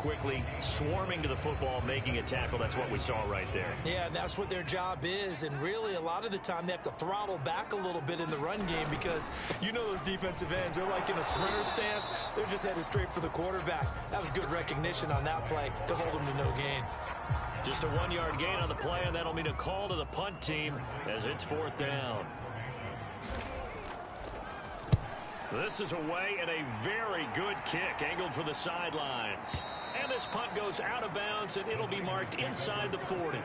quickly, swarming to the football, making a tackle. That's what we saw right there. Yeah, that's what their job is, and really a lot of the time they have to throttle back a little bit in the run game because you know those defensive ends, they're like in a sprinter stance. They're just headed straight for the quarterback. That was good recognition on that play to hold them to no gain. Just a 1-yard gain on the play, and that'll mean a call to the punt team as it's 4th down. This is away and a very good kick angled for the sidelines. And this punt goes out of bounds, and it'll be marked inside the 40.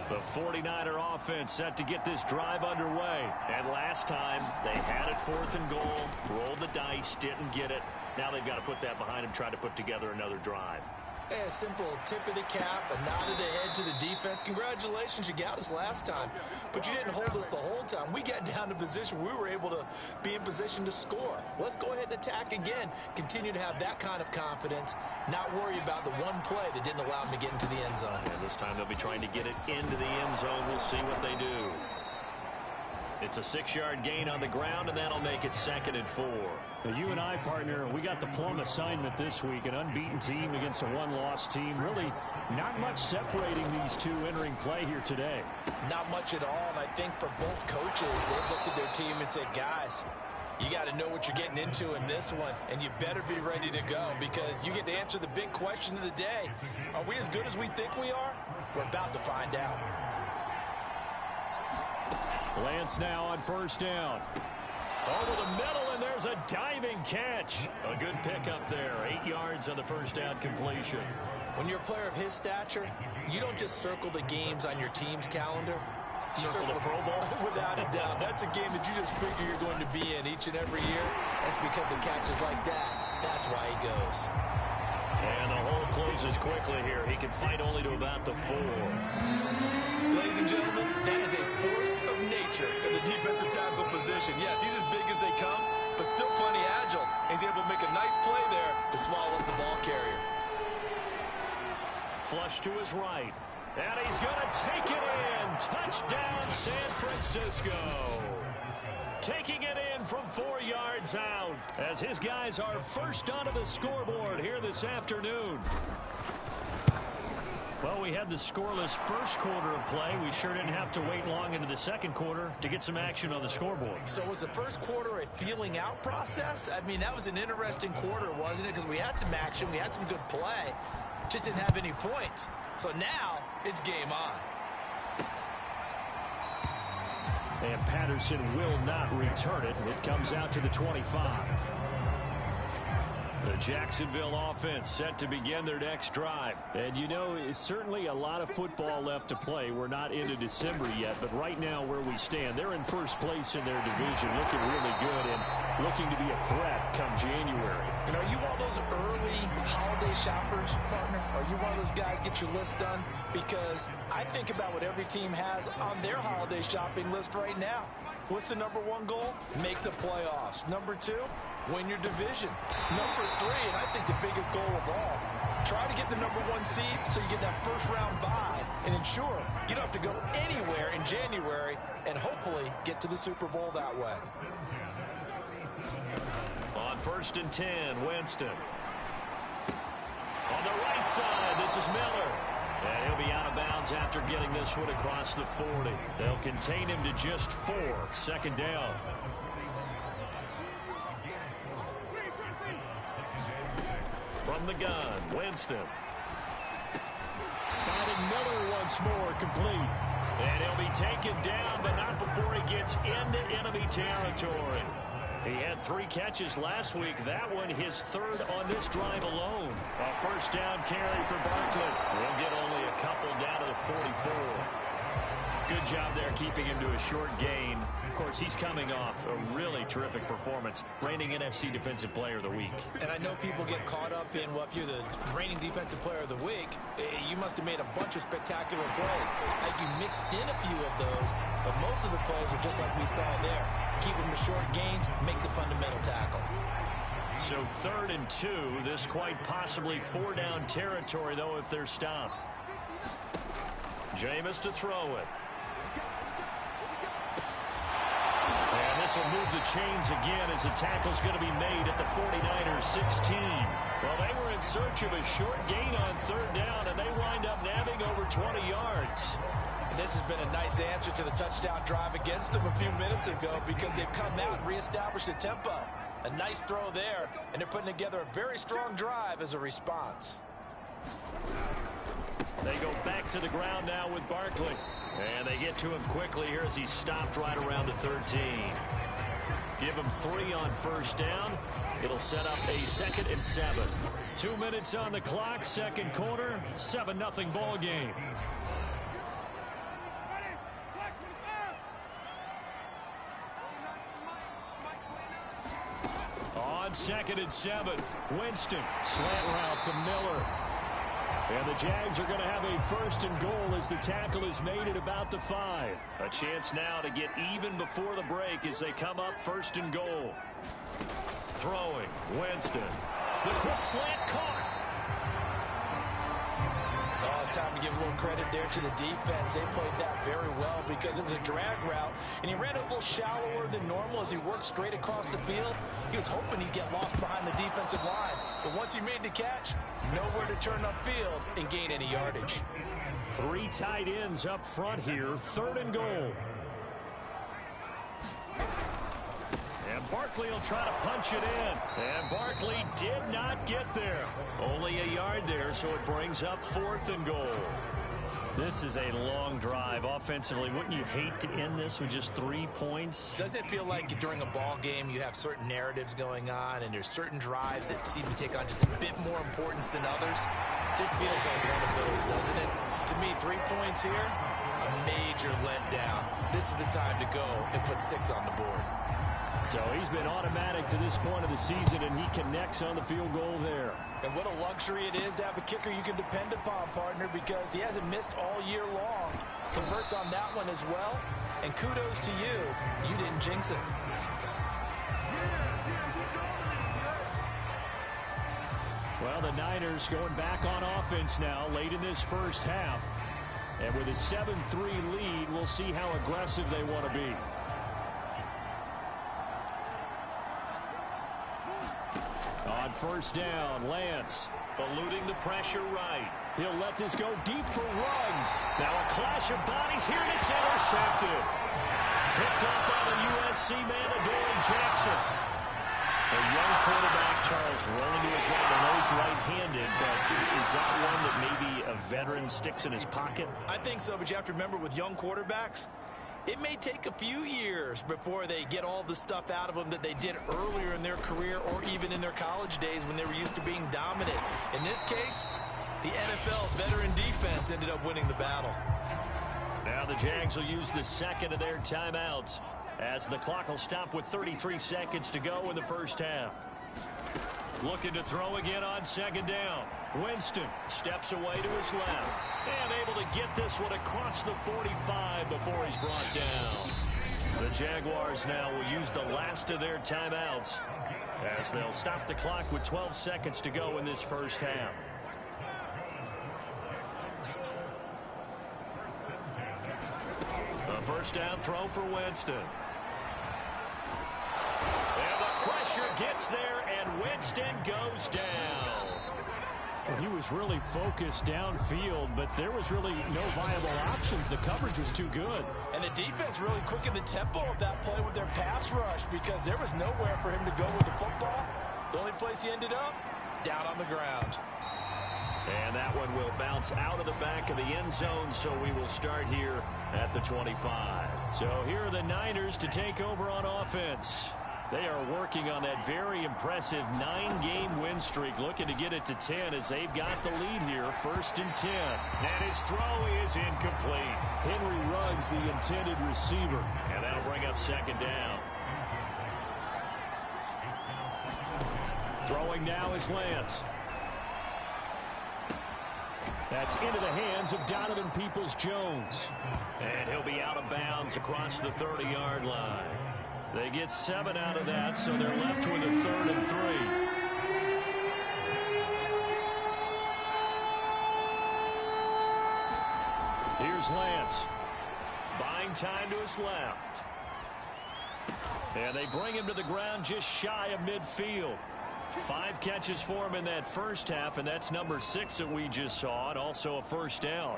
The 49er offense set to get this drive underway. And last time, they had it 4th and goal, rolled the dice, didn't get it. Now they've got to put that behind them, try to put together another drive. A simple tip of the cap, a nod of the head to the defense. Congratulations, you got us last time, but you didn't hold us the whole time. We got down to position. We were able to be in position to score. Let's go ahead and attack again. Continue to have that kind of confidence, not worry about the one play that didn't allow them to get into the end zone. And this time they'll be trying to get it into the end zone. We'll see what they do. It's a 6-yard gain on the ground, and that'll make it 2nd and 4. Now, you and I, partner, we got the plum assignment this week, an unbeaten team against a one-loss team. Really not much separating these two entering play here today. Not much at all, and I think for both coaches, they've looked at their team and said, guys, you got to know what you're getting into in this one, and you better be ready to go because you get to answer the big question of the day. Are we as good as we think we are? We're about to find out. Lance now on 1st down. Over the middle, and there's a diving catch. A good pickup there. 8 yards on the 1st down completion. When you're a player of his stature, you don't just circle the games on your team's calendar. You circle the Pro Bowl? Without a doubt. That's a game that you just figure you're going to be in each and every year. That's because of catches like that. That's why he goes. And the hole closes quickly here. He can fight only to about the 4. Ladies and gentlemen, that is a force of nature in the defensive tackle position. Yes, he's as big as they come, but still plenty agile. He's able to make a nice play there to swallow up the ball carrier. Flush to his right. And he's going to take it in. Touchdown, San Francisco. Taking it in from 4 yards out as his guys are first onto the scoreboard here this afternoon. Well, we had the scoreless first quarter of play. We sure didn't have to wait long into the second quarter to get some action on the scoreboard. So was the first quarter a feeling out process? I mean, that was an interesting quarter, wasn't it? Because we had some action, we had some good play, just didn't have any points. So now it's game on. And Patterson will not return it. It comes out to the 25. The Jacksonville offense set to begin their next drive. And, you know, it's certainly a lot of football left to play. We're not into December yet, but right now where we stand, they're in first place in their division, looking really good and looking to be a threat come January. And are you one of those early holiday shoppers, partner? Are you one of those guys get your list done? Because I think about what every team has on their holiday shopping list right now. What's the number 1 goal? Make the playoffs. Number 2, win your division. Number 3, and I think the biggest goal of all, try to get the number 1 seed so you get that first round bye and ensure you don't have to go anywhere in January and hopefully get to the Super Bowl that way. On 1st and 10, Winston. On the right side, this is Miller. And he'll be out of bounds after getting this one across the 40. They'll contain him to just 4. 2nd down. From the gun, Winston. Finding Miller once more, complete. And he'll be taken down, but not before he gets into enemy territory. He had 3 catches last week. That one his 3rd on this drive alone. A first down carry for Barkley. He'll get only a couple down to the 44. Good job there keeping him to a short gain. Of course, he's coming off a really terrific performance, reigning NFC Defensive Player of the Week. And I know people get caught up in, well, if you're the reigning Defensive Player of the Week, you must have made a bunch of spectacular plays. Like you mixed in a few of those, but most of the plays are just like we saw there. Keep them to short gains, make the fundamental tackle. So 3rd and 2, this quite possibly 4-down territory, though, if they're stopped. Jameis to throw it. And this will move the chains again as the tackle's going to be made at the 49ers 16. Well, they were in search of a short gain on third down, and they wind up nabbing over 20 yards. And this has been a nice answer to the touchdown drive against them a few minutes ago because they've come out and reestablished the tempo. A nice throw there, and they're putting together a very strong drive as a response. They go back to the ground now with Barkley. And they get to him quickly here as he stopped right around the 13. Give him 3 on first down. It'll set up a 2nd and 7. 2 minutes on the clock, second quarter, 7-0 ball game. On 2nd and 7, Winston, slant route to Miller. And the Jags are going to have a 1st and goal as the tackle is made at about the 5. A chance now to get even before the break as they come up 1st and goal. Throwing, Winston. The quick slant caught. Oh, it's time to give a little credit there to the defense. They played that very well because it was a drag route, and he ran a little shallower than normal as he worked straight across the field. He was hoping he'd get lost behind the defensive line, but once he made the catch, nowhere to turn upfield and gain any yardage. 3 tight ends up front here, 3rd and goal. And Barkley will try to punch it in. And Barkley did not get there. Only a yard there, so it brings up 4th and goal. This is a long drive offensively. Wouldn't you hate to end this with just 3 points? Doesn't it feel like during a ball game you have certain narratives going on and there's certain drives that seem to take on just a bit more importance than others? This feels like one of those, doesn't it? To me, 3 points here, a major letdown. This is the time to go and put 6 on the board. So he's been automatic to this point of the season, and he connects on the field goal there. And what a luxury it is to have a kicker you can depend upon, partner, because he hasn't missed all year long. Converts on that one as well. And kudos to you. You didn't jinx it. Well, the Niners going back on offense now late in this first half. And with a 7-3 lead, we'll see how aggressive they want to be. On first down, Lance eluding the pressure right. He'll let this go deep for Ruggs. Now a clash of bodies here, and it's intercepted. Picked up by the USC man, Adoree Jackson. A young quarterback, Charles, rolling to his right. I know he's right-handed, but is that one that maybe a veteran sticks in his pocket? I think so, but you have to remember with young quarterbacks, it may take a few years before they get all the stuff out of them that they did earlier in their career or even in their college days when they were used to being dominant. In this case, the NFL veteran defense ended up winning the battle. Now the Jags will use the 2nd of their timeouts as the clock will stop with 33 seconds to go in the first half. Looking to throw again on 2nd down. Winston steps away to his left and able to get this one across the 45 before he's brought down. The Jaguars now will use the last of their timeouts as they'll stop the clock with 12 seconds to go in this first half. A first down throw for Winston. And the pressure gets there, and Winston goes down. Well, he was really focused downfield, but there was really no viable options. The coverage was too good. And the defense really quickened the tempo of that play with their pass rush because there was nowhere for him to go with the football. The only place he ended up, down on the ground. And that one will bounce out of the back of the end zone, so we will start here at the 25. So here are the Niners to take over on offense. They are working on that very impressive 9-game win streak, looking to get it to 10 as they've got the lead here, 1st and 10. And his throw is incomplete. Henry Ruggs, the intended receiver. And that'll bring up 2nd down. Throwing now is Lance. That's into the hands of Donovan Peoples-Jones. And he'll be out of bounds across the 30-yard line. They get 7 out of that, so they're left with a 3rd and 3. Here's Lance. Buying time to his left. And they bring him to the ground just shy of midfield. 5 catches for him in that first half, and that's number 6 that we just saw, and also a first down.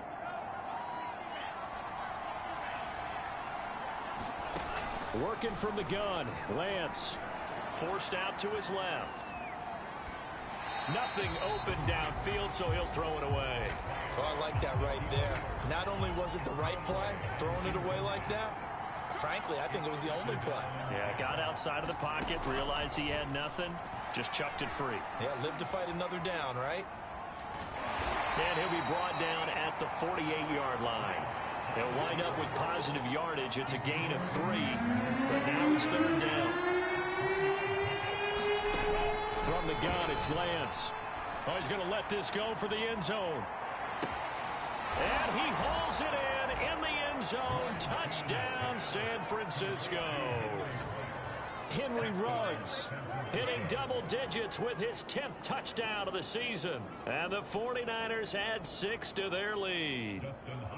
Working from the gun, Lance. Forced out to his left. Nothing open downfield, so he'll throw it away. Oh, I like that right there. Not only was it the right play, throwing it away like that, frankly, I think it was the only play. Yeah, got outside of the pocket, realized he had nothing, just chucked it free. Yeah, live to fight another down, right? And he'll be brought down at the 48-yard line. They'll wind up with positive yardage. It's a gain of 3, but now it's 3rd down. From the gun, it's Lance. Oh, he's going to let this go for the end zone. And he hauls it in the end zone. Touchdown, San Francisco. Henry Ruggs hitting double digits with his 10th touchdown of the season. And the 49ers add 6 to their lead.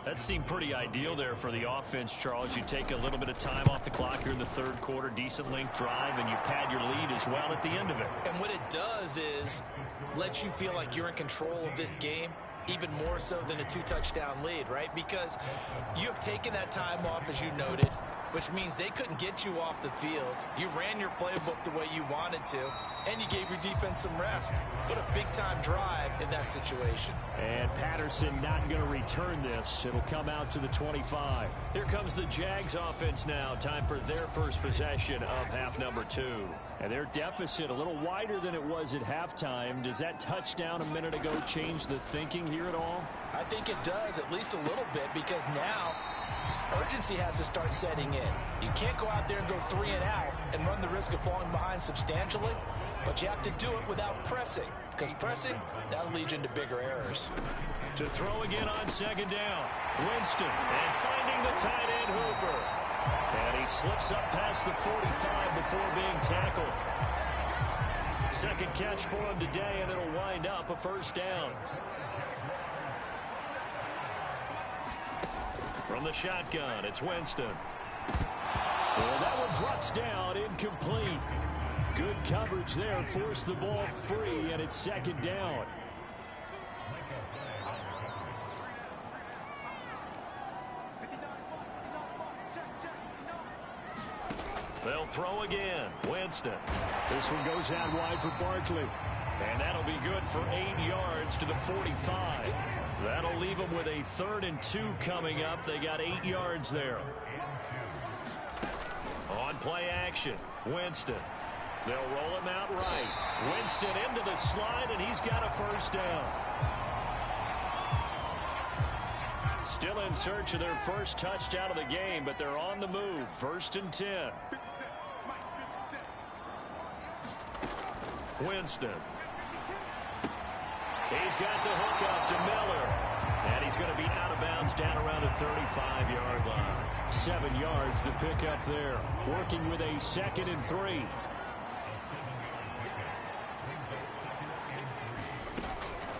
That seemed pretty ideal there for the offense, Charles. You take a little bit of time off the clock here in the 3rd quarter, decent length drive, and you pad your lead as well at the end of it. And what it does is let you feel like you're in control of this game, even more so than a 2-touchdown lead, right? Because you have taken that time off, as you noted, which means they couldn't get you off the field. You ran your playbook the way you wanted to, and you gave your defense some rest. What a big-time drive in that situation. And Patterson not going to return this. It'll come out to the 25. Here comes the Jags offense now. Time for their first possession of half number 2. And their deficit a little wider than it was at halftime. Does that touchdown a minute ago change the thinking here at all? I think it does, at least a little bit, because now urgency has to start setting in. You can't go out there and go 3 and out and run the risk of falling behind substantially, but you have to do it without pressing, because pressing, that'll lead you into bigger errors. To throw again on 2nd down, Winston, and finding the tight end Hooper. And he slips up past the 45 before being tackled. 2nd catch for him today, and it'll wind up a first down. From the shotgun, it's Winston. Well, that one drops down, incomplete. Good coverage there, forced the ball free, and it's 2nd down. They'll throw again. Winston. This one goes out wide for Barkley. And that'll be good for 8 yards to the 45. That'll leave them with a 3rd and 2 coming up. They got 8 yards there. On play action, Winston. They'll roll him out right. Winston into the slide, and he's got a first down. Still in search of their first touchdown of the game, but they're on the move. 1st and 10. Winston. He's got the hook up to Miller. And he's going to be out of bounds down around the 35-yard line. 7 yards the pickup there. Working with a 2nd and 3.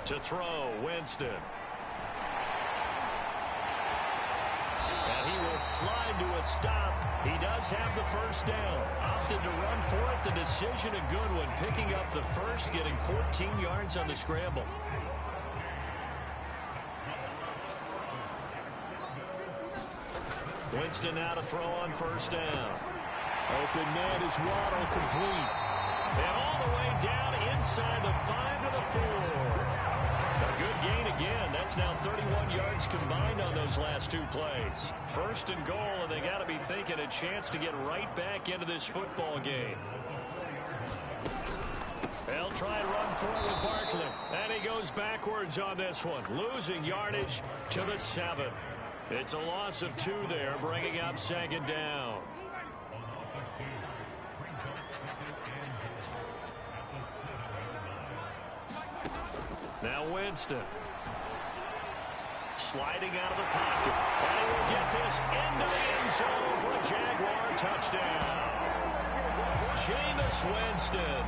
To throw, Winston. And he will slide to a stop. He does have the first down. Opted to run for it. The decision a good one. Picking up the first, getting 14 yards on the scramble. Winston now to throw on 1st down. Open man is Waddle, complete. And all the way down inside the 5 to the 4. A good gain again. That's now 31 yards combined on those last 2 plays. 1st and goal, and they got to be thinking a chance to get right back into this football game. They'll try and run for it with Barkley. And he goes backwards on this one, losing yardage to the 7. It's a loss of 2 there, bringing up 2nd down. Now Winston. Sliding out of the pocket. And he will get this into the end zone for a Jaguar touchdown. Jameis Winston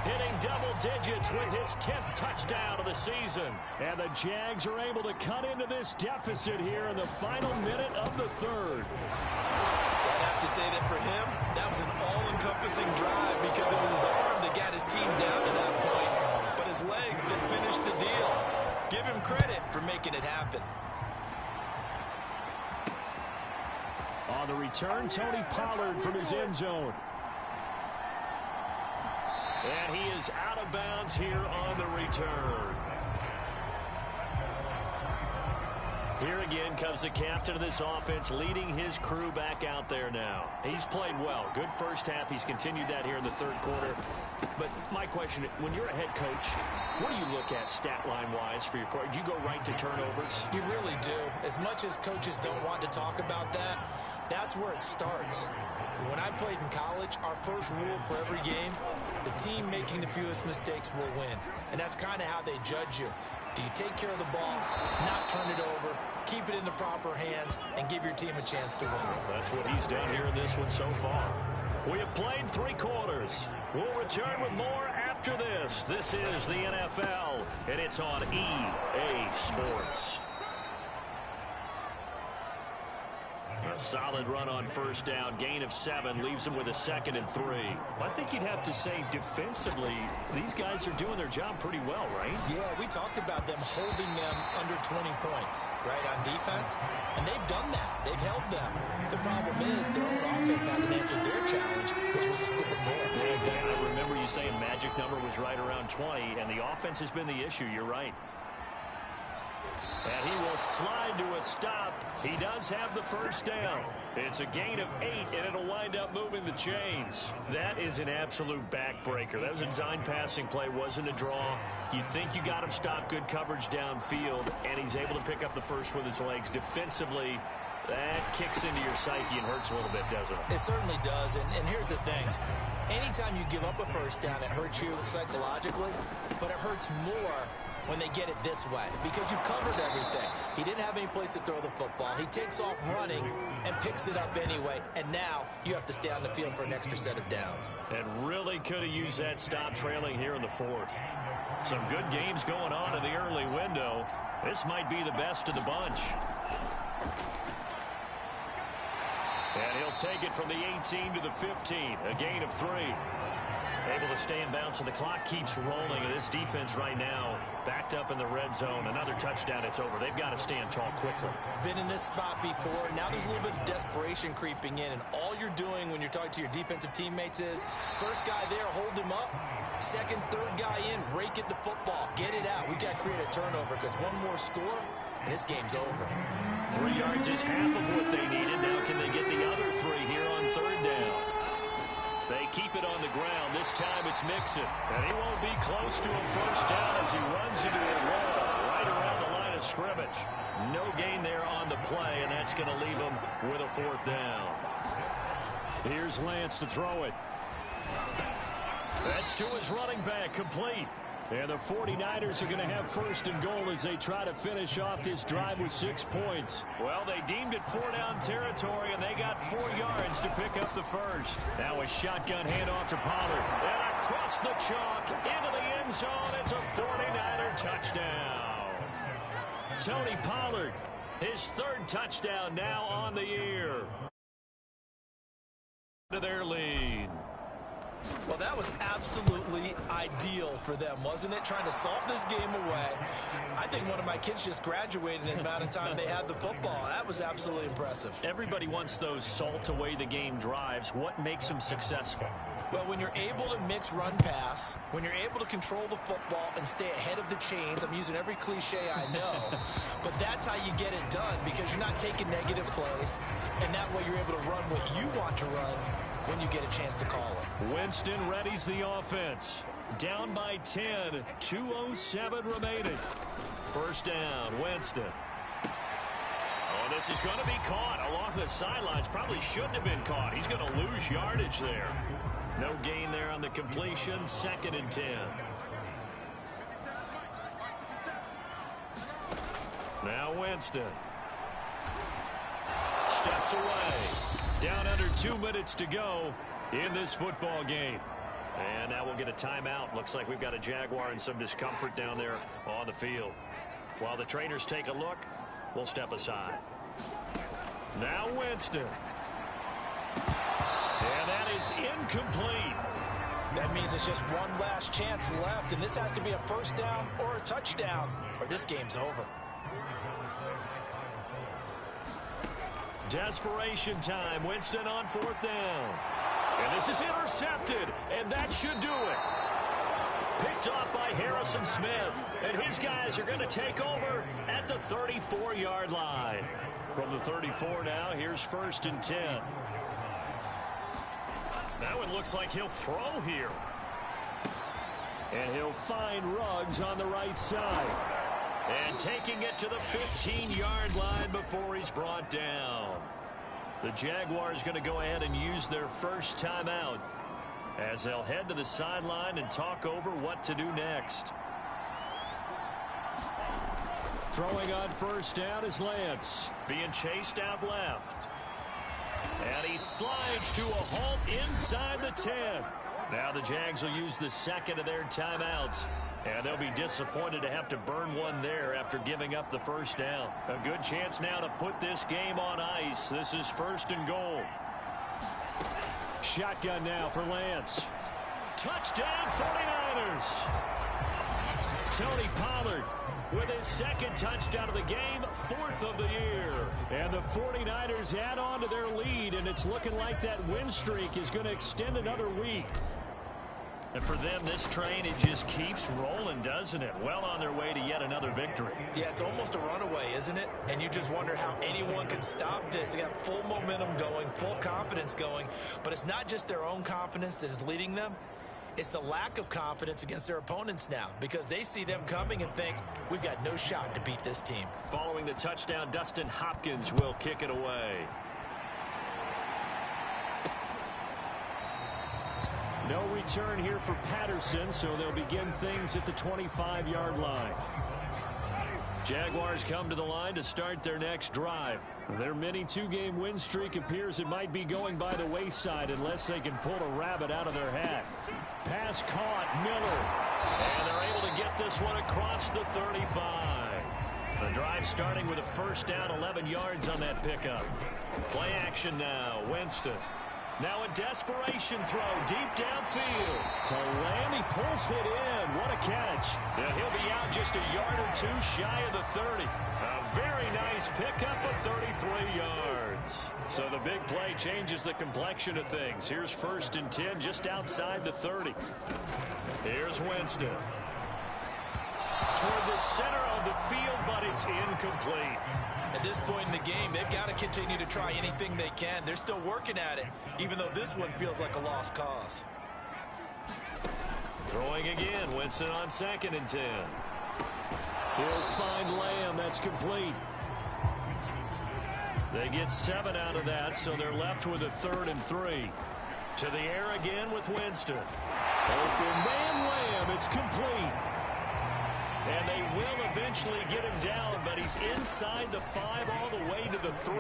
hitting double digits with his 10th touchdown of the season. And the Jags are able to cut into this deficit here in the final minute of the 3rd. Right have to say that for him, that was an all-encompassing drive because it was his arm that got his team down to that point, but his legs that finished the deal. Give him credit for making it happen. On the return, Tony Pollard from his end zone. And he is out of bounds here on the return. Here again comes the captain of this offense, leading his crew back out there now. He's played well. Good first half. He's continued that here in the third quarter. But my question, when you're a head coach, what do you look at stat line-wise for your quarterback? Do you go right to turnovers? You really do. As much as coaches don't want to talk about that, that's where it starts. When I played in college, our first rule for every game, the team making the fewest mistakes will win. And that's kind of how they judge you. Do you take care of the ball, not turn it over, keep it in the proper hands, and give your team a chance to win? That's what he's done here in this one so far. We have played 3 quarters. We'll return with more after this. This is the NFL, and it's on EA Sports. A solid run on first down. Gain of 7 leaves him with a 2nd and 3. I think you'd have to say defensively, these guys are doing their job pretty well, right? Yeah, we talked about them holding them under 20 points, right, on defense. And they've done that. They've held them. The problem is their own offense hasn't answered their challenge, which was to score more. Yeah, exactly. I remember you saying magic number was right around 20, and the offense has been the issue. You're right. And he will slide to a stop. He does have the first down. It's a gain of 8, and it'll wind up moving the chains. That is an absolute backbreaker. That was a design passing play, wasn't a draw. You think you got him stopped, good coverage downfield, and he's able to pick up the first with his legs. Defensively, that kicks into your psyche and hurts a little bit, doesn't it? It certainly does, and here's the thing. Anytime you give up a first down, it hurts you psychologically, but it hurts more when they get it this way, because you've covered everything. He didn't have any place to throw the football. He takes off running and picks it up anyway, and now you have to stay on the field for an extra set of downs. And really could have used that stop trailing here in the 4th. Some good games going on in the early window. This might be the best of the bunch. And he'll take it from the 18 to the 15, a gain of 3. Able to stay in bounds, and the clock keeps rolling. And this defense right now backed up in the red zone. Another touchdown, it's over. They've got to stand tall quickly. Been in this spot before. Now there's a little bit of desperation creeping in, and all you're doing when you're talking to your defensive teammates is first guy there, hold him up. Second, third guy in, rake at the football. Get it out. We got to create a turnover because one more score, and this game's over. 3 yards is half of what they needed. Now can they get the other 3 here on 3rd down? They keep it on the ground. This time it's Mixon. And he won't be close to a first down as he runs into a wall right around the line of scrimmage. No gain there on the play, and that's going to leave him with a 4th down. Here's Lance to throw it. That's to his running back, complete. And the 49ers are going to have 1st and goal as they try to finish off this drive with 6 points. Well, they deemed it 4-down territory, and they got 4 yards to pick up the first. Now a shotgun handoff to Pollard. And across the chalk into the end zone. It's a 49er touchdown. Tony Pollard, his 3rd touchdown now on the year. To their lead. Well, that was absolutely ideal for them, wasn't it? Trying to salt this game away. I think one of my kids just graduated in the amount of time they had the football. That was absolutely impressive. Everybody wants those salt away the game drives. What makes them successful? Well, when you're able to mix run-pass, when you're able to control the football and stay ahead of the chains, I'm using every cliche I know, but that's how you get it done because you're not taking negative plays, and that way you're able to run what you want to run when you get a chance to call it. Winston readies the offense. Down by 10, 2:07 remaining. First down, Winston. Oh, this is going to be caught along the sidelines. Probably shouldn't have been caught. He's going to lose yardage there. No gain there on the completion. 2nd and 10. Now Winston. Steps away. Down under 2 minutes to go in this football game. And now we'll get a timeout. Looks like we've got a Jaguar and some discomfort down there on the field. While the trainers take a look, we'll step aside. Now Winston. And that is incomplete. That means it's just one last chance left, and this has to be a first down or a touchdown, or this game's over. Desperation time. Winston on 4th down. And this is intercepted, and that should do it. Picked off by Harrison Smith, and his guys are going to take over at the 34-yard line. From the 34 now, here's 1st and 10. Now it looks like he'll throw here. And he'll find Ruggs on the right side. And taking it to the 15-yard line before he's brought down. The Jaguars going to go ahead and use their first timeout as they'll head to the sideline and talk over what to do next. Throwing on 1st down is Lance. Being chased out left. And he slides to a halt inside the 10. Now the Jags will use the second of their timeouts. And they'll be disappointed to have to burn one there after giving up the first down. A good chance now to put this game on ice. This is 1st and goal. Shotgun now for Lance. Touchdown 49ers. Tony Pollard with his 2nd touchdown of the game, 4th of the year. And the 49ers add on to their lead, and it's looking like that win streak is going to extend another week. And for them, this train, it just keeps rolling, doesn't it? Well on their way to yet another victory. Yeah, it's almost a runaway, isn't it? And you just wonder how anyone could stop this. They got full momentum going, full confidence going. But it's not just their own confidence that is leading them. It's the lack of confidence against their opponents now, because they see them coming and think, we've got no shot to beat this team. Following the touchdown, Dustin Hopkins will kick it away. No return here for Patterson, so they'll begin things at the 25-yard line. Jaguars come to the line to start their next drive. Their mini 2-game win streak appears it might be going by the wayside unless they can pull a rabbit out of their hat. Pass caught, Miller. And they're able to get this one across the 35. The drive starting with a first down, 11 yards on that pickup. Play action now, Winston. Now a desperation throw deep downfield. To Lamb, he pulls it in. What a catch. Yeah, he'll be out just a yard or two shy of the 30. A very nice pickup of 33 yards. So the big play changes the complexion of things. Here's 1st and 10 just outside the 30. Here's Winston. Toward the center of the field, but it's incomplete. At this point in the game, they've got to continue to try anything they can. They're still working at it, even though this one feels like a lost cause. Throwing again, Winston on 2nd and 10. He'll find Lamb. That's complete. They get 7 out of that, so they're left with a 3rd and 3. To the air again with Winston. Open man Lamb. It's complete. And they will eventually get him down, but he's inside the 5 all the way to the 3.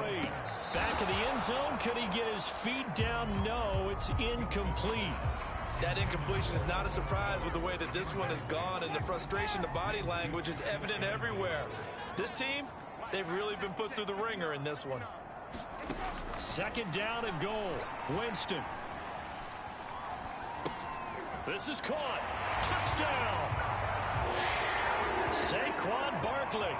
Back in the end zone, could he get his feet down? No, it's incomplete. That incompletion is not a surprise with the way that this one has gone, and the frustration, the body language is evident everywhere. This team, they've really been put through the ringer in this one. 2nd down and goal. Winston. This is caught. Touchdown. Saquon Barkley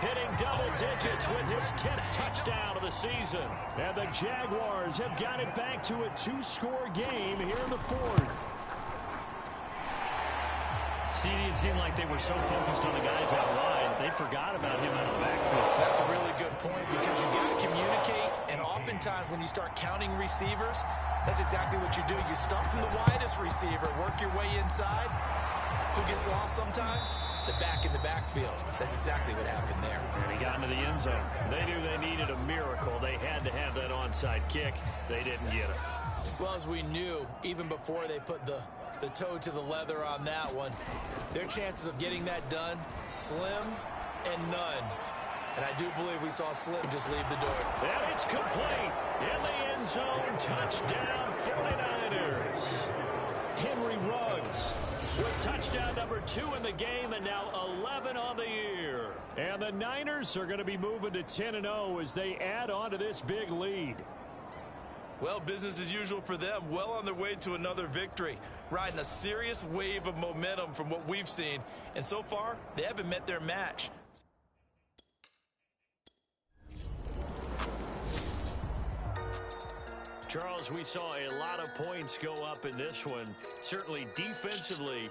hitting double digits with his 10th touchdown of the season. And the Jaguars have got it back to a 2-score game here in the 4th. See, it seemed like they were so focused on the guys out wide, they forgot about him out of the backfield. That's a really good point, because you got to communicate, and oftentimes when you start counting receivers, that's exactly what you do. You start from the widest receiver, work your way inside. Who gets lost sometimes? The back in the backfield. That's exactly what happened there. And he got into the end zone. They knew they needed a miracle. They had to have that onside kick. They didn't get it. Well, as we knew, even before they put the toe to the leather on that one, their chances of getting that done, slim and none. And I do believe we saw Slim just leave the door. And it's complete. In the end zone, touchdown 49ers. Henry Ruggs with touchdown number 2 in the game, and now 11 on the year. And the Niners are going to be moving to 10-0 as they add on to this big lead. Well, business as usual for them. Well on their way to another victory. Riding a serious wave of momentum from what we've seen. And so far, they haven't met their match. Charles, we saw a lot of points go up in this one. Certainly defensively,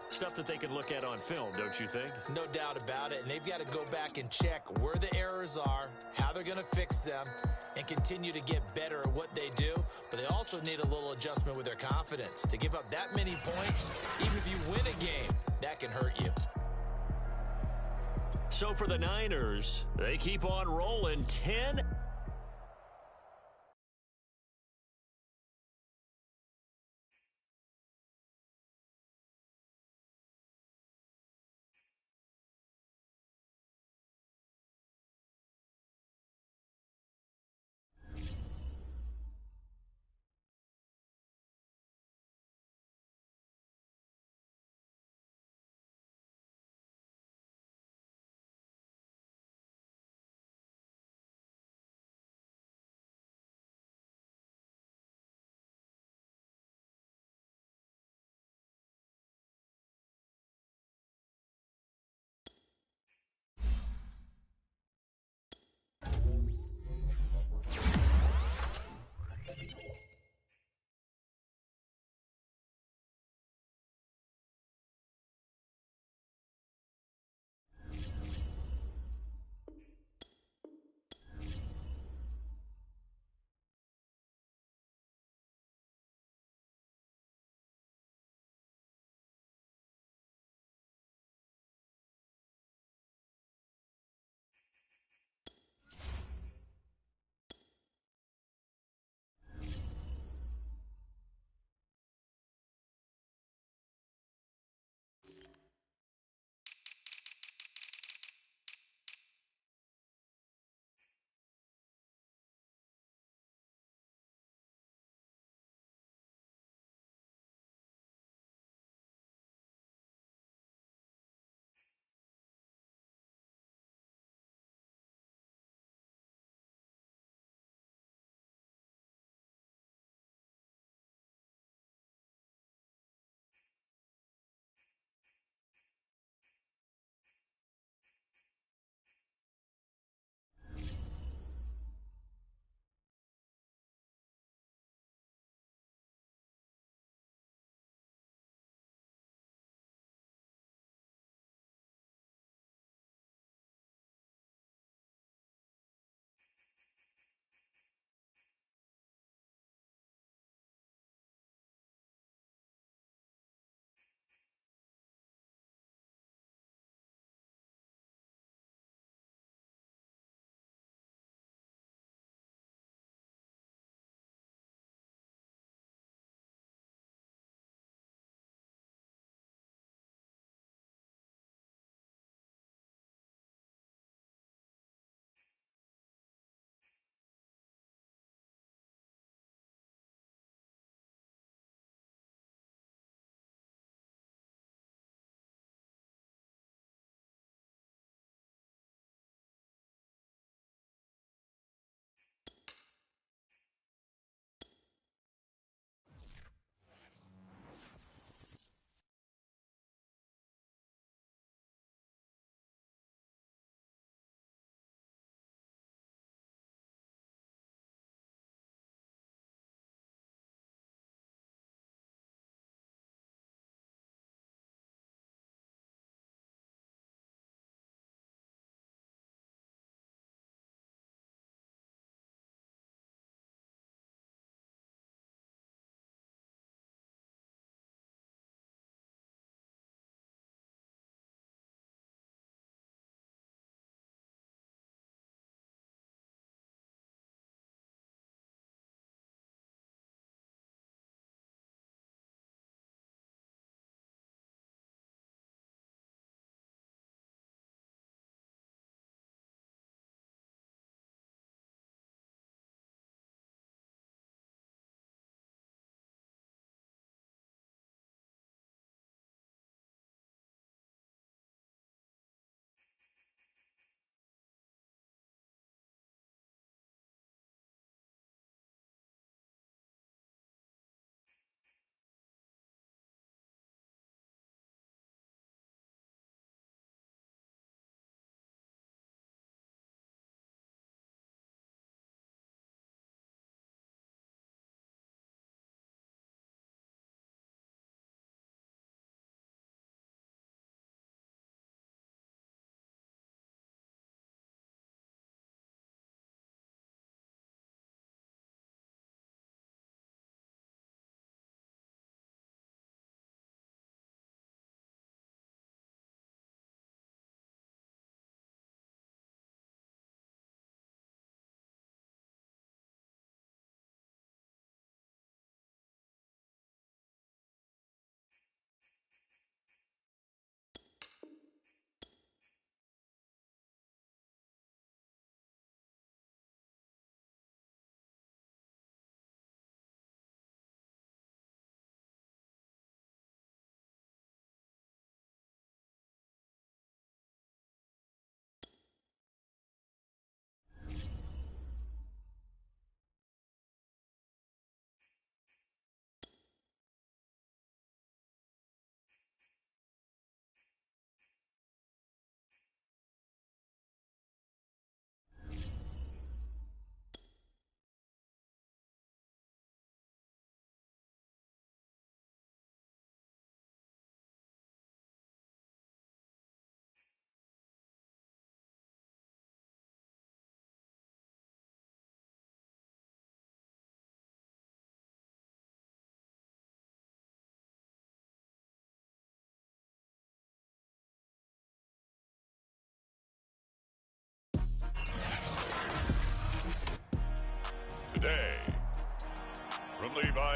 stuff that they can look at on film, don't you think? No doubt about it. And they've got to go back and check where the errors are, how they're going to fix them, and continue to get better at what they do. But they also need a little adjustment with their confidence. To give up that many points, even if you win a game, that can hurt you. So for the Niners, they keep on rolling 10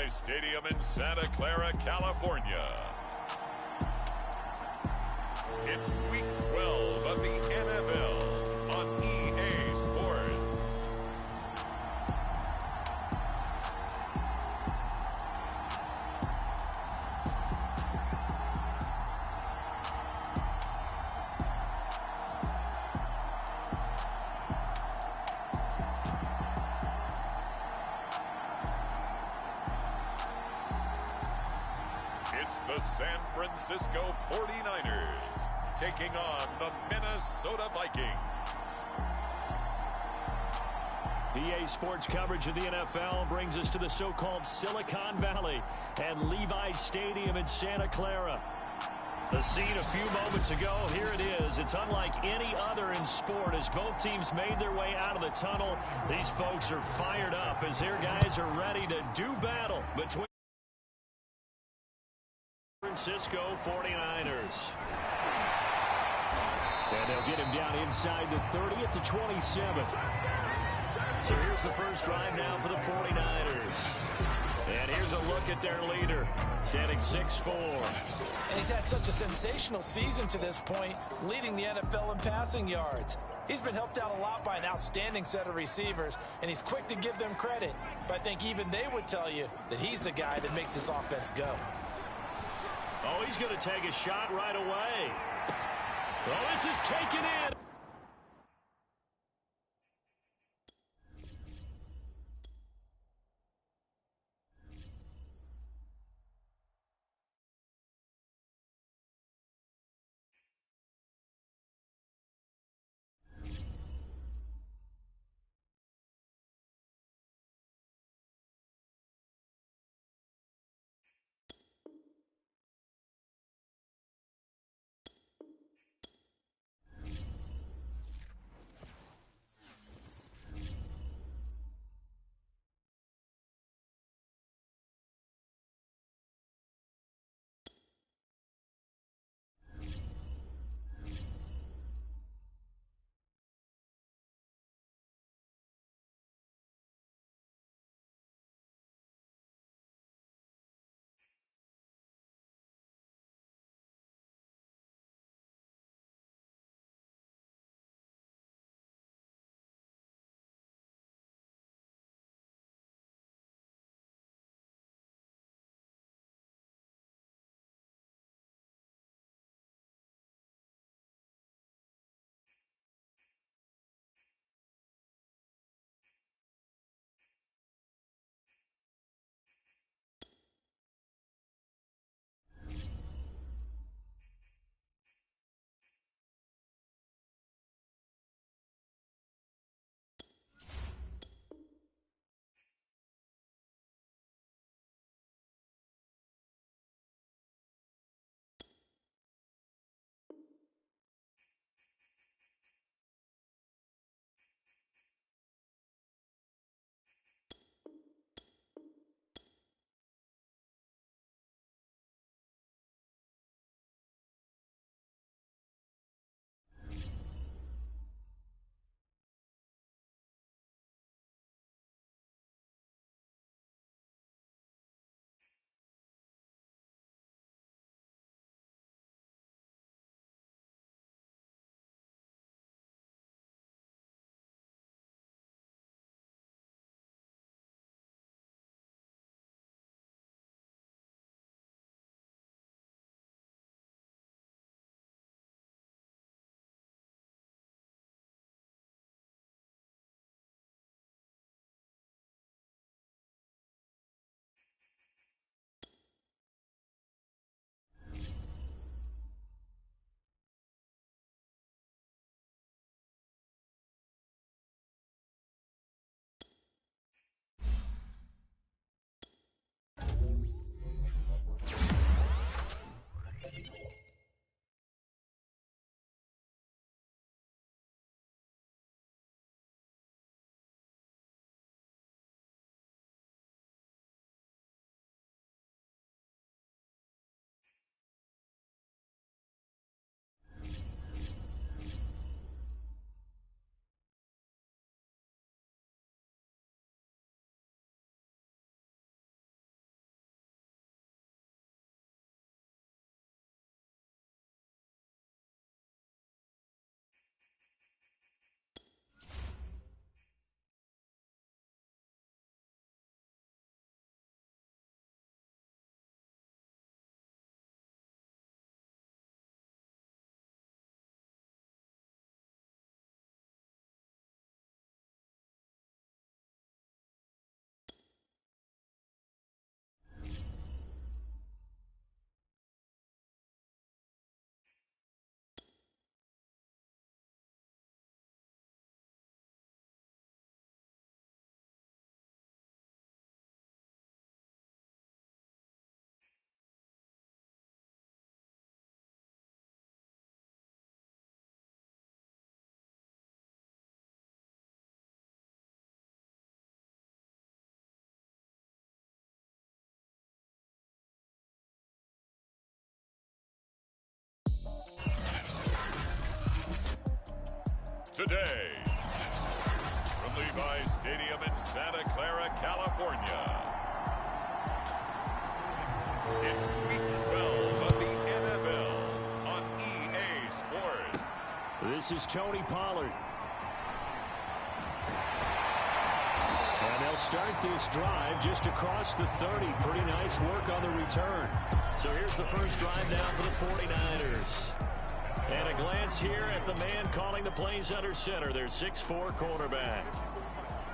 Levi Stadium in Santa Clara, California. It's Week 12 of the NFL on EA Sports. It's the San Francisco 49ers taking on the Minnesota Vikings. EA Sports coverage of the NFL brings us to the so-called Silicon Valley and Levi Stadium in Santa Clara. The scene a few moments ago, here it is. It's unlike any other in sport as both teams made their way out of the tunnel. These folks are fired up as their guys are ready to do battle between Francisco 49ers. And they'll get him down inside the 30 at the 27. So here's the first drive now for the 49ers. And here's a look at their leader, standing 6'4". And he's had such a sensational season to this point, leading the NFL in passing yards. He's been helped out a lot by an outstanding set of receivers, and he's quick to give them credit. But I think even they would tell you that he's the guy that makes this offense go. Oh, he's going to take a shot right away. Oh, this is taken in. today. From Levi's Stadium in Santa Clara, California. It's Week 12 of the NFL on EA Sports. This is Tony Pollard. And they'll start this drive just across the 30. Pretty nice work on the return. So here's the first drive now for the 49ers. And a glance here at the man calling the plays under center, their 6'4" quarterback.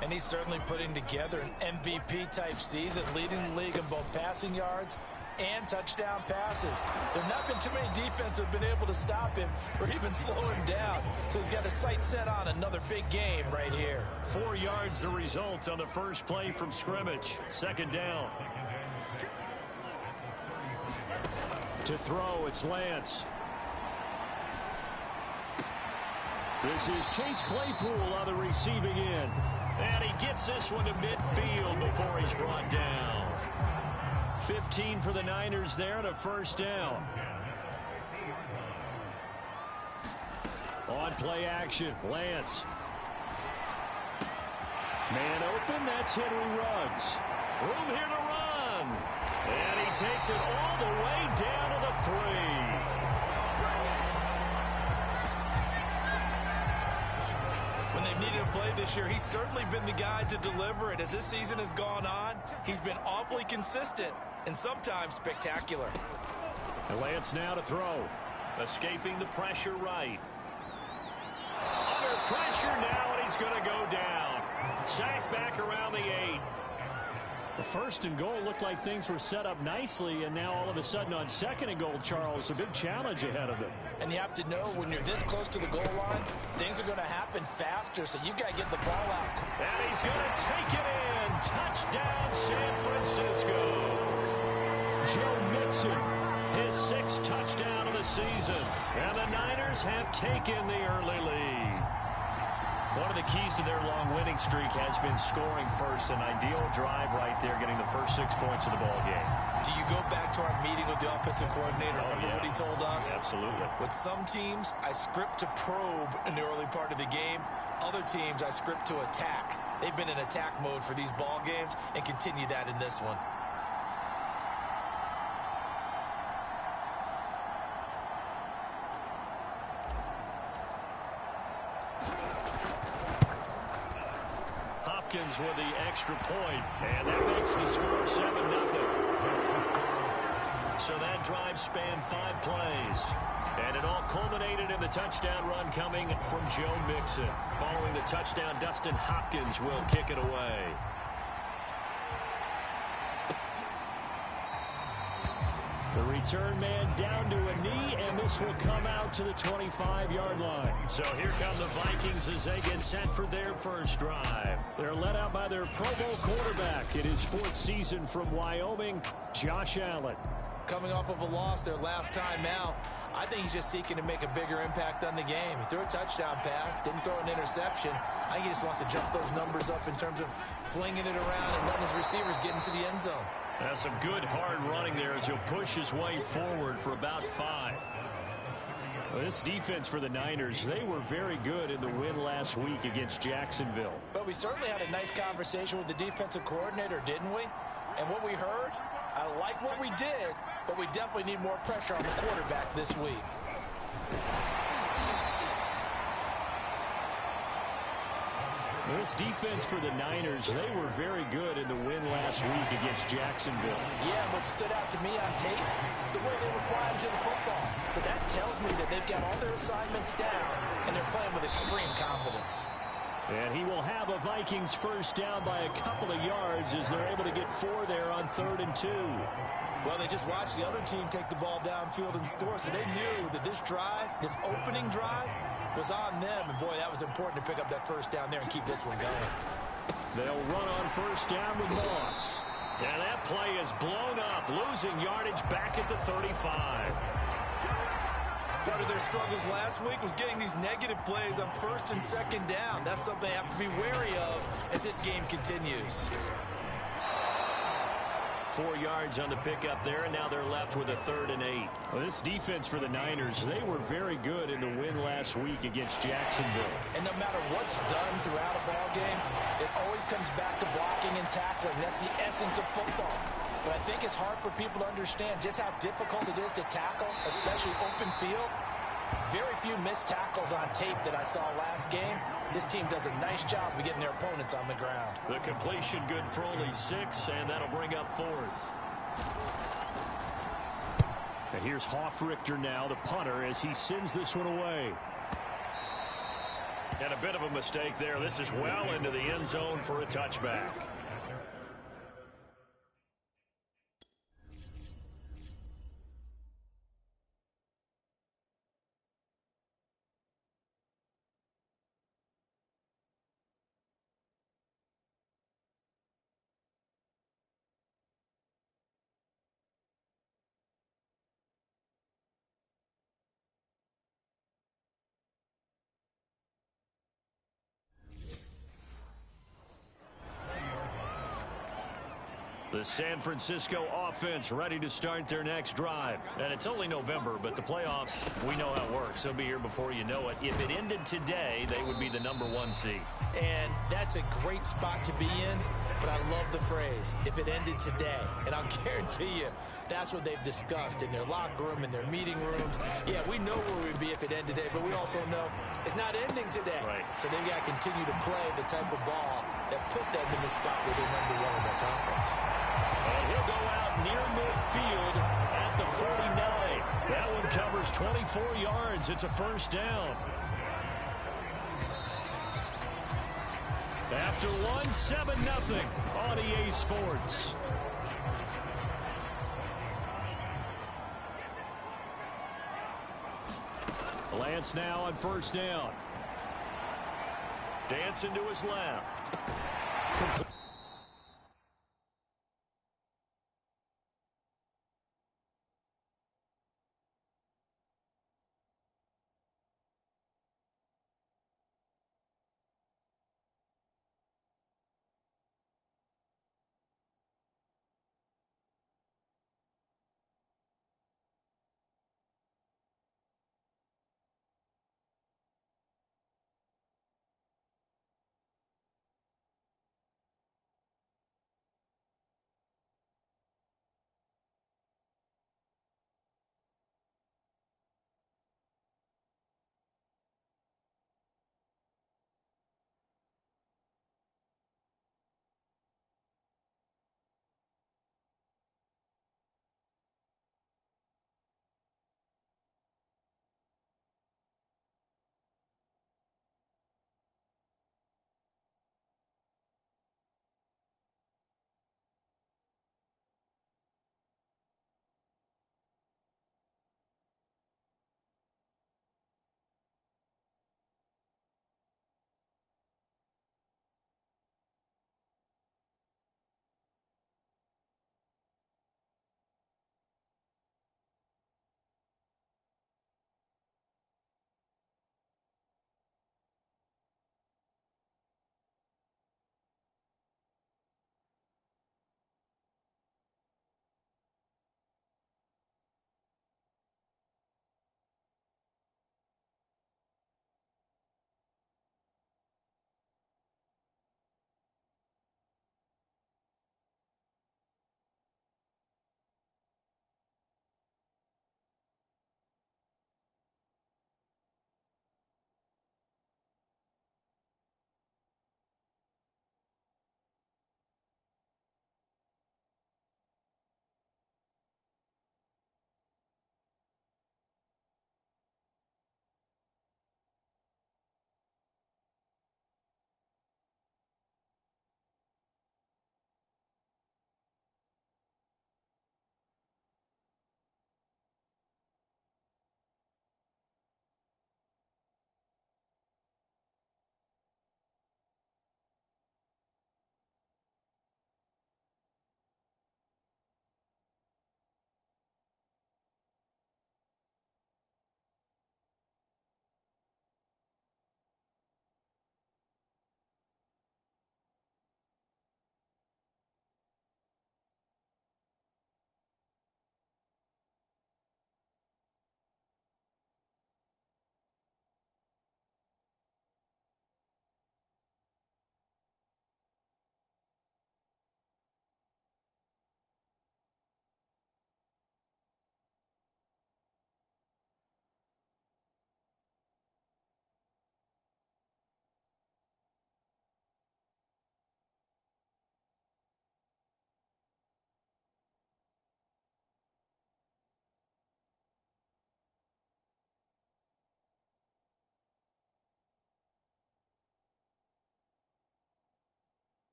And he's certainly putting together an MVP-type season, leading the league in both passing yards and touchdown passes. There have not been too many defenses that have been able to stop him or even slow him down. So he's got his sights set on another big game right here. 4 yards the result on the first play from scrimmage. Second down. To throw, it's Lance. This is Chase Claypool on the receiving end. And he gets this one to midfield before he's brought down. 15 for the Niners there and a first down. On play action, Lance. Man open, that's Henry Ruggs. Room here to run. And he takes it all the way down to the 3. When they've needed a play this year, he's certainly been the guy to deliver it. As this season has gone on, he's been awfully consistent and sometimes spectacular. And Lance now to throw. Escaping the pressure right. Under pressure now, and he's going to go down. Sacked back around the 8. The first and goal looked like things were set up nicely, and now all of a sudden on second and goal, Charles, a big challenge ahead of them. And you have to know when you're this close to the goal line, things are going to happen faster, so you've got to get the ball out. And he's going to take it in. Touchdown, San Francisco. Joe Mixon, his 6th touchdown of the season. And the Niners have taken the early lead. One of the keys to their long winning streak has been scoring first. An ideal drive right there, getting the first 6 points of the ball game. Do you go back to our meeting with the offensive coordinator? Remember what he told us? Absolutely. With some teams, I script to probe in the early part of the game. Other teams, I script to attack. They've been in attack mode for these ball games and continue that in this one. With the extra point, and that makes the score 7-0. So that drive spanned 5 plays, and it all culminated in the touchdown run coming from Joe Mixon. Following the touchdown, Dustin Hopkins will kick it away. The return man down to a knee, and this will come out to the 25-yard line. So here come the Vikings as they get set for their first drive. They're led out by their Pro Bowl quarterback in his 4th season from Wyoming, Josh Allen. Coming off of a loss their last time out, I think he's just seeking to make a bigger impact on the game. He threw a touchdown pass, didn't throw an interception. I think he just wants to jump those numbers up in terms of flinging it around and letting his receivers get into the end zone. That's some good hard running there as he'll push his way forward for about 5. Well, this defense for the Niners, they were very good in the win last week against Jacksonville. But we certainly had a nice conversation with the defensive coordinator, didn't we? And what we heard, I like what we did, but we definitely need more pressure on the quarterback this week. This defense for the Niners, they were very good in the win last week against Jacksonville. Yeah, what stood out to me on tape, the way they were flying to the football. So that tells me that they've got all their assignments down, and they're playing with extreme confidence. And he will have a Vikings first down by a couple of yards as they're able to get 4 there on 3rd and 2. Well, they just watched the other team take the ball downfield and score, so they knew that this drive, this opening drive, was on them. And, boy, that was important to pick up that first down there and keep this one going. They'll run on first down with Moss. And that play is blown up, losing yardage back at the 35. Part of their struggles last week was getting these negative plays on 1st and 2nd down. That's something they have to be wary of as this game continues. 4 yards on the pickup there, and now they're left with a 3rd and 8. Well, this defense for the Niners, they were very good in the win last week against Jacksonville. And no matter what's done throughout a ball game, it always comes back to blocking and tackling. That's the essence of football. But I think it's hard for people to understand just how difficult it is to tackle, especially open field. Very few missed tackles on tape that I saw last game. This team does a nice job of getting their opponents on the ground. The completion good for only 6, and that'll bring up 4th. And here's Hofrichter now, the punter, as he sends this one away. And a bit of a mistake there. This is well into the end zone for a touchback. The San Francisco offense ready to start their next drive. And it's only November, but the playoffs, we know how it works. They'll be here before you know it. If it ended today, they would be the #1 seed. And that's a great spot to be in, but I love the phrase, if it ended today. And I'll guarantee you, that's what they've discussed in their locker room, in their meeting rooms. Yeah, we know where we'd be if it ended today, but we also know it's not ending today. Right. So they've got to continue to play the type of ball that put them in the spot where they're #1 in their conference. And he'll go out near midfield at the 49. That one covers 24 yards. It's a 1st down. After one, 7-0 on EA Sports. Lance now on 1st down. Dancing to his left.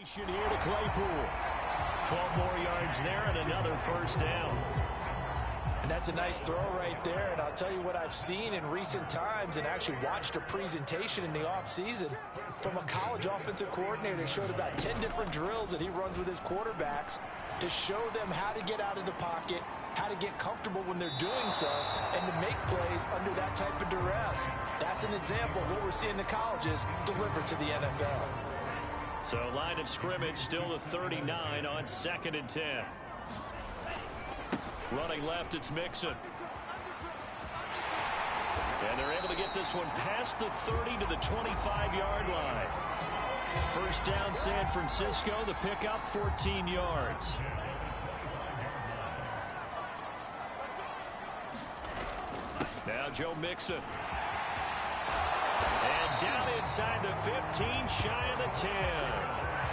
Here to Claypool. 12 more yards there and another first down. And that's a nice throw right there. And I'll tell you what I've seen in recent times and actually watched a presentation in the offseason from a college offensive coordinator that showed about 10 different drills that he runs with his quarterbacks to show them how to get out of the pocket, how to get comfortable when they're doing so, and to make plays under that type of duress. That's an example of what we're seeing the colleges deliver to the NFL. So line of scrimmage still the 39 on 2nd and 10. Running left, it's Mixon. And they're able to get this one past the 30 to the 25-yard line. First down, San Francisco. The pickup, 14 yards. Now Joe Mixon. And down inside the 15, shy of the 10.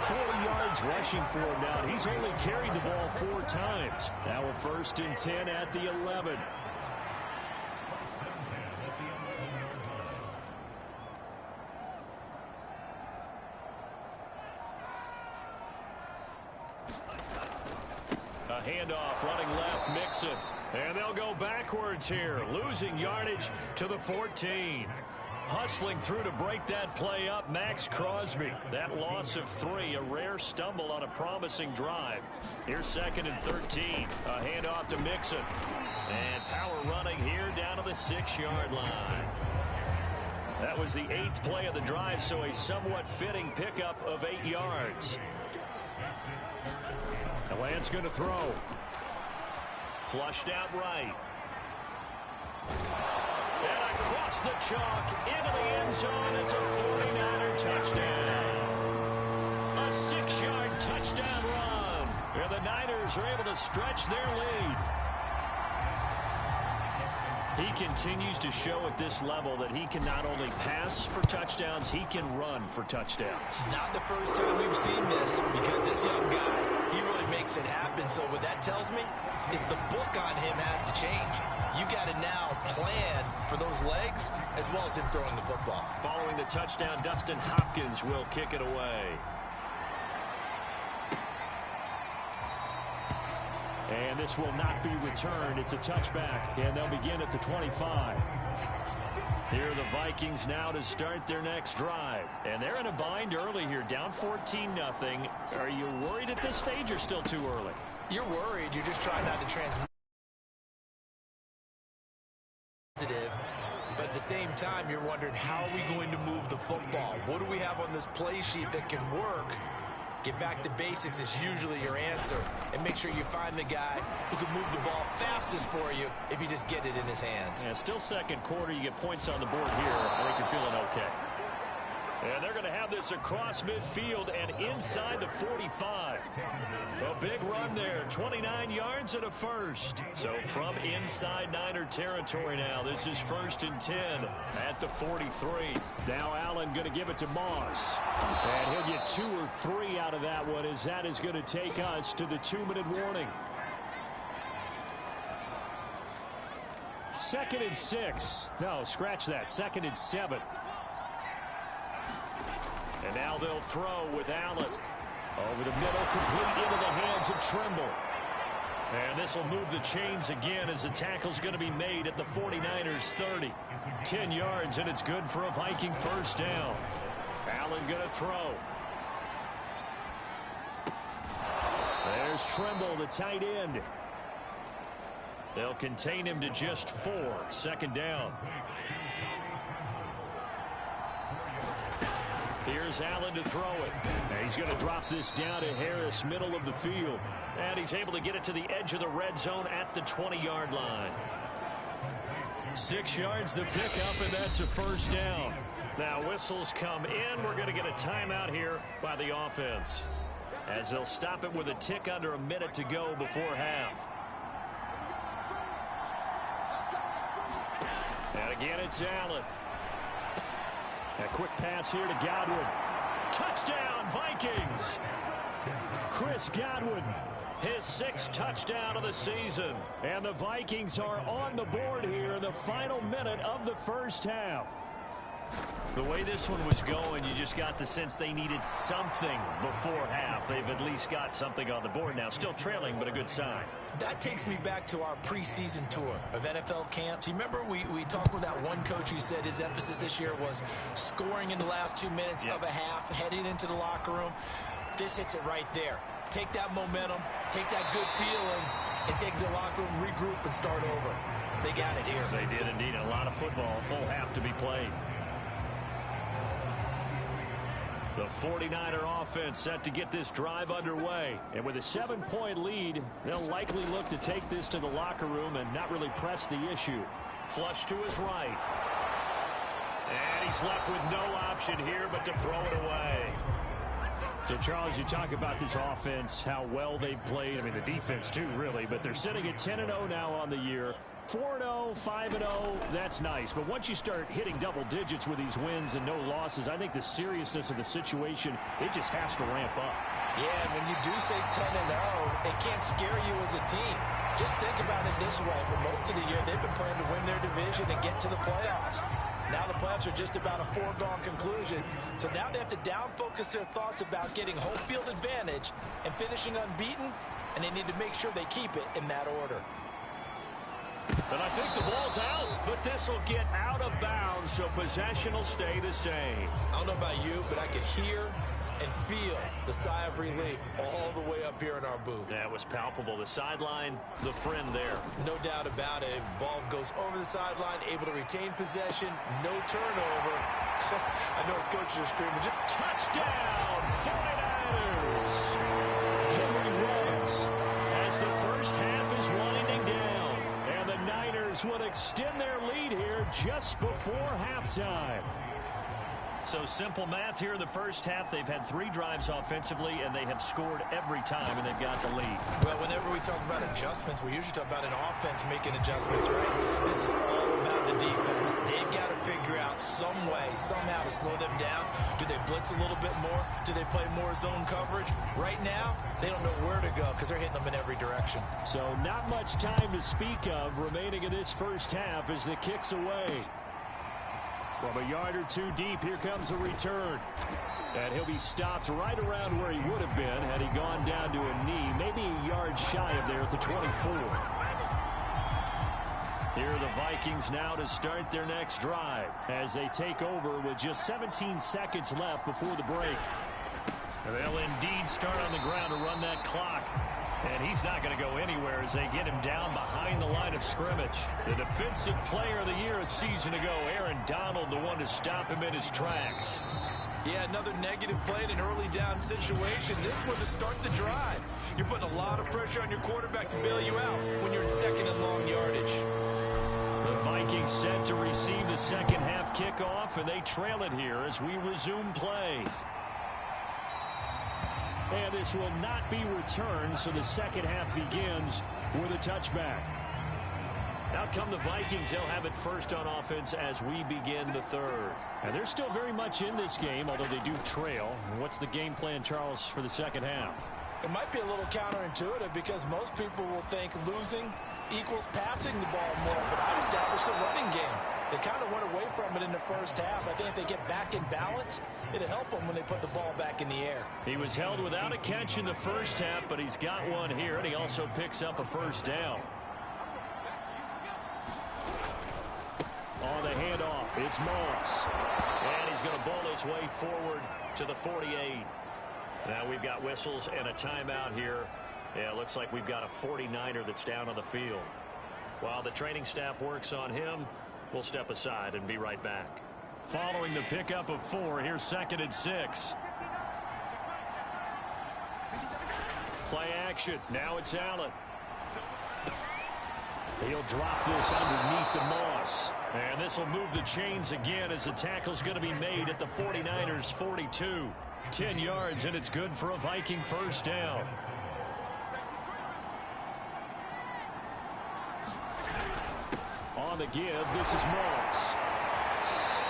4 yards rushing for him now. He's only carried the ball 4 times. Now a 1st and 10 at the 11. A handoff running left, Mixon. And they'll go backwards here, losing yardage to the 14. Hustling through to break that play up, Max Crosby. That loss of 3, a rare stumble on a promising drive. Here's 2nd and 13. A handoff to Mixon. And power running here down to the 6-yard line. That was the 8th play of the drive, so a somewhat fitting pickup of 8 yards. The Lance going to throw. Flushed out right. And across the chalk into the end zone. It's a 49er touchdown. A 6-yard touchdown run. Where the Niners are able to stretch their lead. He continues to show at this level that he can not only pass for touchdowns, he can run for touchdowns. Not the first time we've seen this, because this young guy, he really makes it happen. So what that tells me is the book on him has to change. You got to now plan for those legs as well as him throwing the football. Following the touchdown, Dustin Hopkins will kick it away. And this will not be returned. It's a touchback, and they'll begin at the 25. Here are the Vikings now to start their next drive. And they're in a bind early here, down 14-0. Are you worried at this stage or still too early? You're worried. You're just trying not to transmit. But at the same time, you're wondering, how are we going to move the football? What do we have on this play sheet that can work? Get back to basics is usually your answer. And make sure you find the guy who can move the ball fastest for you if you just get it in his hands. Yeah, still second quarter. You get points on the board here. I think you're feeling okay. And they're going to have this across midfield and inside the 45. A big run there, 29 yards and a first. So from inside Niner territory now, this is 1st and 10 at the 43. Now Allen going to give it to Moss. And he'll get 2 or 3 out of that one, as that is going to take us to the 2-minute warning. 2nd and 6. No, scratch that. 2nd and 7. And now they'll throw with Allen. Over the middle, complete into the hands of Trimble. And this will move the chains again as the tackle's going to be made at the 49ers 30. 10 yards, and it's good for a Viking first down. Allen going to throw. There's Trimble, the tight end. They'll contain him to just 4. 2nd down. Here's Allen to throw it. And he's going to drop this down to Harris, middle of the field. And he's able to get it to the edge of the red zone at the 20-yard line. 6 yards the pickup, and that's a first down. Now whistles come in. We're going to get a timeout here by the offense, as they'll stop it with a tick under a minute to go before half. And again, it's Allen. A quick pass here to Godwin. Touchdown, Vikings! Chris Godwin. His 6th touchdown of the season. And the Vikings are on the board here in the final minute of the first half. The way this one was going, you just got the sense they needed something before half. They've at least got something on the board now. Still trailing, but a good sign. That takes me back to our preseason tour of NFL camps. You remember we talked with that one coach who said his emphasis this year was scoring in the last 2 minutes of a half, heading into the locker room. This hits it right there. Take that momentum, take that good feeling, and take the locker room, regroup, and start over. They got it here. They did indeed. A lot of football, full half to be played. The 49er offense set to get this drive underway. And with a 7-point lead, they'll likely look to take this to the locker room and not really press the issue. Flush to his right. And he's left with no option here but to throw it away. So, Charles, you talk about this offense, how well they've played. I mean, the defense, too, really. But they're sitting at 10-0 now on the year. 4-0, 5-0, that's nice. But once you start hitting double digits with these wins and no losses, I think the seriousness of the situation, it just has to ramp up. Yeah, and when you do say 10-0, it can't scare you as a team. Just think about it this way. For most of the year, they've been playing to win their division and get to the playoffs. Now the playoffs are just about a foregone conclusion. So now they have to down-focus their thoughts about getting home field advantage and finishing unbeaten, and they need to make sure they keep it in that order. But I think the ball's out, but this will get out of bounds, so possession will stay the same. I don't know about you, but I could hear and feel the sigh of relief all the way up here in our booth. That was palpable. The sideline, the friend there. No doubt about it. Ball goes over the sideline, able to retain possession, no turnover. I know his coaches are screaming. Just touchdown, 49ers! Henry runs as the first half is winding down. And the Niners will extend their lead here just before halftime. So simple math here in the first half. They've had 3 drives offensively, and they have scored every time, and they've got the lead. Well, whenever we talk about adjustments, we usually talk about an offense making adjustments, right? This is all about the defense. They've got to figure out some way, somehow to slow them down. Do they blitz a little bit more? Do they play more zone coverage? Right now, they don't know where to go because they're hitting them in every direction. So not much time to speak of remaining in this first half as the kick's away. From a yard or 2 deep, here comes a return. And he'll be stopped right around where he would have been had he gone down to a knee, maybe a yard shy of there at the 24. Here are the Vikings now to start their next drive as they take over with just 17 seconds left before the break. And they'll indeed start on the ground to run that clock. And he's not going to go anywhere as they get him down behind the line of scrimmage. The defensive player of the year a season ago, Aaron Donald, the one to stop him in his tracks. Yeah, another negative play in an early down situation. This one to start the drive. You're putting a lot of pressure on your quarterback to bail you out when you're in second and long yardage. The Vikings set to receive the second half kickoff, and they trail it here as we resume play. And this will not be returned, so the second half begins with a touchback. Out come the Vikings. They'll have it first on offense as we begin the third. And they're still very much in this game, although they do trail. What's the game plan, Charles, for the second half? It might be a little counterintuitive because most people will think losing equals passing the ball more, but I've established a running game. They kind of went away from it in the first half. I think if they get back in balance, it'll help them when they put the ball back in the air. He was held without a catch in the first half, but he's got one here, and he also picks up a first down. On the handoff, it's Moss. And he's going to bowl his way forward to the 48. Now we've got whistles and a timeout here. Yeah, it looks like we've got a 49er that's down on the field. While the training staff works on him, we'll step aside and be right back. Following the pickup of 4, here's 2nd and 6. Play action. Now it's Allen. He'll drop this underneath the Moss. And this will move the chains again as the tackle's going to be made at the 49ers 42. 10 yards, and it's good for a Viking first down. On the give, this is Moss.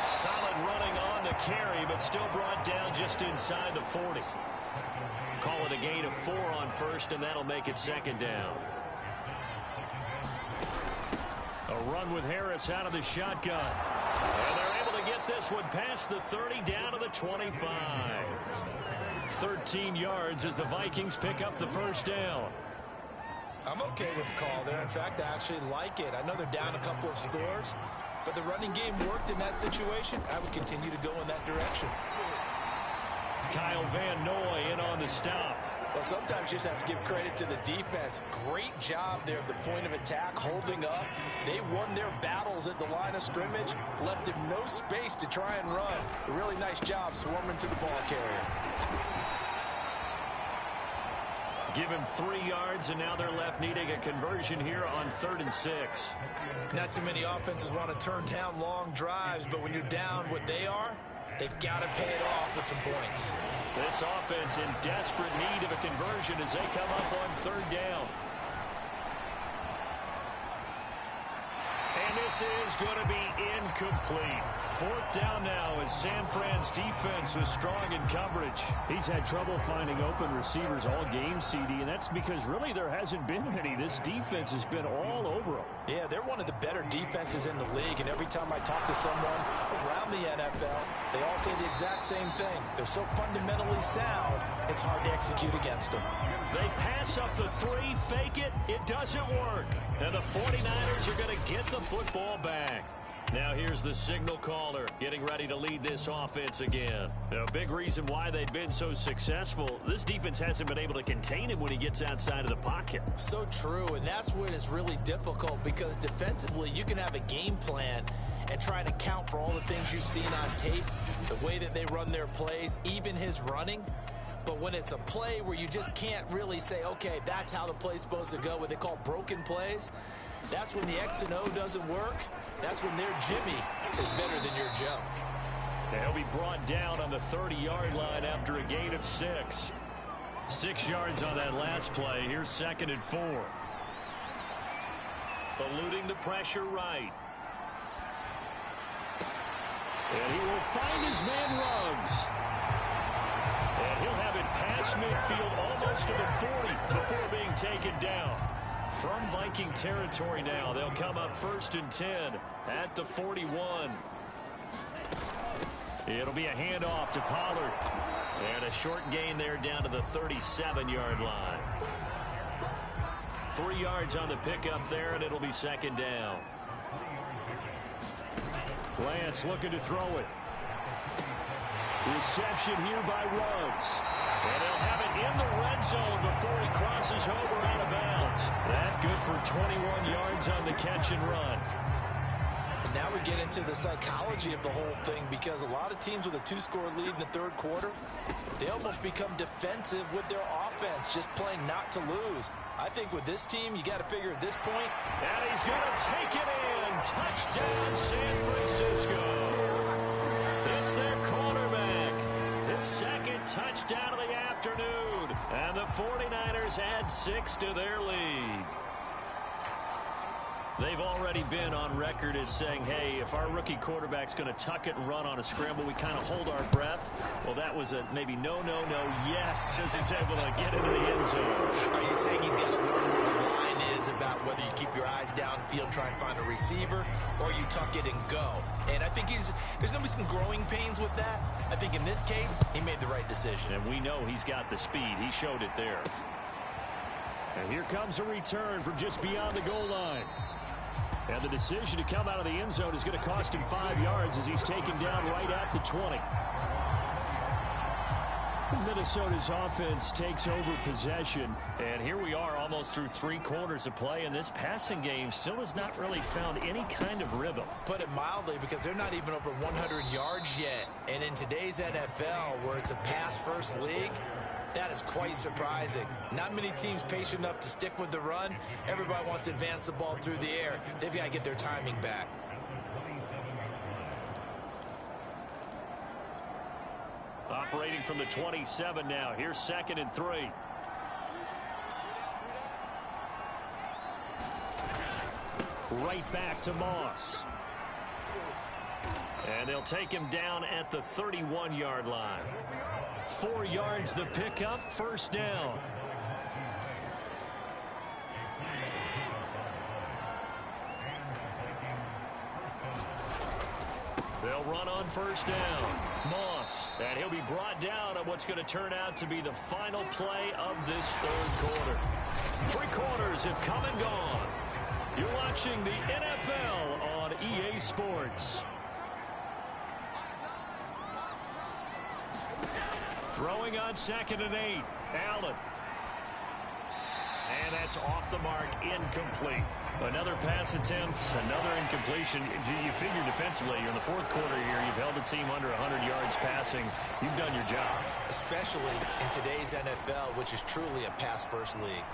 Solid running on the carry, but still brought down just inside the 40. Call it a gain of 4 on first, and that'll make it 2nd down. A run with Harris out of the shotgun. And they're able to get this one past the 30 down to the 25. 13 yards as the Vikings pick up the first down. I'm okay with the call there. In fact, I actually like it. I know they're down a couple of scores, but the running game worked in that situation. I would continue to go in that direction. Kyle Van Noy in on the stop. Well, sometimes you just have to give credit to the defense. Great job there at the point of attack, holding up. They won their battles at the line of scrimmage, left him no space to try and run. A really nice job swarming to the ball carrier. Give him 3 yards, and now they're left needing a conversion here on 3rd and 6. Not too many offenses want to turn down long drives, but when you're down what they are, they've got to pay it off with some points. This offense in desperate need of a conversion as they come up on 3rd down. And this is going to be incomplete. 4th down now as San Fran's defense was strong in coverage. He's had trouble finding open receivers all game, CD, and that's because really there hasn't been many. This defense has been all over them. Yeah, they're one of the better defenses in the league, and every time I talk to someone around the NFL, they all say the exact same thing. They're so fundamentally sound, it's hard to execute against them. They pass up the 3, fake it, it doesn't work. And the 49ers are going to get the football back. Now here's the signal caller getting ready to lead this offense again. A big reason why they've been so successful, this defense hasn't been able to contain him when he gets outside of the pocket. So true, and that's when it's really difficult because defensively you can have a game plan and try to account for all the things you've seen on tape, the way that they run their plays, even his running. But when it's a play where you just can't really say, okay, that's how the play's supposed to go, what they call broken plays, that's when the X and O doesn't work. That's when their Jimmy is better than your Joe. And he'll be brought down on the 30-yard line after a gain of 6. 6 yards on that last play. Here's 2nd and 4. Eluding the pressure right. And he will find his man Ruggs. And he'll have it past midfield almost to the 40 before being taken down. From Viking territory now, they'll come up 1st and 10 at the 41. It'll be a handoff to Pollard. And a short gain there down to the 37-yard line. 3 yards on the pickup there, and it'll be 2nd down. Lance looking to throw it. Reception here by Ruggs. And they'll have it in the red zone before he crosses over out of bounds. That good for 21 yards on the catch and run. And now we get into the psychology of the whole thing because a lot of teams with a 2-score lead in the 3rd quarter, they almost become defensive with their offense, just playing not to lose. I think with this team, you got to figure at this point. And he's going to take it in. Touchdown, San Francisco. It's their quarterback. His 2nd touchdown of the afternoon. And the 49ers add 6 to their lead. They've already been on record as saying, hey, if our rookie quarterback's going to tuck it and run on a scramble, we kind of hold our breath. Well, that was a maybe no, yes, as he's able to get into the end zone. Are you saying he's got to learn where the line is about whether you keep your eyes downfield and try and find a receiver, or you tuck it and go? And I think there's going to be some growing pains with that. I think in this case, he made the right decision. And we know he's got the speed. He showed it there. And here comes a return from just beyond the goal line. And the decision to come out of the end zone is going to cost him 5 yards as he's taken down right at the 20. Minnesota's offense takes over possession. And here we are almost through 3 quarters of play, and this passing game still has not really found any kind of rhythm. Put it mildly, because they're not even over 100 yards yet. And in today's NFL, where it's a pass-first league, that is quite surprising. Not many teams patient enough to stick with the run. Everybody wants to advance the ball through the air. They've got to get their timing back. Operating from the 27 now. Here's 2nd and 3. Right back to Moss. And they'll take him down at the 31-yard line. 4 yards the pickup, 1st down. They'll run on first down. Moss, and he'll be brought down on what's going to turn out to be the final play of this third quarter. 3 quarters have come and gone. You're watching the NFL on EA Sports. Throwing on 2nd and 8. Allen. And that's off the mark, incomplete. Another pass attempt, another incompletion. You figure defensively, in the 4th quarter here, you've held the team under 100 yards passing. You've done your job. Especially in today's NFL, which is truly a pass-first league.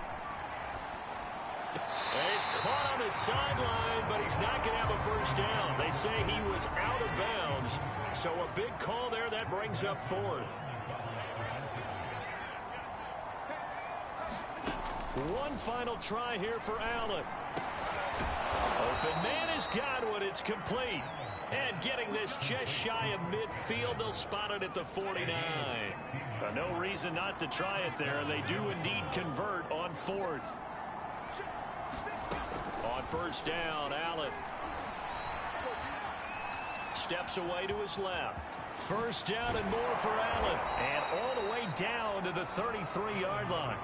And he's caught on the sideline, but he's not going to have a first down. They say he was out of bounds. So a big call there that brings up 4th. One final try here for Allen. Open man has got one. It's complete. And getting this just shy of midfield, they'll spot it at the 49. No reason not to try it there. They do indeed convert on 4th. On first down, Allen steps away to his left. First down and more for Allen. And all the way down to the 33-yard line.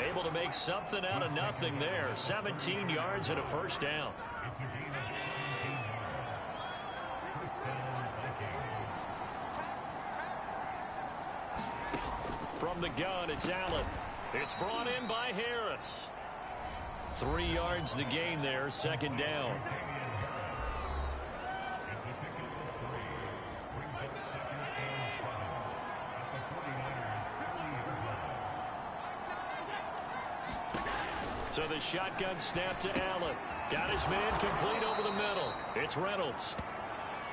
Able to make something out of nothing there. 17 yards and a first down. From the gun, it's Allen. It's brought in by Harris. 3 yards the gain there, 2nd down. So the shotgun snap to Allen. Got his man complete over the middle. It's Reynolds.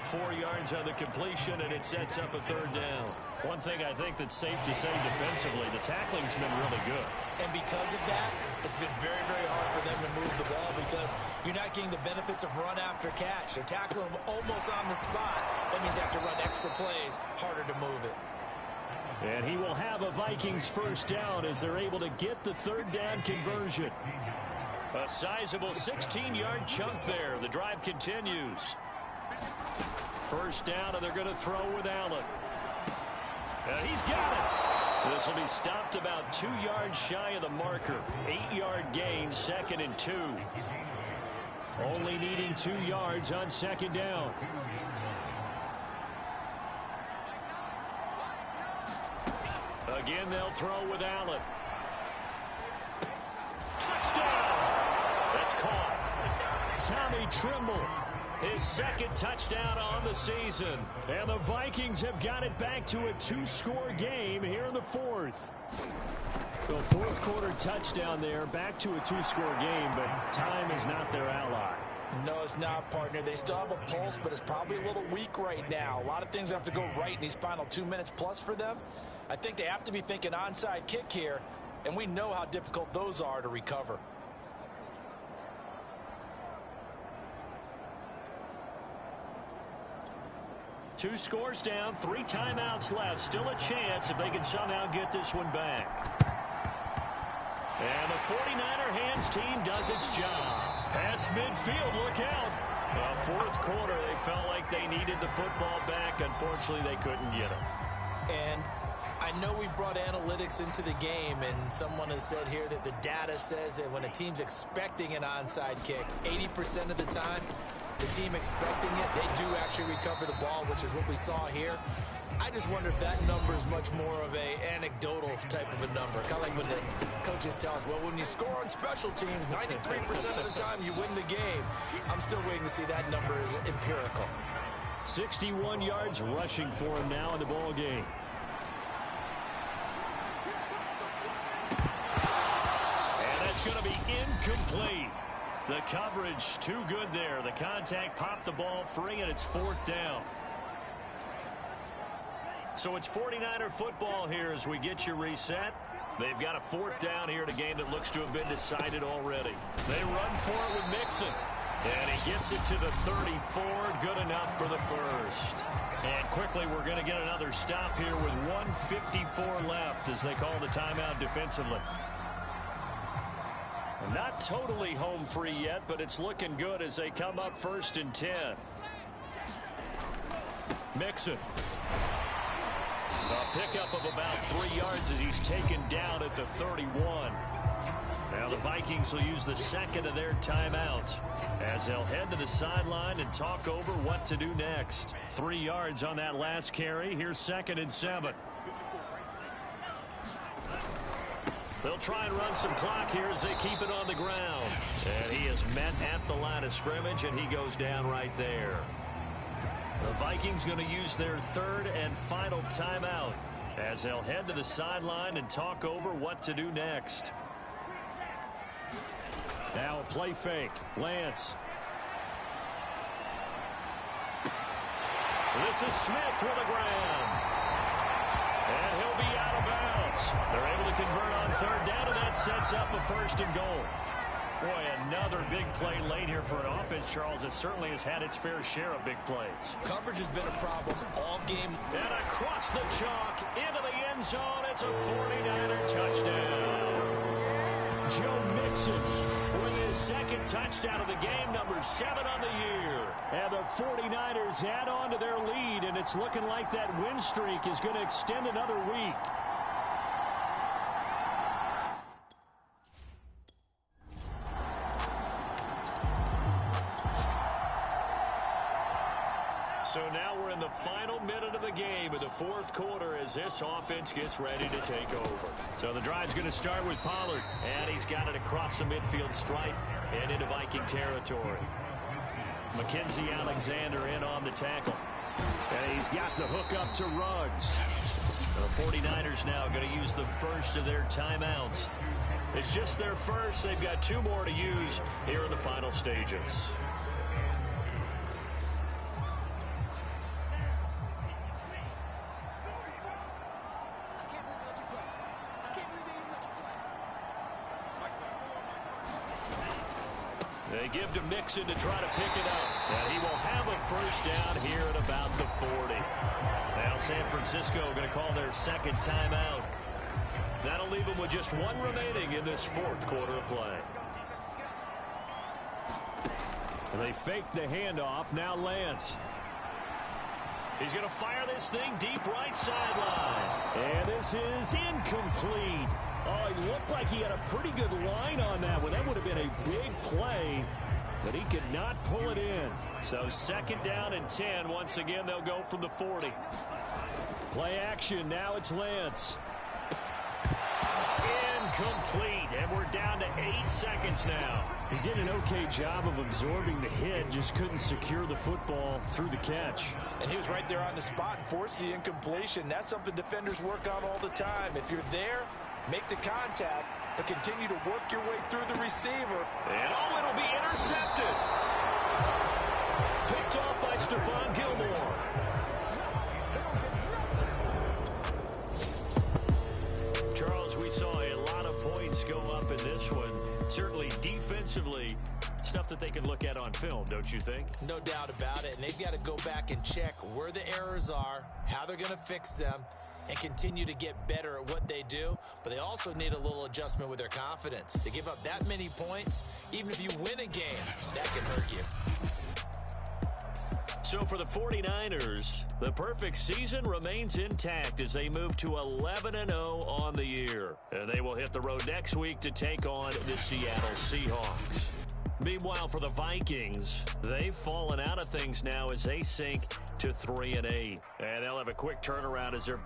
4 yards on the completion, and it sets up a 3rd down. One thing I think that's safe to say defensively, the tackling's been really good. And because of that, it's been very, very hard for them to move the ball because you're not getting the benefits of run after catch. They're tackling them almost on the spot. That means they have to run extra plays, harder to move it. And he will have a Vikings first down as they're able to get the 3rd down conversion. A sizable 16-yard chunk there. The drive continues. First down, and they're going to throw with Allen. And he's got it. This will be stopped about 2 yards shy of the marker. 8-yard gain, 2nd and 2. Only needing 2 yards on 2nd down. Again, they'll throw with Allen. Touchdown! That's caught. Tommy Trimble, his 2nd touchdown on the season. And the Vikings have got it back to a 2-score game here in the 4th. The 4th quarter touchdown there, back to a 2-score game, but time is not their ally. No, it's not, partner. They still have a pulse, but it's probably a little weak right now. A lot of things have to go right in these final 2 minutes plus for them. I think they have to be thinking onside kick here, and we know how difficult those are to recover. Two scores down, 3 timeouts left. Still a chance if they can somehow get this one back. And the 49er hands team does its job. Past midfield, look out. 4th quarter, they felt like they needed the football back. Unfortunately, they couldn't get it. And I know we brought analytics into the game, and someone has said here that the data says that when a team's expecting an onside kick, 80% of the time, the team expecting it, they do actually recover the ball, which is what we saw here. I just wonder if that number is much more of a anecdotal type of a number. Kind of like when the coaches tell us, well, when you score on special teams, 93% of the time you win the game. I'm still waiting to see that number is empirical. 61 yards rushing for him now in the ball game. And that's going to be incomplete. The coverage too good there. The contact popped the ball free, and it's 4th down. So it's 49er football here as we get you reset. They've got a 4th down here in a game that looks to have been decided already. They run for it with Mixon. And he gets it to the 34. Good enough for the first. And quickly, we're going to get another stop here with 1:54 left as they call the timeout defensively. Not totally home free yet, but it's looking good as they come up 1st and 10. Mixon. A pickup of about 3 yards as he's taken down at the 31. Now the Vikings will use the second of their timeouts as they'll head to the sideline and talk over what to do next. 3 yards on that last carry. Here's 2nd and 7. They'll try and run some clock here as they keep it on the ground. And he is met at the line of scrimmage, and he goes down right there. The Vikings going to use their 3rd and final timeout as they'll head to the sideline and talk over what to do next. Now a play fake. Lance. This is Smith with a grab. And he'll be out of bounds. They're able to convert on 3rd down, and that sets up a 1st and goal. Boy, another big play late here for an offense, Charles, that certainly has had its fair share of big plays. Coverage has been a problem all game. And across the chalk, into the end zone, it's a 49er touchdown. Joe Mixon with his 2nd touchdown of the game, number 7 on the year. And the 49ers add on to their lead, and it's looking like that win streak is going to extend another week. So now we're in the final minute of the game in the 4th quarter as this offense gets ready to take over. So the drive's going to start with Pollard, and he's got it across the midfield stripe and into Viking territory. Mackenzie Alexander in on the tackle. And he's got the hook up to Ruggs. The 49ers now going to use the first of their timeouts. It's just their first. They've got 2 more to use here in the final stages. They give to Mixon to try to pick it up. And he will have a 1st down here at about the 40. Now San Francisco going to call their 2nd timeout. That'll leave them with just 1 remaining in this 4th quarter of play. And they fake the handoff. Now Lance. He's going to fire this thing deep right sideline. And this is incomplete. Oh, he looked like he had a pretty good line on that one. That would have been a big play, but he could not pull it in. So 2nd down and 10. Once again, they'll go from the 40. Play action. Now it's Lance. Incomplete, and we're down to 8 seconds now. He did an okay job of absorbing the hit, just couldn't secure the football through the catch. And he was right there on the spot and forced the incompletion. That's something defenders work on all the time. If you're there, make the contact, but continue to work your way through the receiver. And oh, it'll be intercepted. Picked off by Stephon Gilmore. Charles, we saw a lot of points go up in this one. Certainly defensively, stuff that they can look at on film, don't you think? No doubt about it, and they've got to go back and check where the errors are, how they're going to fix them, and continue to get better at what they do. But they also need a little adjustment with their confidence. To give up that many points, even if you win a game, that can hurt you. So for the 49ers, the perfect season remains intact as they move to 11-0 on the year. And they will hit the road next week to take on the Seattle Seahawks. Meanwhile, for the Vikings, they've fallen out of things now as they sink to 3-8. And they'll have a quick turnaround as they're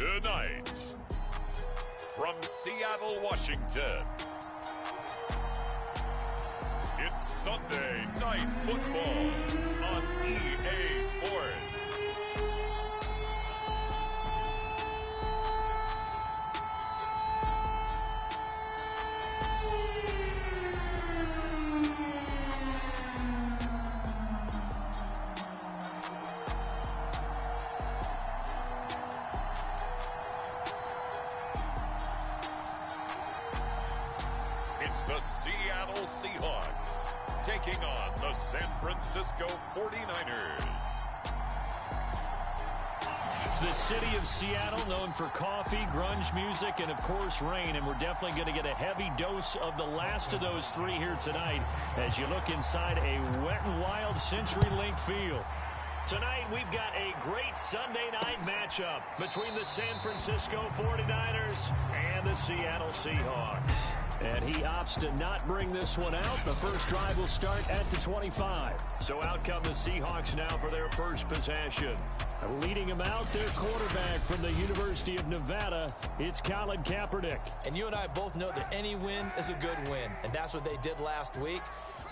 Tonight, from Seattle, Washington, it's Sunday Night Football on EA Sports. It's the Seattle Seahawks taking on the San Francisco 49ers. The city of Seattle, known for coffee, grunge music, and, of course, rain. And we're definitely going to get a heavy dose of the last of those three here tonight as you look inside a wet and wild CenturyLink field. Tonight, we've got a great Sunday night matchup between the San Francisco 49ers and the Seattle Seahawks. And he opts to not bring this one out. The first drive will start at the 25. So out come the Seahawks now for their first possession. Leading him out, their quarterback from the University of Nevada, it's Colin Kaepernick. And you and I both know that any win is a good win, and that's what they did last week.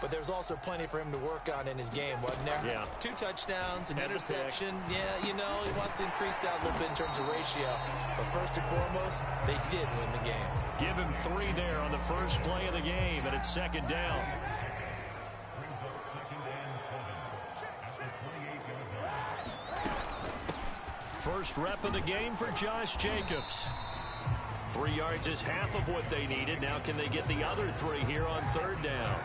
But there's also plenty for him to work on in his game, wasn't there? Yeah. 2 touchdowns, an interception. Yeah, you know, he wants to increase that a little bit in terms of ratio. But first and foremost, they did win the game. Give him 3 there on the first play of the game, and it's second down. First rep of the game for Josh Jacobs. 3 yards is half of what they needed. Now can they get the other 3 here on third down?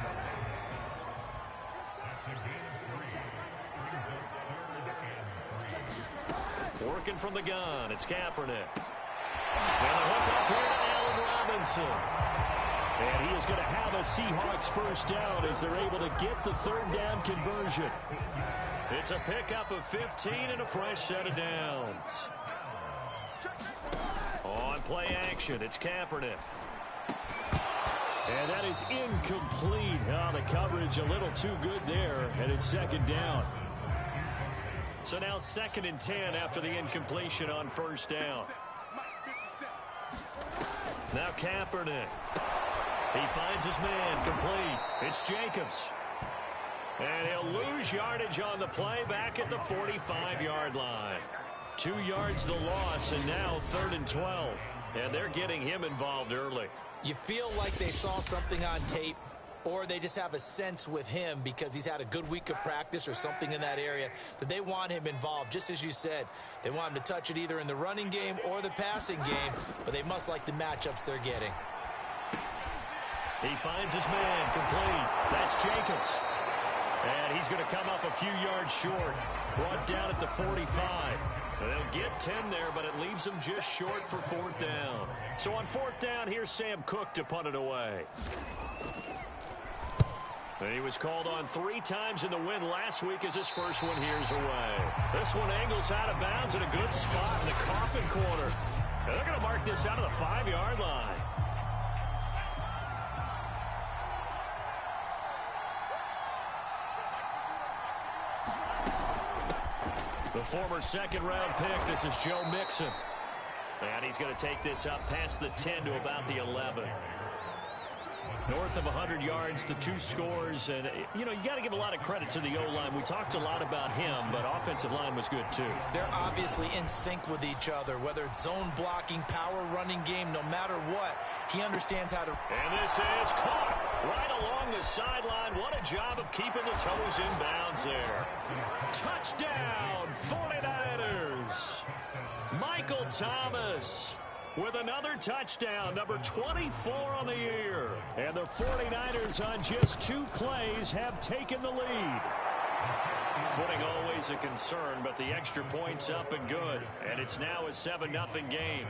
Working from the gun, it's Kaepernick. And a hook up here to Allen Robinson. And he is going to have a Seahawks first down as they're able to get the third down conversion. It's a pickup of 15 and a fresh set of downs. On play action, it's Kaepernick. And that is incomplete. Oh, the coverage a little too good there, and it's second down. So now 2nd and 10 after the incompletion on first down. Now Kaepernick. He finds his man complete. It's Jacobs. And he'll lose yardage on the play back at the 45-yard line. 2 yards the loss, and now 3rd and 12. And they're getting him involved early. You feel like they saw something on tape, or they just have a sense with him because he's had a good week of practice or something in that area that they want him involved. Just as you said, they want him to touch it either in the running game or the passing game, but they must like the matchups they're getting. He finds his man complete. That's Jacobs. And he's going to come up a few yards short. Brought down at the 45. They'll get 10 there, but it leaves them just short for 4th down. So on 4th down, here's Sam Cook to punt it away. And he was called on 3 times in the win last week as his first one here's away. This one angles out of bounds in a good spot in the coffin corner. And they're going to mark this out of the 5-yard line. The former 2nd-round pick, this is Joe Mixon. And he's going to take this up past the 10 to about the 11. North of 100 yards, the 2 scores. And, you know, you got to give a lot of credit to the O-line. We talked a lot about him, but offensive line was good, too. They're obviously in sync with each other, whether it's zone blocking, power running game, no matter what. He understands how to... And this is caught right along the sideline. What a job of keeping the toes in bounds there. Touchdown, 49ers. Michael Thomas with another touchdown, number 24 on the year. And the 49ers on just 2 plays have taken the lead. Footing always a concern, but the extra point's up and good. And it's now a 7-0 game.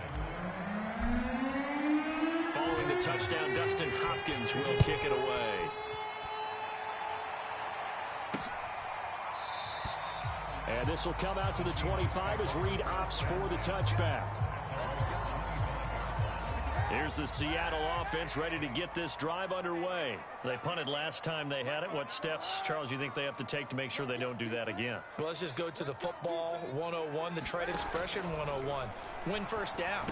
Following the touchdown, Dustin Hopkins will kick it away. And this will come out to the 25 as Reed opts for the touchback. Here's the Seattle offense ready to get this drive underway. They punted last time they had it. What steps, Charles, you think they have to take to make sure they don't do that again? Well, let's just go to the football 101, the trade expression 101. Win first down.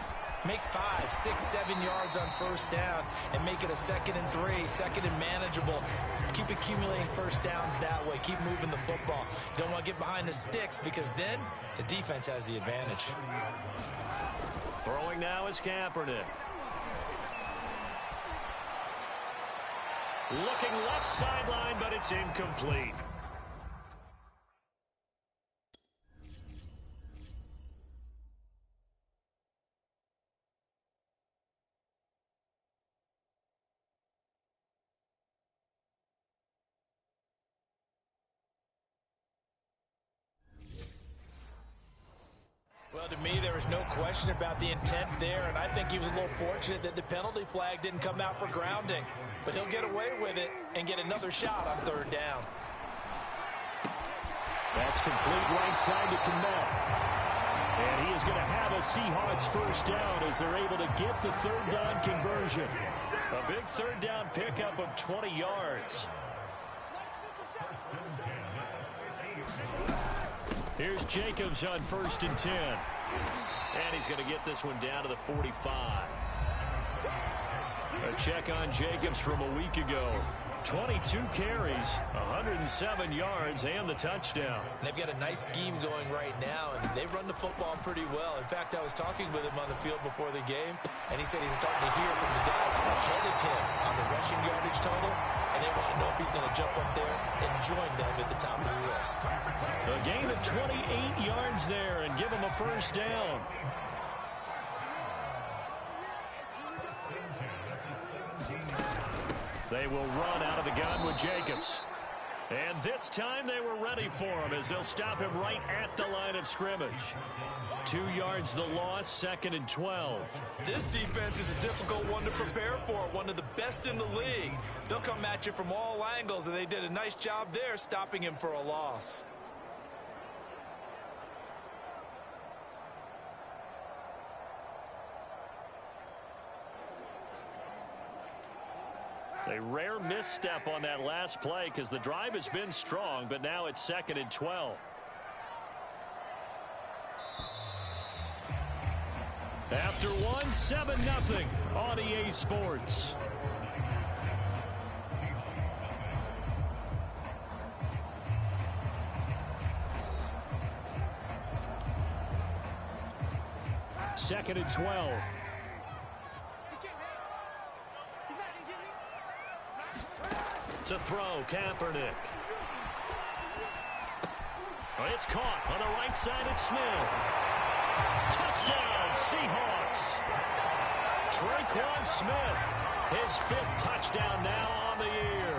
Make 5, 6, 7 yards on first down and make it a 2nd and 3, 2nd and manageable. Keep accumulating first downs that way. Keep moving the football. You don't want to get behind the sticks because then the defense has the advantage. Throwing now is Kaepernick. Looking left sideline, but it's incomplete. Well, to me, there was no question about the intent there, and I think he was a little fortunate that the penalty flag didn't come out for grounding. But he'll get away with it and get another shot on 3rd down. That's complete right side to Kmet. And he is going to have a Seahawks first down as they're able to get the 3rd down conversion. A big 3rd down pickup of 20 yards. Here's Jacobs on 1st and 10. And he's going to get this one down to the 45. A check on Jacobs from a week ago. 22 carries, 107 yards, and the touchdown. They've got a nice scheme going right now, and they run the football pretty well. In fact, I was talking with him on the field before the game, and he said he's starting to hear from the guys ahead of him on the rushing yardage total, and they want to know if he's going to jump up there and join them at the top of the list. A gain of 28 yards there and give him a first down. They will run out of the gun with Jacobs. And this time they were ready for him as they'll stop him right at the line of scrimmage. 2 yards the loss, 2nd and 12. This defense is a difficult one to prepare for, one of the best in the league. They'll come at you from all angles, and they did a nice job there stopping him for a loss. A rare misstep on that last play because the drive has been strong, but now it's 2nd and 12. After one, 7-0 on EA Sports. Second and 12. To throw, Kaepernick. It's caught on the right side at Smith. Touchdown, Seahawks. Traquan Smith, his 5th touchdown now on the year.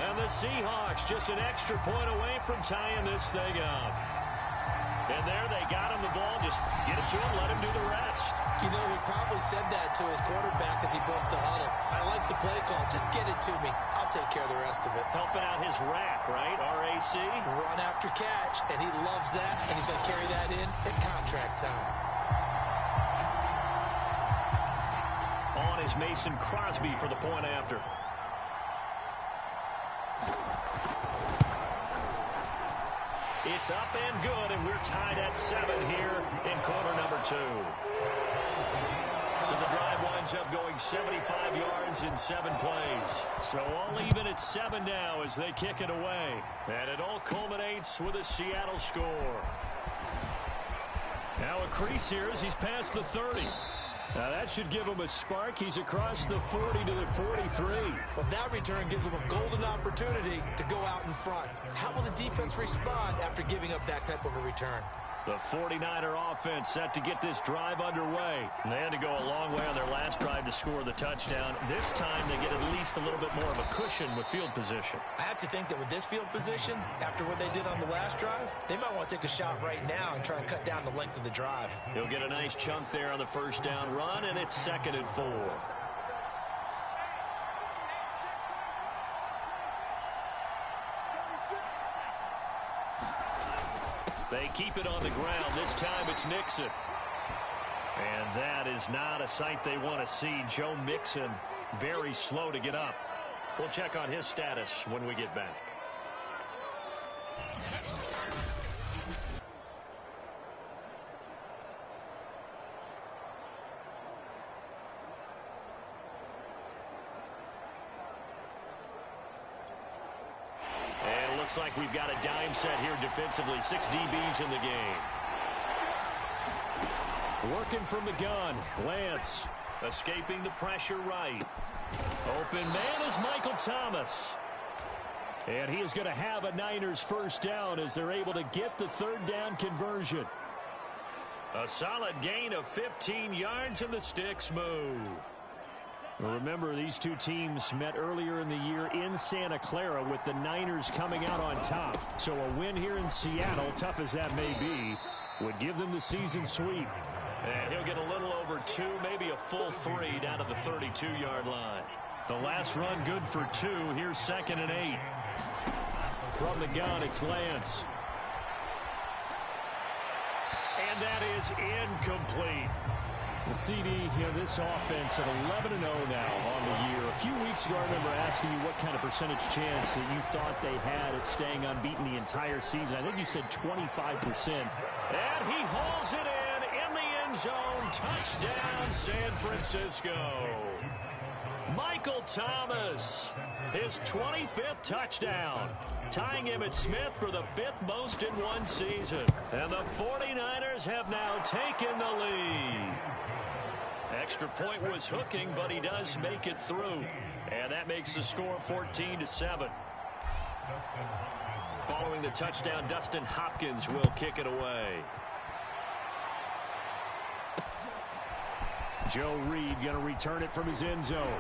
And the Seahawks just an extra point away from tying this thing up. And there they got him the ball. Just get it to him, let him do the rest. You know, he probably said that to his quarterback as he broke the huddle. I like the play call. Just get it to me. I'll take care of the rest of it. Helping out his rack, right? RAC. Run after catch, and he loves that, and he's going to carry that in at contract time. On is Mason Crosby for the point after. It's up and good, and we're tied at 7 here in quarter number 2. So the drive winds up going 75 yards in 7 plays. So all even at 7 now as they kick it away. And it all culminates with a Seattle score. Now a crease here as he's past the 30. Now that should give him a spark. He's across the 40 to the 43. But that return gives him a golden opportunity to go out in front. How will the defense respond after giving up that type of a return? The 49er offense set to get this drive underway. And they had to go a long way on their last drive to score the touchdown. This time they get at least a little bit more of a cushion with field position. I have to think that with this field position, after what they did on the last drive, they might want to take a shot right now and try and cut down the length of the drive. He'll get a nice chunk there on the first down run, and it's 2nd and 4. They keep it on the ground. This time it's Nixon. And that is not a sight they want to see. Joe Mixon very slow to get up. We'll check on his status when we get back. And it looks like we've got a dime set here defensively. 6 DBs in the game. Working from the gun, Lance. Escaping the pressure right. Open man is Michael Thomas. And he is going to have a Niners first down as they're able to get the third down conversion. A solid gain of 15 yards and the sticks move. Remember, these two teams met earlier in the year in Santa Clara with the Niners coming out on top. So a win here in Seattle, tough as that may be, would give them the season sweep. And he'll get a little over 2, maybe a full 3 down to the 32-yard line. The last run good for 2. Here's 2nd and 8. From the gun, it's Lance. And that is incomplete. The CD, this offense at 11-0 now on the year. A few weeks ago, I remember asking you what kind of percentage chance that you thought they had at staying unbeaten the entire season. I think you said 25%. And he hauls it in the end zone. Touchdown, San Francisco. Michael Thomas, his 25th touchdown, tying Emmitt Smith for the 5th most in one season. And the 49ers have now taken the lead. Extra point was hooking, but he does make it through. And that makes the score 14-7. Following the touchdown, Dustin Hopkins will kick it away. Joe Reed going to return it from his end zone.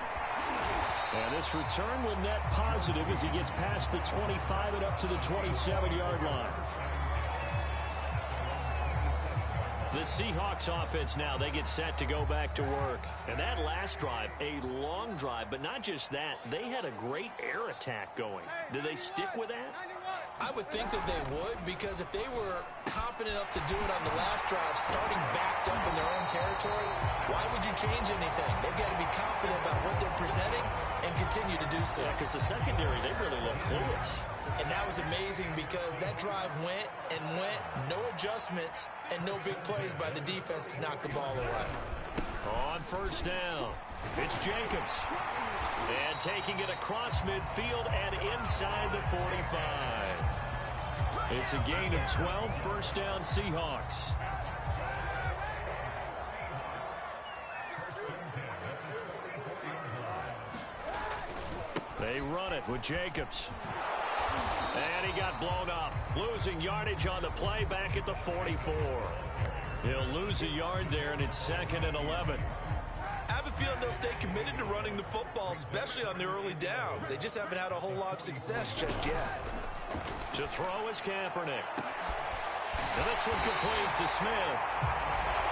And this return will net positive as he gets past the 25 and up to the 27-yard line. The Seahawks offense now, they get set to go back to work. And that last drive, a long drive, but not just that, they had a great air attack going. Do they stick with that? I would think that they would, because if they were confident enough to do it on the last drive, starting backed up in their own territory, why would you change anything? They've got to be confident about what they're presenting and continue to do so. Yeah, because the secondary, they really look clueless. And that was amazing because that drive went and went, no adjustments and no big plays by the defense to knock the ball away. On first down, it's Jacobs. And taking it across midfield and inside the 45. It's a gain of 12, first down Seahawks. They run it with Jacobs. And he got blown up. Losing yardage on the play back at the 44. He'll lose a yard there, and it's 2nd and 11. I have a feeling they'll stay committed to running the football, especially on the early downs. They just haven't had a whole lot of success just yet. To throw is Kaepernick. And this one complete to Smith.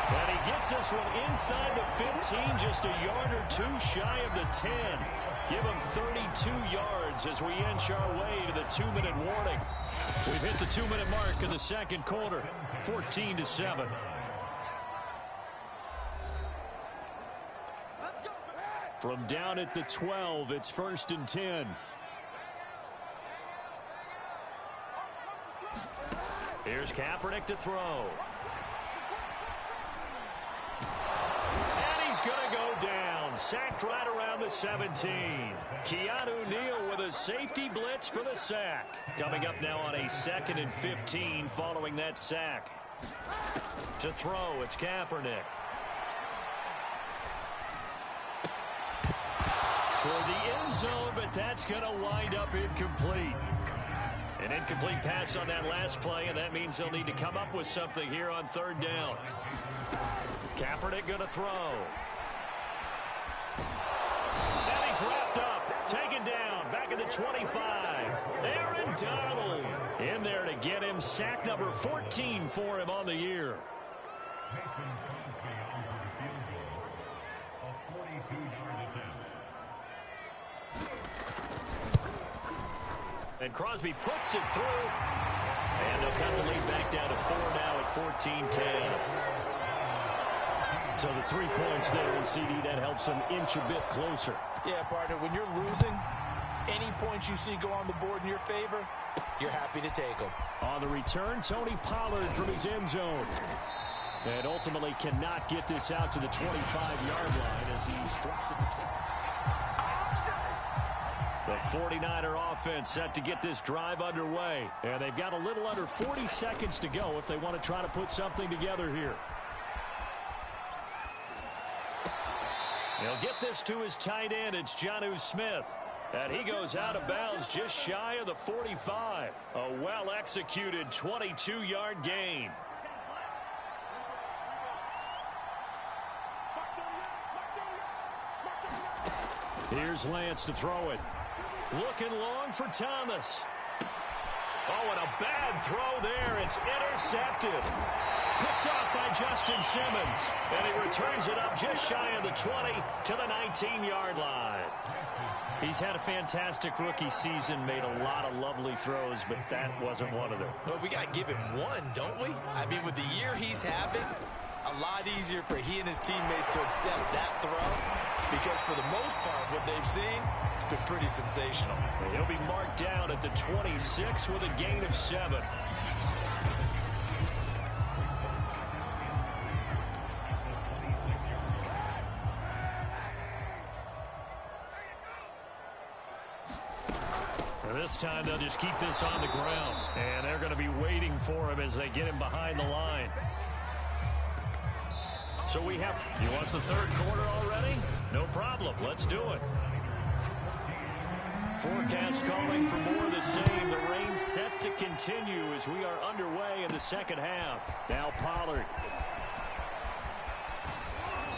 And he gets this one inside the 15, just a yard or 2 shy of the 10. Give him 32 yards as we inch our way to the 2-minute warning. We've hit the 2-minute mark in the second quarter, 14-7. From down at the 12, it's 1st and 10. Here's Kaepernick to throw. And he's going to go down. Sacked right around the 17. Keanu Neal with a safety blitz for the sack. Coming up now on a 2nd and 15 following that sack. To throw, it's Kaepernick. Toward the end zone, but that's going to wind up incomplete. An incomplete pass on that last play, and that means they'll need to come up with something here on 3rd down. Kaepernick going to throw. And he's wrapped up, taken down, back at the 25. Aaron Donald in there to get him. Sack number 14 for him on the year. And Crosby puts it through. And they'll cut the lead back down to 4 now at 14-10. So the 3 points there in CD, that helps them inch a bit closer. Yeah, partner, when you're losing, any points you see go on the board in your favor, you're happy to take them. On the return, Tony Pollard from his end zone. And ultimately cannot get this out to the 25-yard line as he's dropped at the 20. The 49er offense set to get this drive underway. And they've got a little under 40 seconds to go if they want to try to put something together here. He'll get this to his tight end. It's Jonnu Smith. And he goes out of bounds just shy of the 45. A well-executed 22-yard gain. Here's Lance to throw it. Looking long for Thomas. Oh, and a bad throw there. It's intercepted. Picked off by Justin Simmons. And he returns it up just shy of the 20 to the 19-yard line. He's had a fantastic rookie season, made a lot of lovely throws, but that wasn't one of them. Well, we got to give him one, don't we? I mean, with the year he's having, a lot easier for he and his teammates to accept that throw, because for the most part, what they've seen, it's been pretty sensational. He'll be marked down at the 26 with a gain of 7. This time they'll just keep this on the ground. And they're going to be waiting for him as they get him behind the line. So we have... You want the third quarter already? No problem. Let's do it. Forecast calling for more of the same. The rain set to continue as we are underway in the second half. Now Pollard.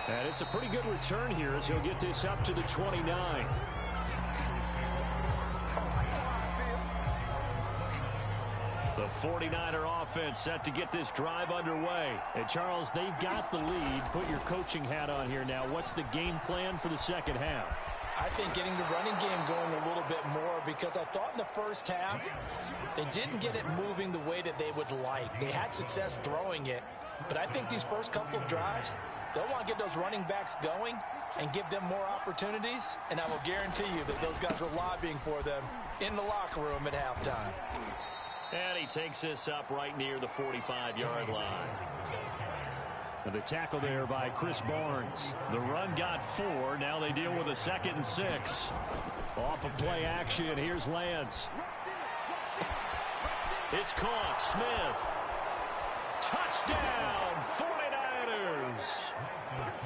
And it's a pretty good return here as he'll get this up to the 29. The 49er offense set to get this drive underway. And Charles, they've got the lead. Put your coaching hat on here now. What's the game plan for the second half? I think getting the running game going a little bit more, because I thought in the first half they didn't get it moving the way that they would like. They had success throwing it, but I think these first couple of drives, they'll want to get those running backs going and give them more opportunities, and I will guarantee you that those guys were lobbying for them in the locker room at halftime. And he takes this up right near the 45-yard line. And the tackle there by Chris Barnes. The run got 4. Now they deal with a 2nd and 6. Off of play action, here's Lance. It's caught. Smith. Touchdown, 49ers.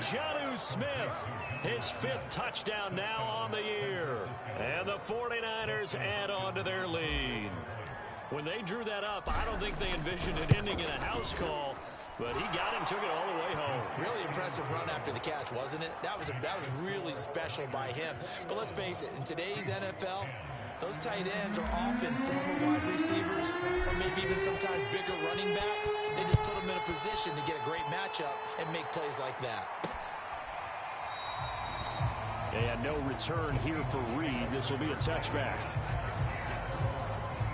Jonnu Smith, his 5th touchdown now on the year. And the 49ers add on to their lead. When they drew that up, I don't think they envisioned it ending in a house call, but he got him, took it all the way home. Really impressive run after the catch, wasn't it? That was really special by him. But let's face it, in today's NFL, those tight ends are often former wide receivers or maybe even sometimes bigger running backs. They just put them in a position to get a great matchup and make plays like that. And no return here for Reed. This will be a touchback.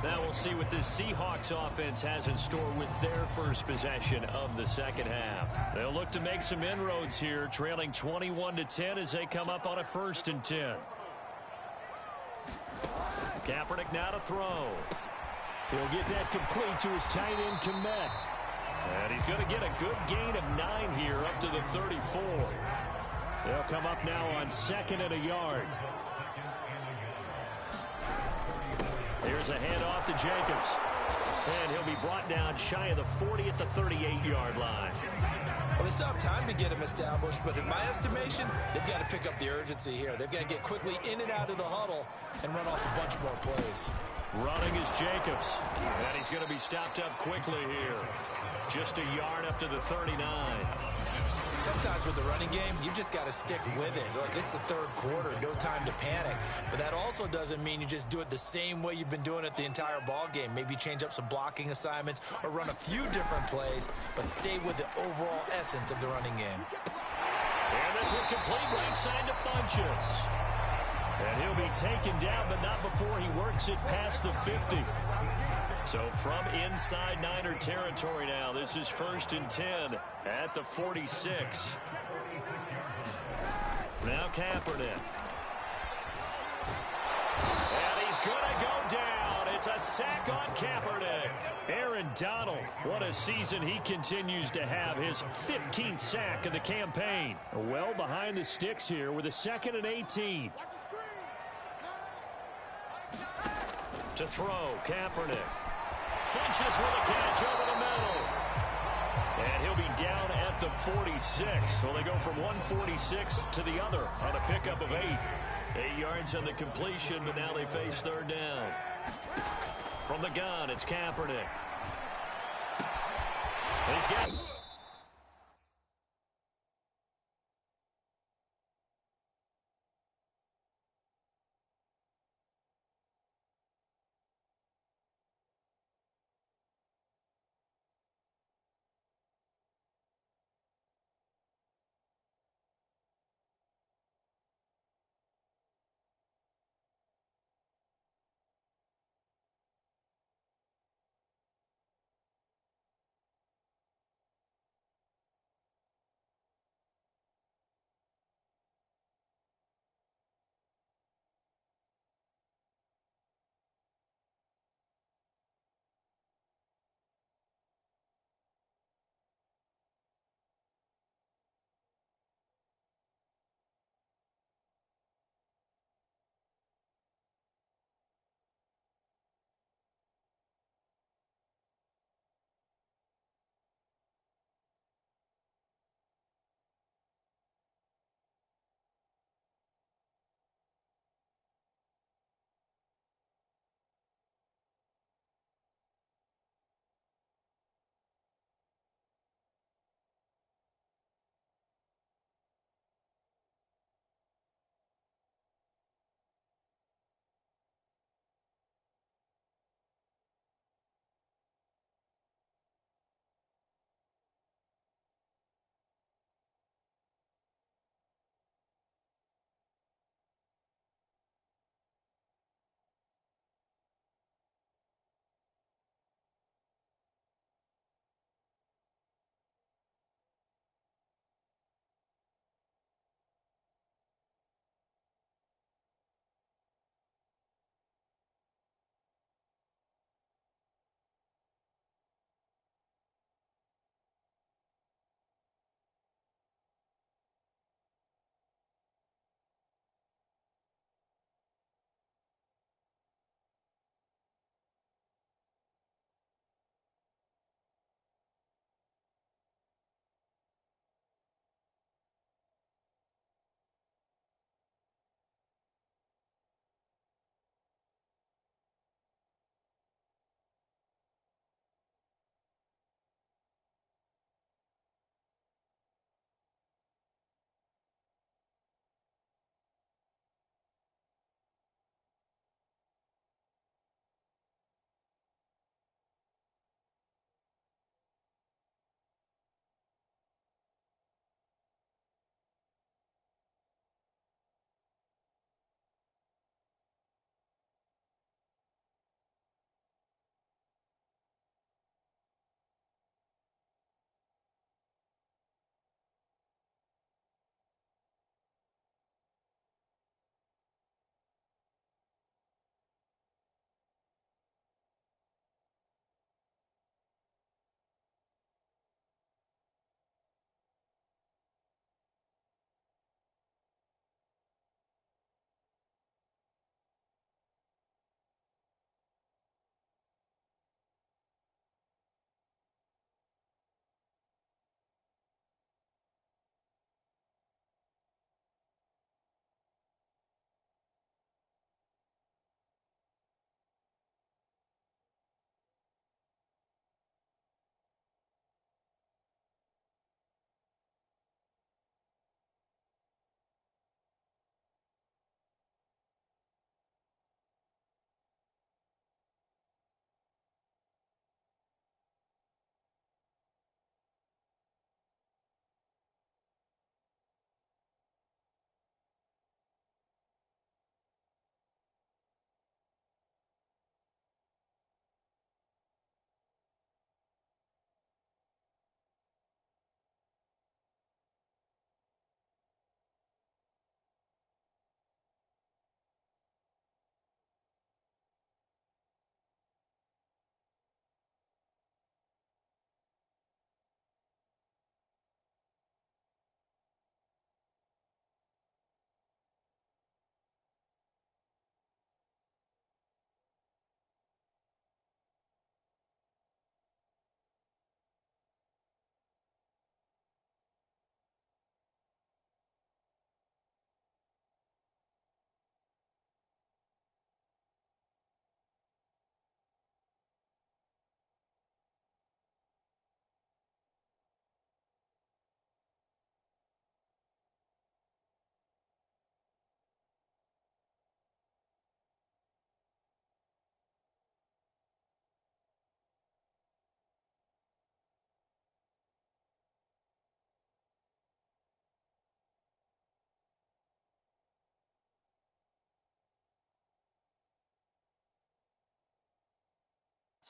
Now we'll see what this Seahawks offense has in store with their first possession of the second half. They'll look to make some inroads here, trailing 21-10 as they come up on a 1st and 10. Kaepernick now to throw. He'll get that complete to his tight end, Kmet. And he's going to get a good gain of 9 here up to the 34. They'll come up now on 2nd and a yard. Here's a handoff to Jacobs. And he'll be brought down shy of the 40 at the 38-yard line. Well, they still have time to get him established, but in my estimation, they've got to pick up the urgency here. They've got to get quickly in and out of the huddle and run off a bunch more plays. Running is Jacobs. And he's going to be stopped up quickly here. Just a yard up to the 39. Sometimes with the running game, you've just got to stick with it. Look, it's the third quarter, no time to panic. But that also doesn't mean you just do it the same way you've been doing it the entire ball game. Maybe change up some blocking assignments or run a few different plays, but stay with the overall essence of the running game. And this will complete right side to Funchess. And he'll be taken down, but not before he works it past the 50. So from inside Niner territory now, this is 1st and 10 at the 46. Now Kaepernick. And he's going to go down. It's a sack on Kaepernick. Aaron Donald, what a season he continues to have. His 15th sack of the campaign. Well behind the sticks here with a 2nd and 18. To throw, Kaepernick. Flinches with a catch over the middle. And he'll be down at the 46. So they go from 146 to the other on a pickup of 8. 8 yards on the completion, but now they face 3rd down. From the gun, it's Kaepernick. He's got...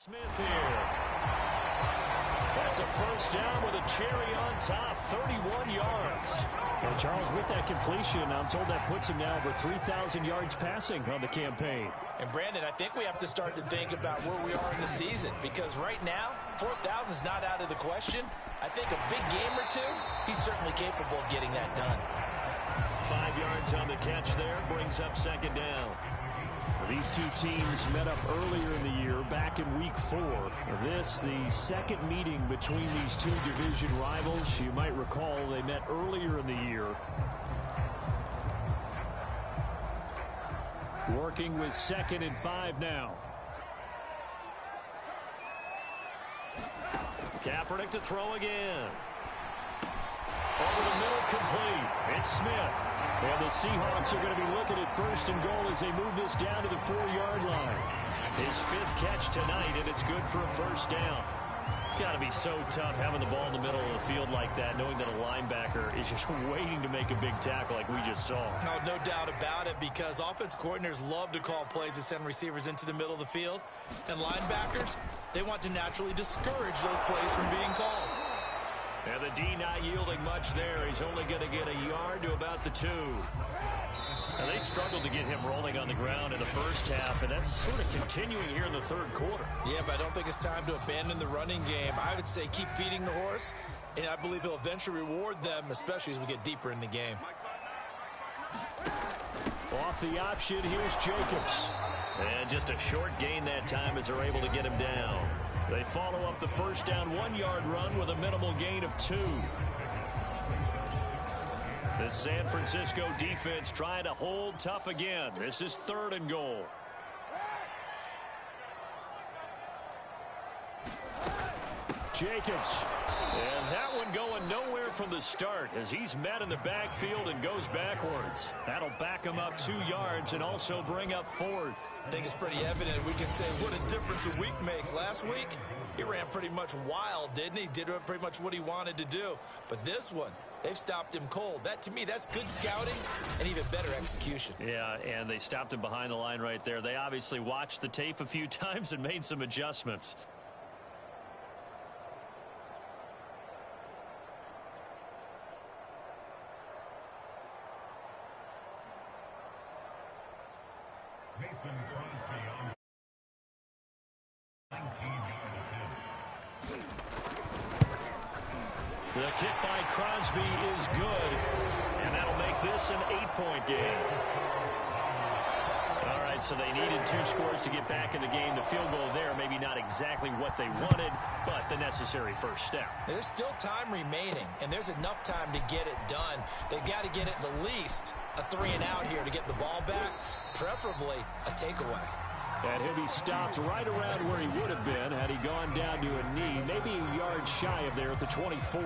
Smith here. That's a first down with a cherry on top, 31 yards. And Charles, with that completion, I'm told that puts him now over 3,000 yards passing on the campaign. And Brandon, I think we have to start to think about where we are in the season, because right now, 4,000 is not out of the question. I think a big game or two, he's certainly capable of getting that done. 5 yards on the catch there, brings up second down. These two teams met up earlier in the year, back in week 4. This, the second meeting between these two division rivals. You might recall they met earlier in the year. Working with 2nd and 5 now. Kaepernick to throw again. Over the middle, complete. It's Smith. And the Seahawks are going to be looking at 1st and goal as they move this down to the 4-yard line. His 5th catch tonight, and it's good for a first down. It's got to be so tough having the ball in the middle of the field like that, knowing that a linebacker is just waiting to make a big tackle like we just saw. Oh, no doubt about it, because offense coordinators love to call plays that send receivers into the middle of the field. And linebackers, they want to naturally discourage those plays from being called. And the D not yielding much there. He's only going to get a yard to about the 2. And they struggled to get him rolling on the ground in the first half, and that's sort of continuing here in the 3rd quarter. Yeah, but I don't think it's time to abandon the running game. I would say keep feeding the horse, and I believe he'll eventually reward them, especially as we get deeper in the game. Off the option, here's Jacobs. And just a short gain that time as they're able to get him down. They follow up the first down 1-yard run with a minimal gain of 2. The San Francisco defense trying to hold tough again. This is 3rd and goal. Jacobs. And that one going nowhere from the start as he's met in the backfield and goes backwards. That'll back him up 2 yards and also bring up 4th. I think it's pretty evident. We can say what a difference a week makes. Last week, he ran pretty much wild, didn't he? Did pretty much what he wanted to do. But this one, they've stopped him cold. That, to me, that's good scouting and even better execution. Yeah, and they stopped him behind the line right there. They obviously watched the tape a few times and made some adjustments. The kick by Crosby is good, and that'll make this an 8-point game. All right, so they needed 2 scores to get back in the game. The field goal there, maybe not exactly what they wanted, but the necessary first step. There's still time remaining, and there's enough time to get it done. They've got to get it the least a 3-and-out here to get the ball back, preferably a takeaway. And he'll be stopped right around where he would have been had he gone down to a knee, maybe a yard shy of there at the 24.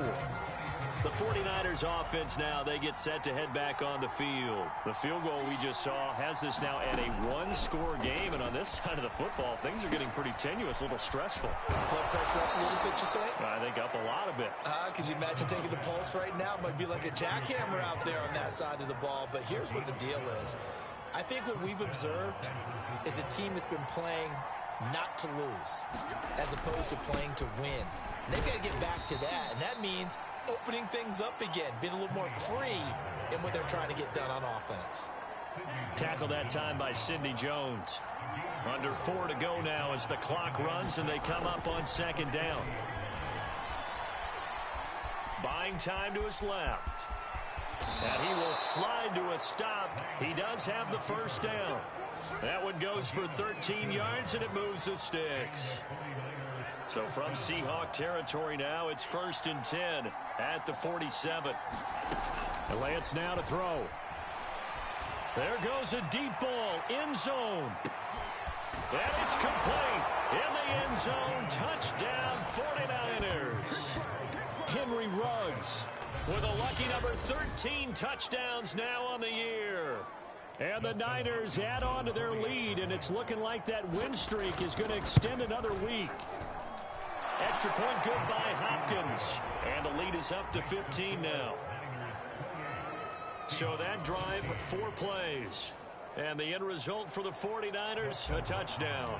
The 49ers offense now, they get set to head back on the field. The field goal we just saw has this now at a 1-score game, and on this side of the football, things are getting pretty tenuous, a little stressful. Blood pressure up a little bit, you think? I think up a lot of it. Could you imagine taking the pulse right now? It might be like a jackhammer out there on that side of the ball, but here's what the deal is. I think what we've observed is a team that's been playing not to lose as opposed to playing to win. And they've got to get back to that, and that means opening things up again, being a little more free in what they're trying to get done on offense. Tackled that time by Sidney Jones. Under 4 to go now as the clock runs and they come up on 2nd down. Buying time to his left. And he will slide to a stop. He does have the first down. That one goes for 13 yards and it moves the sticks. So from Seahawk territory now, it's 1st and 10 at the 47. And Lance now to throw. There goes a deep ball, end zone. And it's complete. In the end zone, touchdown 49ers. Henry Ruggs with a lucky number 13 touchdowns now on the year. And the Niners add on to their lead, and it's looking like that win streak is going to extend another week. Extra point good by Hopkins. And the lead is up to 15 now. So that drive, 4 plays. And the end result for the 49ers, a touchdown.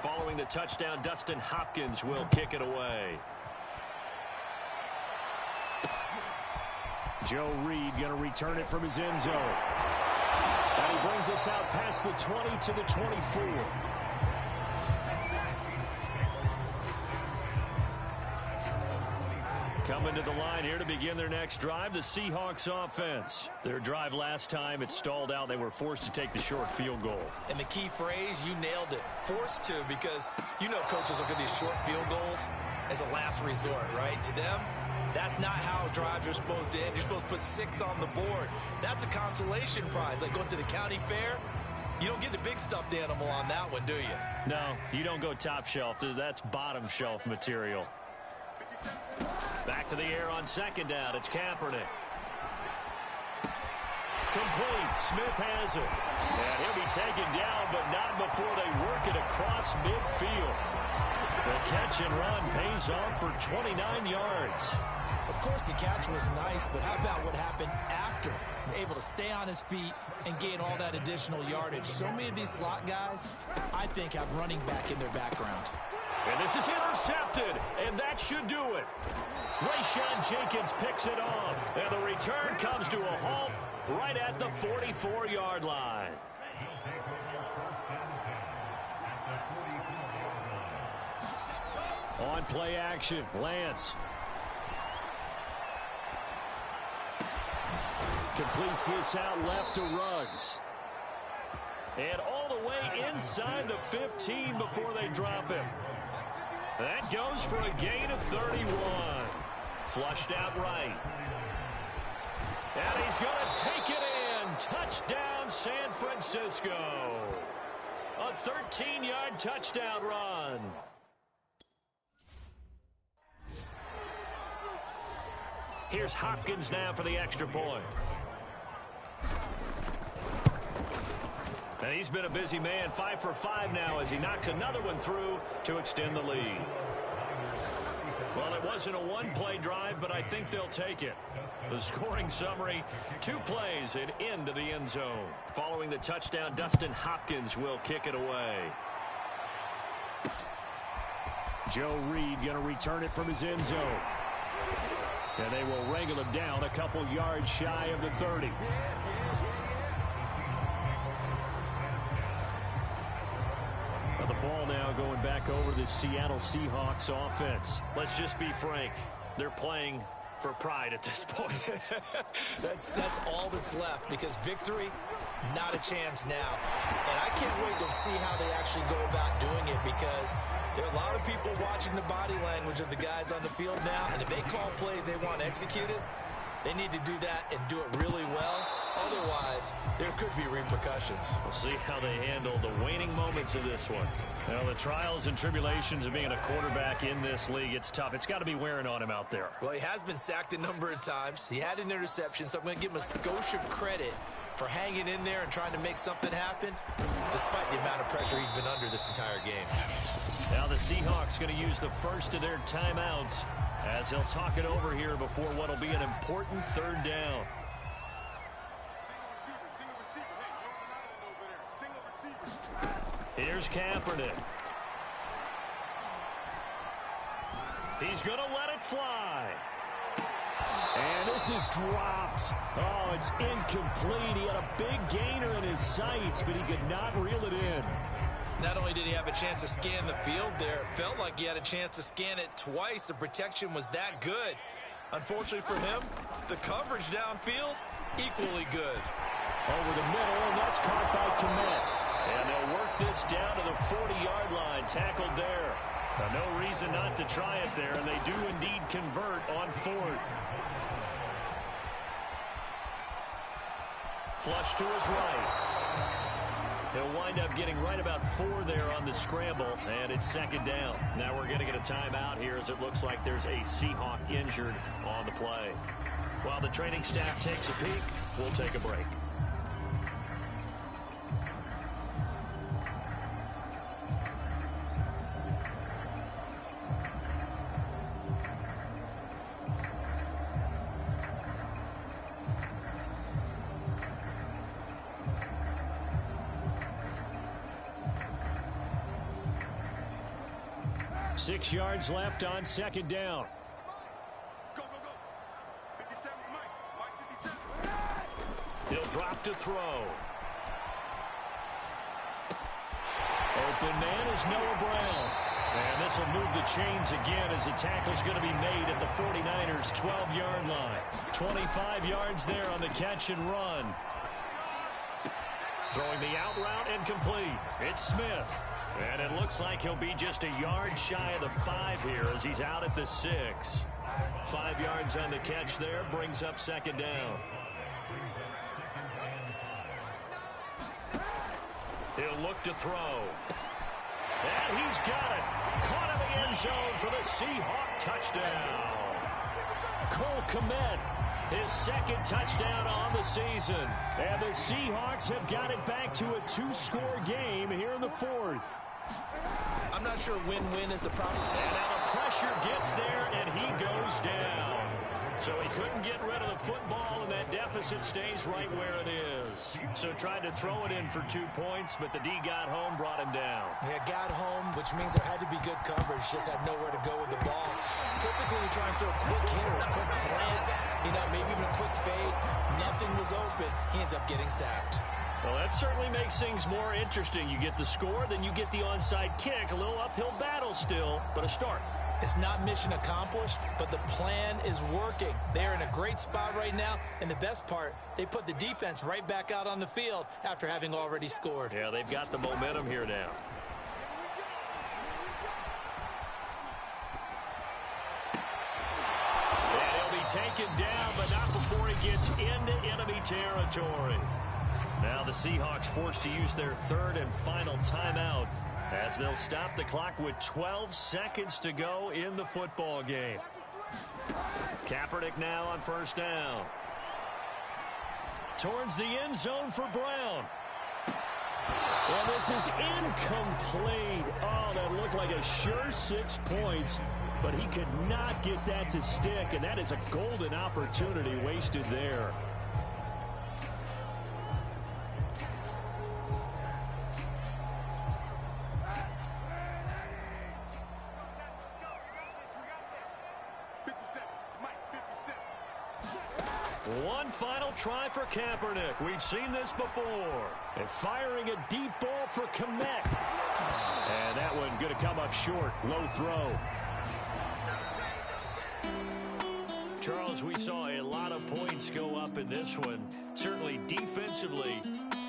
Following the touchdown, Dustin Hopkins will kick it away. Joe Reed going to return it from his end zone. And he brings us out past the 20 to the 24. Coming to the line here to begin their next drive, the Seahawks offense. Their drive last time, it stalled out. They were forced to take the short field goal. And the key phrase, you nailed it, forced to, because you know coaches look at these short field goals as a last resort, right? To them, that's not how drives are supposed to end. You're supposed to put 6 on the board. That's a consolation prize, like going to the county fair. You don't get the big stuffed animal on that one, do you? No, you don't go top shelf. That's bottom shelf material. Back to the air on second down. It's Kaepernick. Complete. Smith has it. And he'll be taken down, but not before they work it across midfield. The catch and run pays off for 29 yards. Of course, the catch was nice, but how about what happened after? Able to stay on his feet and gain all that additional yardage. So many of these slot guys, I think, have running back in their background. And this is intercepted, and that should do it. Rayshawn Jenkins picks it off, and the return comes to a halt right at the 44-yard line. On play action, Lance. Completes this out left to Ruggs. And all the way inside the 15 before they drop him. That goes for a gain of 31. Flushed out right. And he's going to take it in. Touchdown, San Francisco. A 13-yard touchdown run. Here's Hopkins now for the extra point. And he's been a busy man, 5 for 5 now as he knocks another one through to extend the lead. Well, it wasn't a one-play drive, but I think they'll take it. The scoring summary, 2 plays and into the end zone. Following the touchdown, Dustin Hopkins will kick it away. Joe Reed going to return it from his end zone. And they will wrangle him down a couple yards shy of the 30. The ball now going back over the Seattle Seahawks offense. Let's just be frank. They're playing for pride at this point. That's all that's left, because victory, not a chance now. And I can't wait to see how they actually go about doing it, because there are a lot of people watching the body language of the guys on the field now, and if they call plays they want executed, they need to do that and do it really well. Otherwise, there could be repercussions. We'll see how they handle the waning moments of this one. Well, the trials and tribulations of being a quarterback in this league, it's tough. It's got to be wearing on him out there. Well, he has been sacked a number of times. He had an interception, so I'm going to give him a skosh of credit for hanging in there and trying to make something happen, despite the amount of pressure he's been under this entire game. Now the Seahawks going to use the first of their timeouts as they'll talk it over here before what will be an important third down. Here's Kaepernick. He's going to let it fly. And this is dropped. Oh, it's incomplete. He had a big gainer in his sights, but he could not reel it in. Not only did he have a chance to scan the field there, it felt like he had a chance to scan it twice. The protection was that good. Unfortunately for him, the coverage downfield, equally good. Over the middle, and that's caught by Kmet. And they'll work this down to the 40-yard line, tackled there. Now, no reason not to try it there, and they do indeed convert on 4th. Flush to his right. He'll wind up getting right about 4 there on the scramble, and it's second down. Now we're going to get a timeout here as it looks like there's a Seahawk injured on the play. While the training staff takes a peek, we'll take a break. 6 yards left on second down. Go, go, go. 57, Mike. Mike 57. He'll drop to throw. Open man is Noah Brown. And this will move the chains again as the tackle's going to be made at the 49ers' 12-yard line. 25 yards there on the catch and run. Throwing the out route and complete. It's Smith. And it looks like he'll be just a yard shy of the 5 here as he's out at the 6. 5 yards on the catch there brings up second down. He'll look to throw. And he's got it. Caught in the end zone for the Seahawk touchdown. Cole Kmet, his second touchdown on the season. And the Seahawks have got it back to a 2-score game here in the 4th. I'm not sure win-win is the problem. And now the pressure gets there, and he goes down. So he couldn't get rid of the football, and that deficit stays right where it is. So tried to throw it in for 2 points, but the D got home, brought him down. Yeah, got home, which means there had to be good coverage. Just had nowhere to go with the ball. Typically, you try and throw quick hitters, quick slants, maybe even a quick fade. Nothing was open. He ends up getting sacked. Well, that certainly makes things more interesting. You get the score, then you get the onside kick. A little uphill battle still, but a start. It's not mission accomplished, but the plan is working. They're in a great spot right now, and the best part, they put the defense right back out on the field after having already scored. Yeah, they've got the momentum here now. And he'll be taken down, but not before he gets into enemy territory. Now the Seahawks forced to use their third and final timeout as they'll stop the clock with 12 seconds to go in the football game. Kaepernick now on first down. Towards the end zone for Brown. And this is incomplete. Oh, that looked like a sure 6 points, but he could not get that to stick, and that is a golden opportunity wasted there. One final try for Kaepernick. We've seen this before. And firing a deep ball for Kmet. And that one going to come up short. Low throw. Charles, we saw a lot of points go up in this one. Certainly defensively,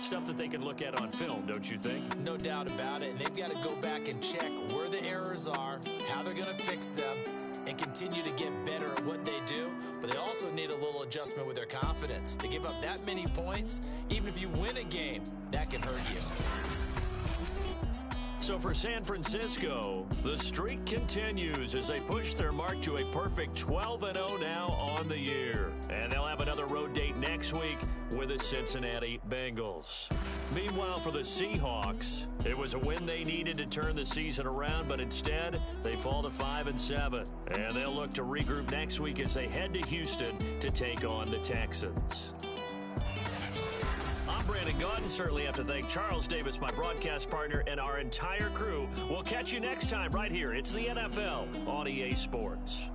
stuff that they can look at on film, don't you think? No doubt about it. And they've got to go back and check where the errors are, how they're going to fix them, and continue to get better at what they do. But they also need a little adjustment with their confidence. To give up that many points, even if you win a game, that can hurt you. So for San Francisco, the streak continues as they push their mark to a perfect 12-0 now on the year. And they'll have another road date next week with the Cincinnati Bengals. Meanwhile, for the Seahawks, it was a win they needed to turn the season around, but instead they fall to 5-7. And they'll look to regroup next week as they head to Houston to take on the Texans. I'm Brandon Gaudin. Certainly have to thank Charles Davis, my broadcast partner, and our entire crew. We'll catch you next time right here. It's the NFL on EA Sports.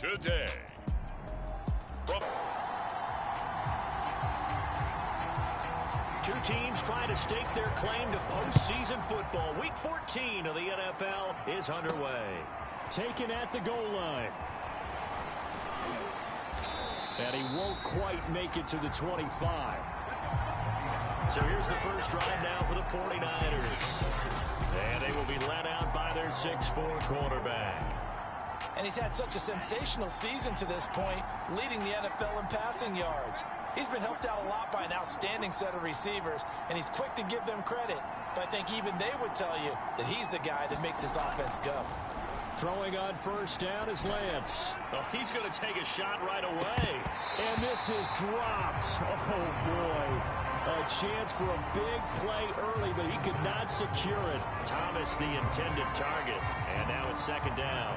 today. From Two teams trying to stake their claim to postseason football. Week 14 of the NFL is underway. Taken at the goal line. And he won't quite make it to the 25. So here's the first drive now for the 49ers. And they will be led out by their 6'4" quarterback. And he's had such a sensational season to this point, leading the NFL in passing yards. He's been helped out a lot by an outstanding set of receivers, and he's quick to give them credit. But I think even they would tell you that he's the guy that makes this offense go. Throwing on first down is Lance. Oh, he's going to take a shot right away. And this is dropped. Oh, boy. A chance for a big play early, but he could not secure it. Thomas, the intended target. And now it's second down.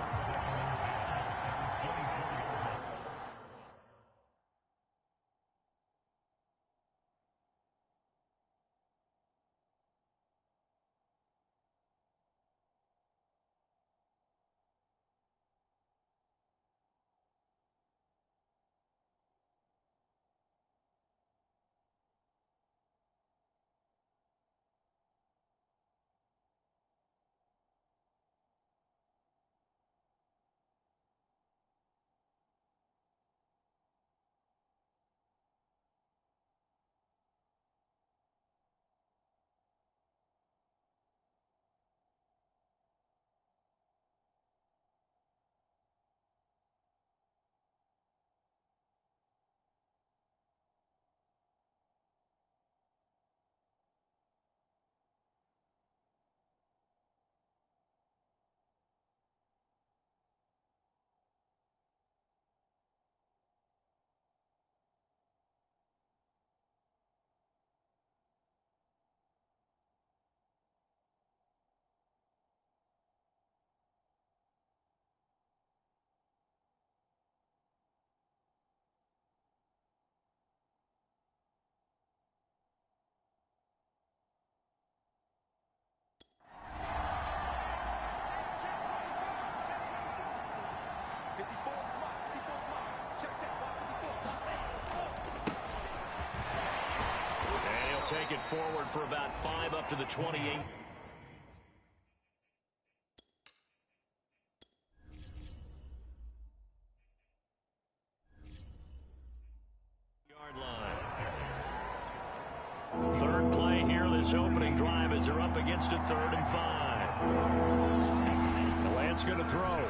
And he'll take it forward for about 5 up to the 28. Yard line. Third play here, this opening drive as they're up against a 3rd and 5. Lance going to throw.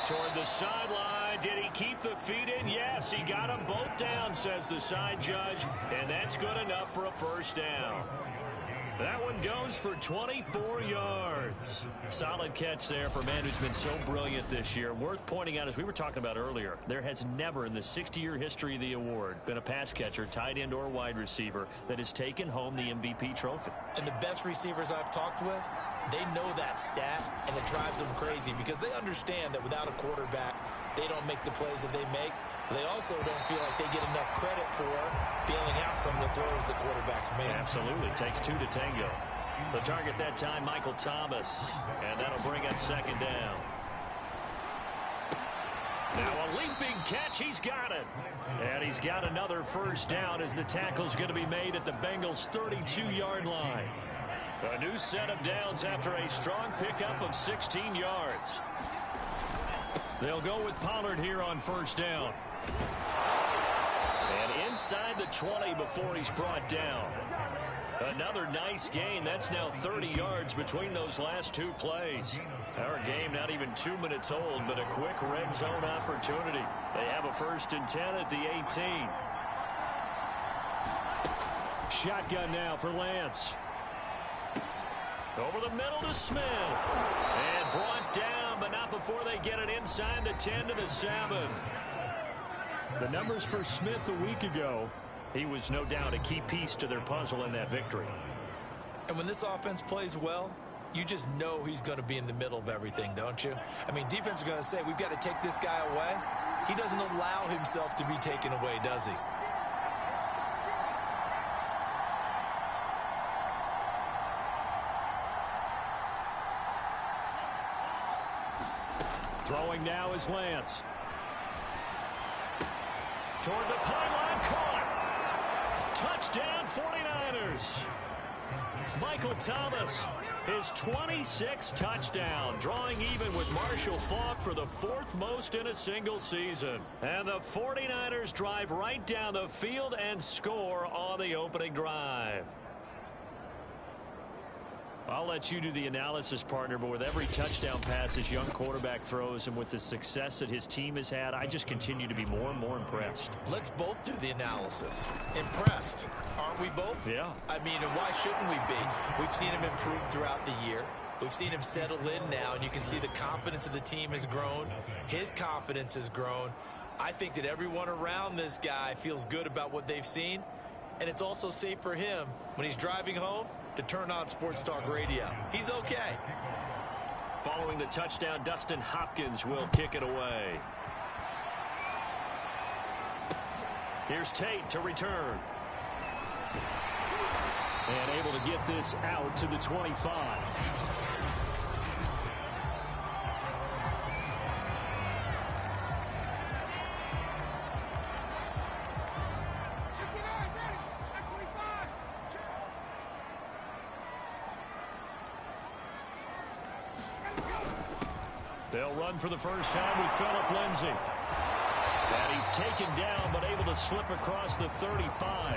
Toward the sideline. Did he keep the feet in? Yes, he got them both down, says the side judge. And that's good enough for a first down. That one goes for 24 yards. Solid catch there for a man who's been so brilliant this year. Worth pointing out, as we were talking about earlier, there has never in the 60-year history of the award been a pass catcher, tight end or wide receiver that has taken home the MVP trophy. And the best receivers I've talked with, they know that stat, and it drives them crazy because they understand that without a quarterback, they don't make the plays that they make. They also don't feel like they get enough credit for bailing out some of the throws the quarterbacks make. Absolutely. Takes 2 to tango. The target that time, Michael Thomas. And that'll bring up second down. Now a leaping catch. He's got it. And he's got another first down as the tackle's going to be made at the Bengals' 32-yard line. A new set of downs after a strong pickup of 16 yards. They'll go with Pollard here on first down. And inside the 20 before he's brought down. Another nice gain. That's now 30 yards between those last 2 plays. Our game not even 2 minutes old, but a quick red zone opportunity. They have a 1st and 10 at the 18. Shotgun now for Lance. Over the middle to Smith. And brought down, but not before they get it inside the 10 to the 7. The numbers for Smith a week ago. He was no doubt a key piece to their puzzle in that victory. And when this offense plays well, you just know he's going to be in the middle of everything, don't you? I mean, defense is going to say, we've got to take this guy away. He doesn't allow himself to be taken away, does he? Throwing now is Lance. Toward the pylon, caught. Touchdown 49ers. Michael Thomas, his 26th touchdown, drawing even with Marshall Faulk for the 4th most in a single season. And the 49ers drive right down the field and score on the opening drive. I'll let you do the analysis, partner, but with every touchdown pass this young quarterback throws and with the success that his team has had, I just continue to be more and more impressed. Let's both do the analysis. Impressed, aren't we both? Yeah. I mean, and why shouldn't we be? We've seen him improve throughout the year. We've seen him settle in now, and you can see the confidence of the team has grown. His confidence has grown. I think that everyone around this guy feels good about what they've seen, and it's also safe for him when he's driving home to turn on Sports Talk Radio. He's okay. Following the touchdown, Dustin Hopkins will kick it away. Here's Tate to return. And able to get this out to the 25. They'll run for the first time with Phillip Lindsay. And he's taken down, but able to slip across the 35.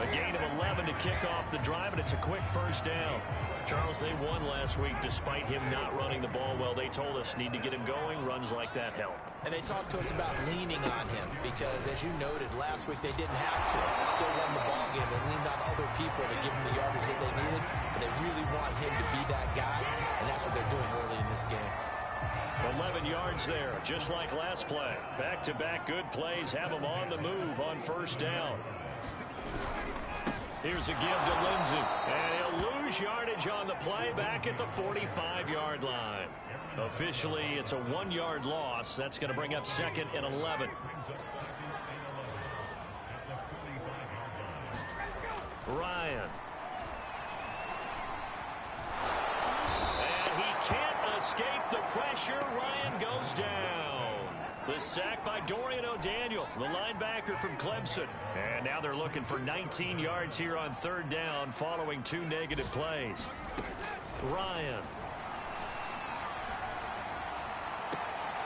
A gain of 11 to kick off the drive, and it's a quick first down. Charles, they won last week despite him not running the ball well. They told us need to get him going. Runs like that help. And they talked to us about leaning on him because, as you noted, last week they didn't have to. Still won the ball game. They leaned on other people to give them the yardage that they needed, but they really want him to be that guy, and that's what they're doing early in this game. 11 yards there, just like last play. Back-to-back good plays have them on the move on first down. Here's a give to Lindsay, and he'll lose yardage on the play back at the 45-yard line. Officially, it's a 1-yard loss. That's going to bring up 2nd and 11. Ryan. And he can't escape the pressure. Ryan goes down. The sack by Dorian O'Daniel, the linebacker from Clemson. And now they're looking for 19 yards here on 3rd down following 2 negative plays. Ryan.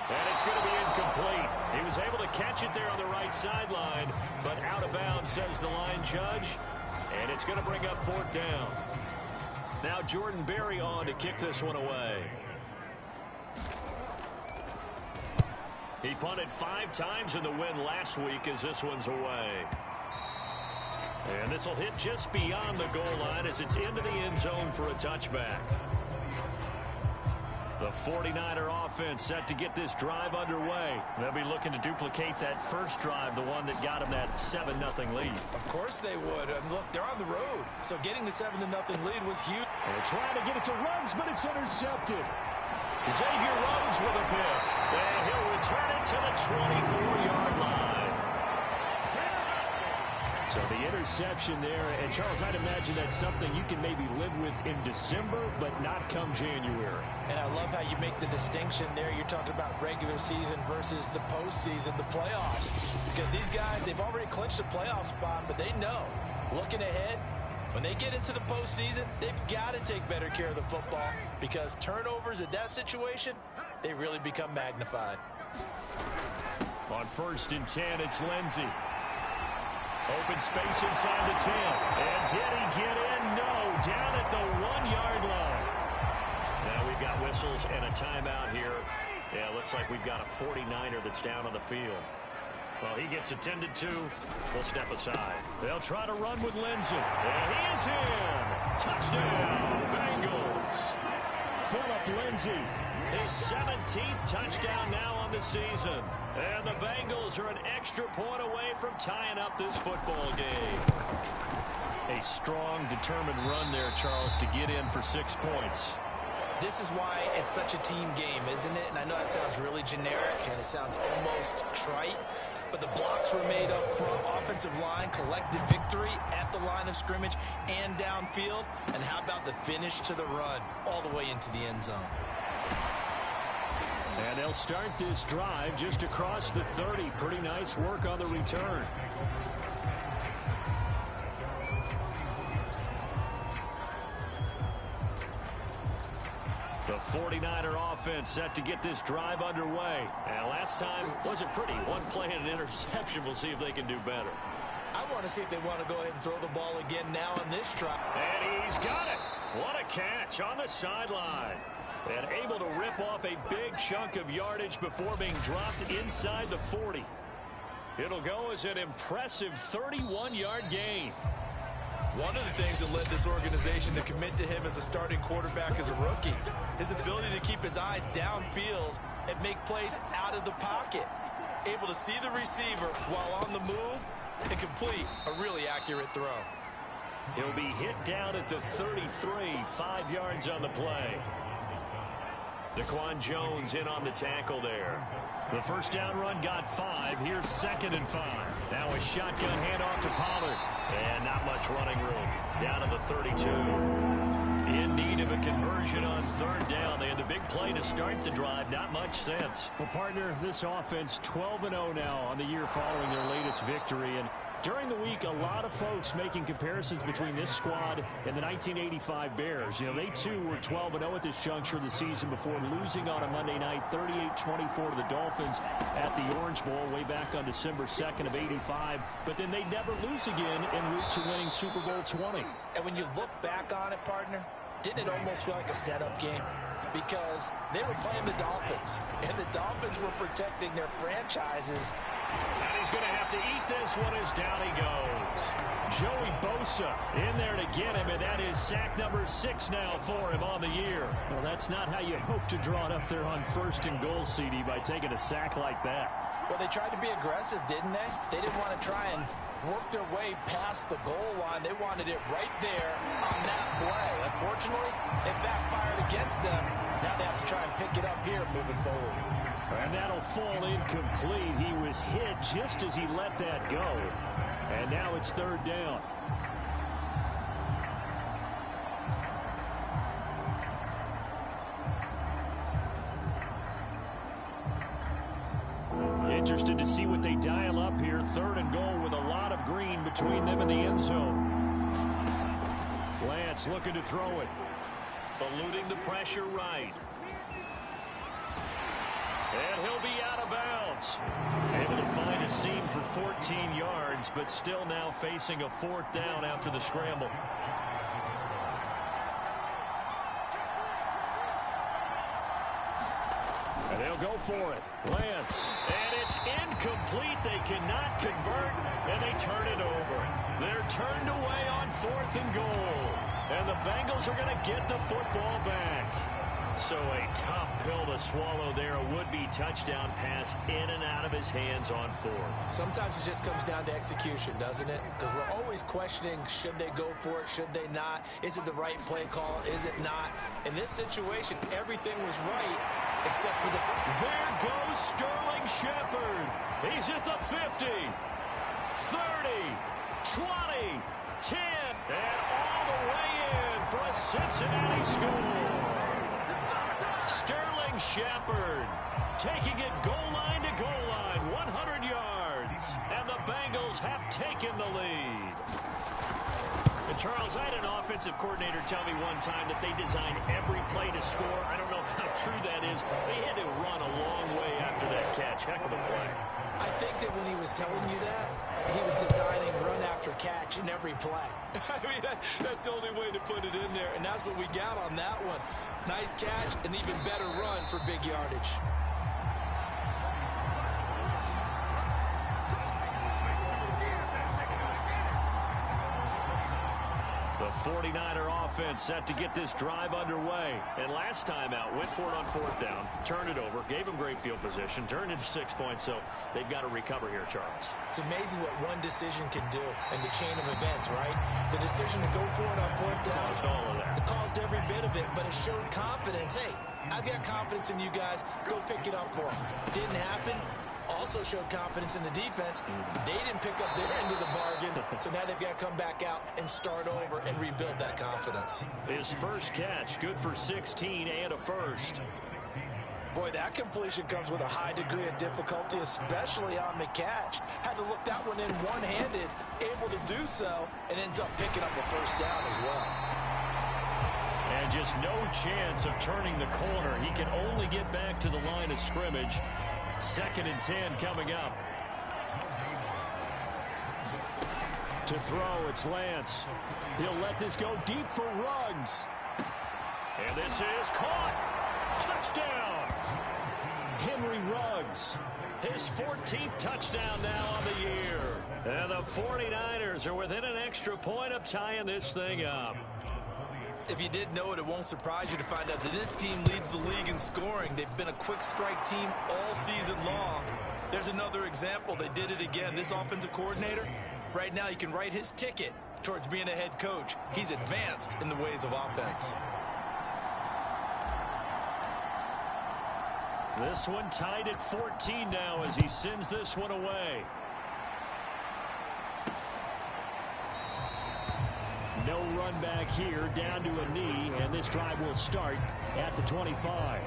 And it's going to be incomplete. He was able to catch it there on the right sideline, but out of bounds, says the line judge. And it's going to bring up 4th down. Now Jordan Berry on to kick this one away. He punted 5 times in the win last week as this one's away. And this will hit just beyond the goal line as it's into the end zone for a touchback. The 49er offense set to get this drive underway. They'll be looking to duplicate that first drive, the one that got them that 7-0 lead. Of course they would. And look, they're on the road. So getting the 7-0 lead was huge. They're trying to get it to Ruggs, but it's intercepted. Xavier Rhodes with a pick. And he'll return it to the 24-yard line. So the interception there, and Charles, I'd imagine that's something you can maybe live with in December, but not come January. And I love how you make the distinction there. You're talking about regular season versus the postseason, the playoffs. Because these guys, they've already clinched a playoff spot, but they know, looking ahead, when they get into the postseason, they've got to take better care of the football because turnovers in that situation, they really become magnified. On 1st and 10, it's Lindsay. Open space inside the 10. And did he get in? No. Down at the 1-yard line. Now we've got whistles and a timeout here. Yeah, looks like we've got a 49er that's down on the field. Well, he gets attended to. We'll step aside. They'll try to run with Lindsay. And he is in. Touchdown, Bengals. Phillip Lindsay, his 17th touchdown now on the season. And the Bengals are an extra point away from tying up this football game. A strong, determined run there, Charles, to get in for 6 points. This is why it's such a team game, isn't it? And I know that sounds really generic and it sounds almost trite, but the blocks were made up front. Offensive line collected victory at the line of scrimmage and downfield. And how about the finish to the run all the way into the end zone? And they'll start this drive just across the 30. Pretty nice work on the return. The 49er offense set to get this drive underway. And last time wasn't pretty. One play and an interception. We'll see if they can do better. I want to see if they want to go ahead and throw the ball again now on this drive. And he's got it. What a catch on the sideline. And able to rip off a big chunk of yardage before being dropped inside the 40. It'll go as an impressive 31-yard gain. One of the things that led this organization to commit to him as a starting quarterback as a rookie, his ability to keep his eyes downfield and make plays out of the pocket. Able to see the receiver while on the move and complete a really accurate throw. He'll be hit down at the 33, 5 yards on the play. Daquan Jones in on the tackle there. The first down run got 5. Here's 2nd and 5. Now a shotgun handoff to Pollard. And not much running room. Down to the 32. In need of a conversion on 3rd down. They had the big play to start the drive. Not much sense. Well, partner, this offense 12-0 now on the year following their latest victory. And during the week, a lot of folks making comparisons between this squad and the 1985 Bears. You know, they too were 12-0 at this juncture of the season before losing on a Monday night 38-24 to the Dolphins at the Orange Bowl way back on December 2nd of '85. But then they never lose again en route to winning Super Bowl 20. And when you look back on it, partner, didn't it almost feel like a setup game? Because they were playing the Dolphins, and the Dolphins were protecting their franchises. And he's going to have to eat this one as down he goes. Joey Bosa in there to get him, and that is sack number 6 now for him on the year. Well, that's not how you hope to draw it up there on 1st and goal, CD, by taking a sack like that. Well, they tried to be aggressive, didn't they? They didn't want to try and work their way past the goal line. They wanted it right there on that play. Unfortunately, it backfired against them. Now they have to try and pick it up here moving forward. And that'll fall incomplete. He was hit just as he let that go. And now it's 3rd down. Interested to see what they dial up here. 3rd and goal with a lot of green between them and the end zone. Lance looking to throw it. Eluding the pressure right. And he'll be out of bounds. Able to find a seam for 14 yards, but still now facing a 4th down after the scramble. And they'll go for it. Lance. And it's incomplete. They cannot convert, and they turn it over. They're turned away on 4th and goal. And the Bengals are going to get the football back. So a tough pill to swallow there. A would-be touchdown pass in and out of his hands on 4th. Sometimes it just comes down to execution, doesn't it? Because we're always questioning, should they go for it, should they not? Is it the right play call, is it not? In this situation, everything was right except for the... There goes Sterling Shepard. He's at the 50, 30, 20, 10, and all the way in for a Cincinnati score. Sterling Shepard taking it goal line to goal line, 100 yards, and the Bengals have taken the lead. And Charles, I had an offensive coordinator tell me one time that they design every play to score. I don't know how true that is. They had to run a long way after that catch. Heck of a play. I think that when he was telling you that, he was designing run after catch in every play. I mean, that's the only way to put it in there, and that's what we got on that one. Nice catch, an even better run for big yardage. The 49er offense set to get this drive underway. And last time out, went for it on 4th down, turned it over, gave them great field position, turned into 6 points, so they've got to recover here, Charles. It's amazing what one decision can do in the chain of events, right? The decision to go for it on 4th down. Caused all of that. It caused every bit of it, but it showed confidence. Hey, I've got confidence in you guys. Go pick it up for them. Didn't happen. Also showed confidence in the defense. They didn't pick up their end of the bargain, so now they've got to come back out and start over and rebuild that confidence. His first catch, good for 16 and a first. Boy, that completion comes with a high degree of difficulty, especially on the catch. Had to look that one in one-handed, able to do so, and ends up picking up a first down as well. And just no chance of turning the corner. He can only get back to the line of scrimmage. 2nd and 10 coming up. To throw, it's Lance. He'll let this go deep for Ruggs. And this is caught. Touchdown. Henry Ruggs. His 14th touchdown now on the year. And the 49ers are within an extra point of tying this thing up. If you didn't know it, it won't surprise you to find out that this team leads the league in scoring. They've been a quick strike team all season long. There's another example. They did it again. This offensive coordinator, right now you can write his ticket towards being a head coach. He's advanced in the ways of offense. This one tied at 14 now as he sends this one away. No run back here, down to a knee, and this drive will start at the 25.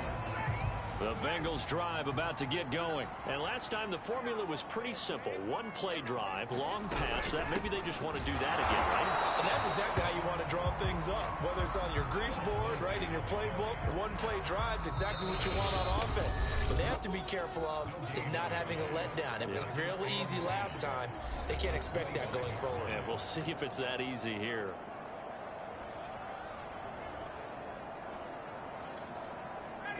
The Bengals drive about to get going. And last time the formula was pretty simple. One play drive, long pass. That maybe they just want to do that again, right? And that's exactly how you want to draw things up. Whether it's on your grease board, right, in your playbook, one play drive's exactly what you want on offense. What they have to be careful of is not having a letdown. It was real easy last time. They can't expect that going forward. And we'll see if it's that easy here.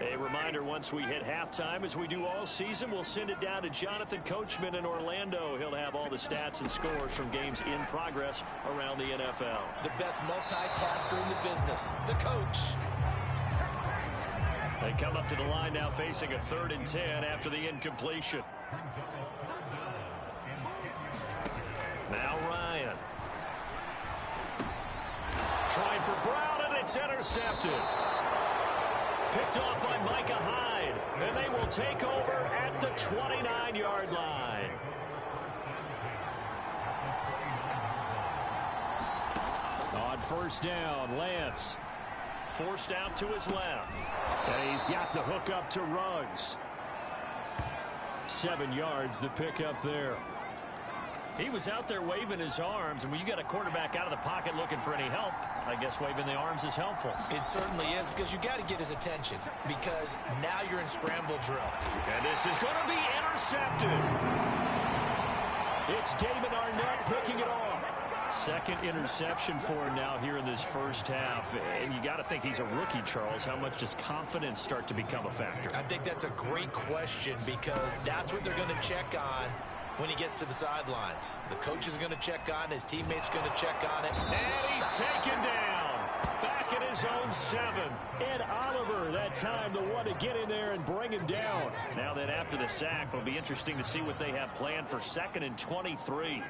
A reminder, once we hit halftime, as we do all season, we'll send it down to Jonathan Coachman in Orlando. He'll have all the stats and scores from games in progress around the NFL. The best multitasker in the business, the coach. They come up to the line now facing a 3rd and 10 after the incompletion. Now Ryan. Trying for Brown, and it's intercepted. Picked off by Micah Hyde. And they will take over at the 29-yard line. On 1st down, Lance. Forced out to his left. And he's got the hook up to Ruggs. 7 yards, the pick up there. He was out there waving his arms, and when you got a quarterback out of the pocket looking for any help, I guess waving the arms is helpful. It certainly is, because you got to get his attention, because now you're in scramble drill. And this is going to be intercepted. It's David Arnett picking it off. 2nd interception for him now here in this first half. And you got to think he's a rookie, Charles. How much does confidence start to become a factor? I think that's a great question, because that's what they're going to check on when he gets to the sidelines. The coach is going to check on, his teammate's going to check on it. And he's taken down. Back at his own 7. Ed Oliver, that time the one to get in there and bring him down. Now that after the sack, it'll be interesting to see what they have planned for 2nd and 23.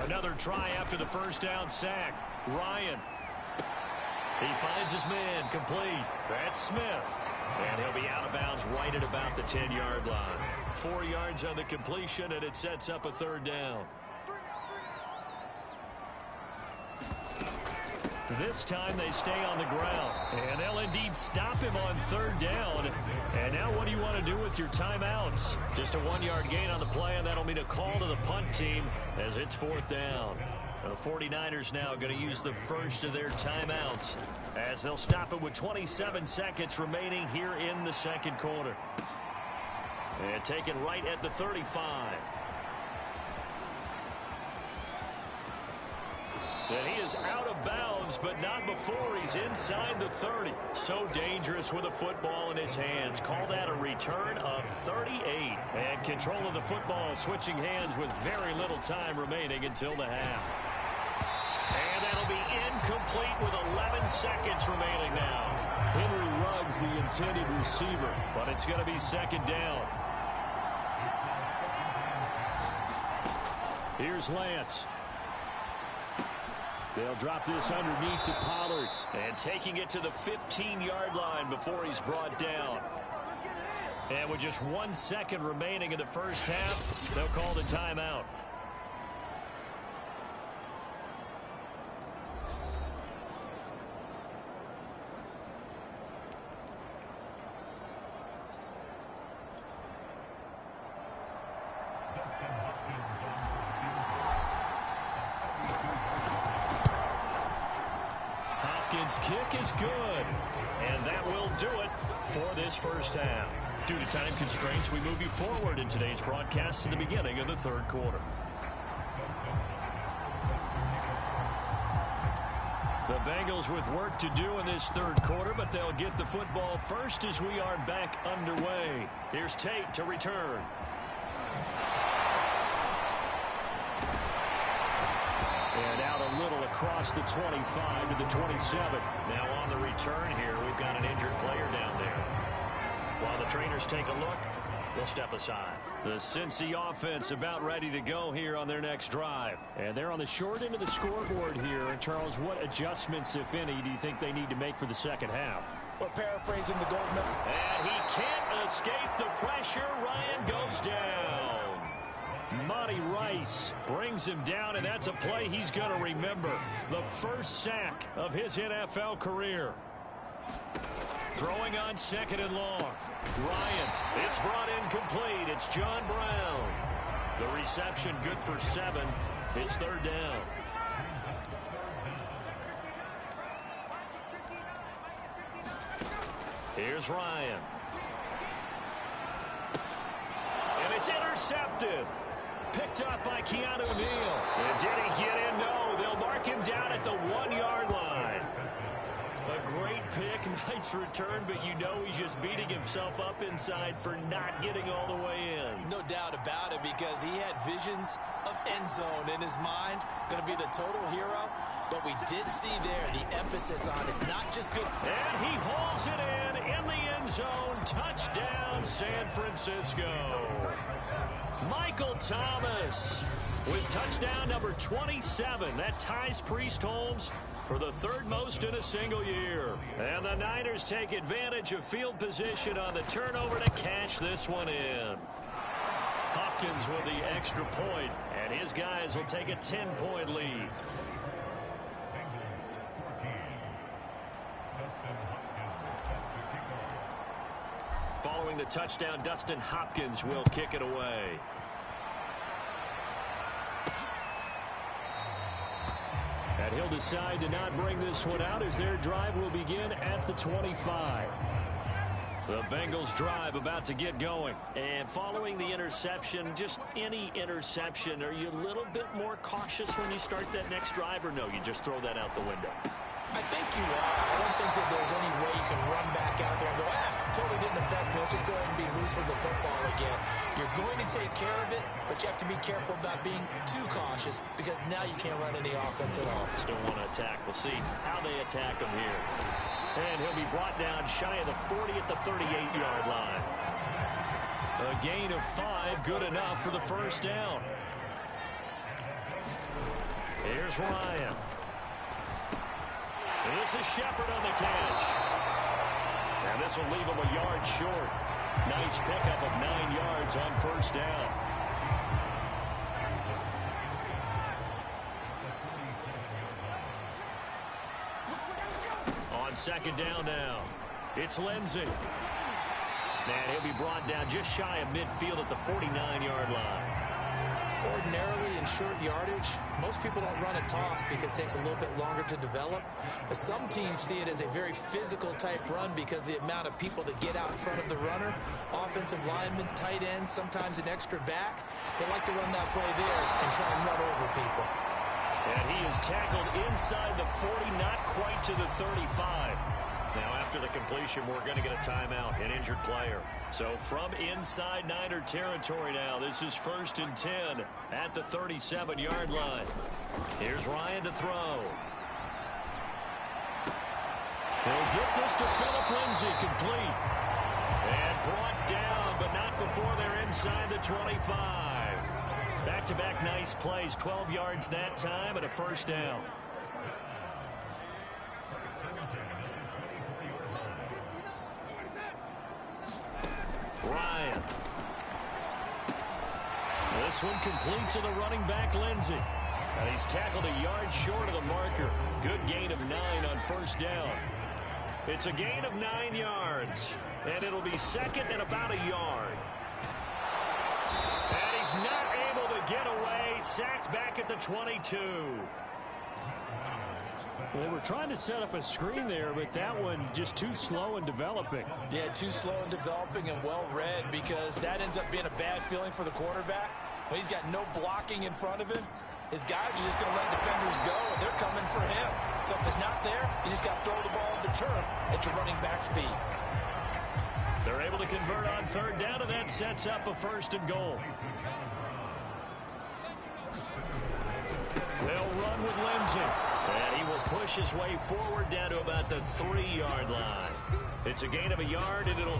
Another try after the 1st down sack. Ryan. He finds his man complete. That's Smith. And he'll be out of bounds right at about the 10-yard line. 4 yards on the completion, and it sets up a 3rd down. This time they stay on the ground. And they'll indeed stop him on 3rd down. And now what do you want to do with your timeouts? Just a 1-yard gain on the play, and that'll mean a call to the punt team as it's 4th down. The 49ers now going to use the first of their timeouts as they'll stop it with 27 seconds remaining here in the 2nd quarter. And taken right at the 35. And he is out of bounds, but not before he's inside the 30. So dangerous with a football in his hands. Call that a return of 38. And control of the football switching hands with very little time remaining until the half. And that'll be incomplete with 11 seconds remaining now. Henry Ruggs, the intended receiver. But it's going to be 2nd down. Here's Lance. They'll drop this underneath to Pollard. And taking it to the 15-yard line before he's brought down. And with just 1 second remaining in the first half, they'll call the timeout. Onside kick is good. And that will do it for this first half. Due to time constraints, we move you forward in today's broadcast to the beginning of the third quarter. The Bengals with work to do in this third quarter, but they'll get the football first as we are back underway. Here's Tate to return. And out a little across the 25 to the 27. Now on the return here, we've got an injured player down there. While the trainers take a look, we'll step aside. The Cincy offense about ready to go here on their next drive. And they're on the short end of the scoreboard here. And Charles, what adjustments, if any, do you think they need to make for the second half? Well, paraphrasing the Goldman. And he can't escape the pressure. Ryan goes down. Monty Rice brings him down, and that's a play he's going to remember. The first sack of his NFL career. Throwing on second and long. Ryan, it's brought in complete. It's John Brown. The reception good for 7. It's third down. Here's Ryan. And it's intercepted. Picked up by Keanu Neal. And did he get in? No. They'll mark him down at the 1-yard line. A great pick, nice return, but you know he's just beating himself up inside for not getting all the way in. No doubt about it, because he had visions of end zone in his mind. Going to be the total hero. But we did see there the emphasis on it's not just good. And he hauls it in the end zone. Touchdown, San Francisco. Michael Thomas with touchdown number 27. That ties Priest Holmes for the third most in a single year. And the Niners take advantage of field position on the turnover to cash this one in. Hopkins with the extra point, and his guys will take a 10-point lead. Following the touchdown, Dustin Hopkins will kick it away. And he'll decide to not bring this one out as their drive will begin at the 25. The Bengals drive about to get going. And following the interception, just any interception, are you a little bit more cautious when you start that next drive, or no, you just throw that out the window? I think you are. I don't think that there's any way you can run back out there and go, totally didn't affect me. Let's just go ahead and be loose with the football again. You're going to take care of it, but you have to be careful about being too cautious, because now you can't run any offense at all. Still want to attack. We'll see how they attack him here. And he'll be brought down shy of the 40 at the 38-yard line. A gain of 5, good enough for the first down. Here's Ryan. This is Shepard on the catch. And this will leave him a yard short. Nice pickup of 9 yards on first down. On second down now, it's Lindsey. And he'll be brought down just shy of midfield at the 49-yard line. Ordinarily in short yardage, most people don't run a toss because it takes a little bit longer to develop. But some teams see it as a very physical type run because the amount of people that get out in front of the runner, offensive linemen, tight ends, sometimes an extra back. They like to run that play there and try and run over people. And he is tackled inside the 40, not quite to the 35. Now, after the completion, we're going to get a timeout, an injured player. So from inside Niner territory now, this is 1st and 10 at the 37-yard line. Here's Ryan to throw. He'll get this to Phillip Lindsay, complete. And brought down, but not before they're inside the 25. Back-to-back nice plays, 12 yards that time and a first down. Ryan. This one complete to the running back, Lindsay. And he's tackled a yard short of the marker. Good gain of 9 on first down. It's a gain of 9 yards. And it'll be second and about a yard. And he's not able to get away. Sacked back at the 22. They were trying to set up a screen there, but that one just too slow in developing. Yeah, too slow in developing and well read, because that ends up being a bad feeling for the quarterback. When he's got no blocking in front of him, his guys are just going to let defenders go, and they're coming for him. So if it's not there, you just got to throw the ball at the turf at your running back speed. They're able to convert on third down, and that sets up a 1st and goal. They'll run with Lindsey. And he will push his way forward down to about the 3-yard line. It's a gain of a yard, and it'll...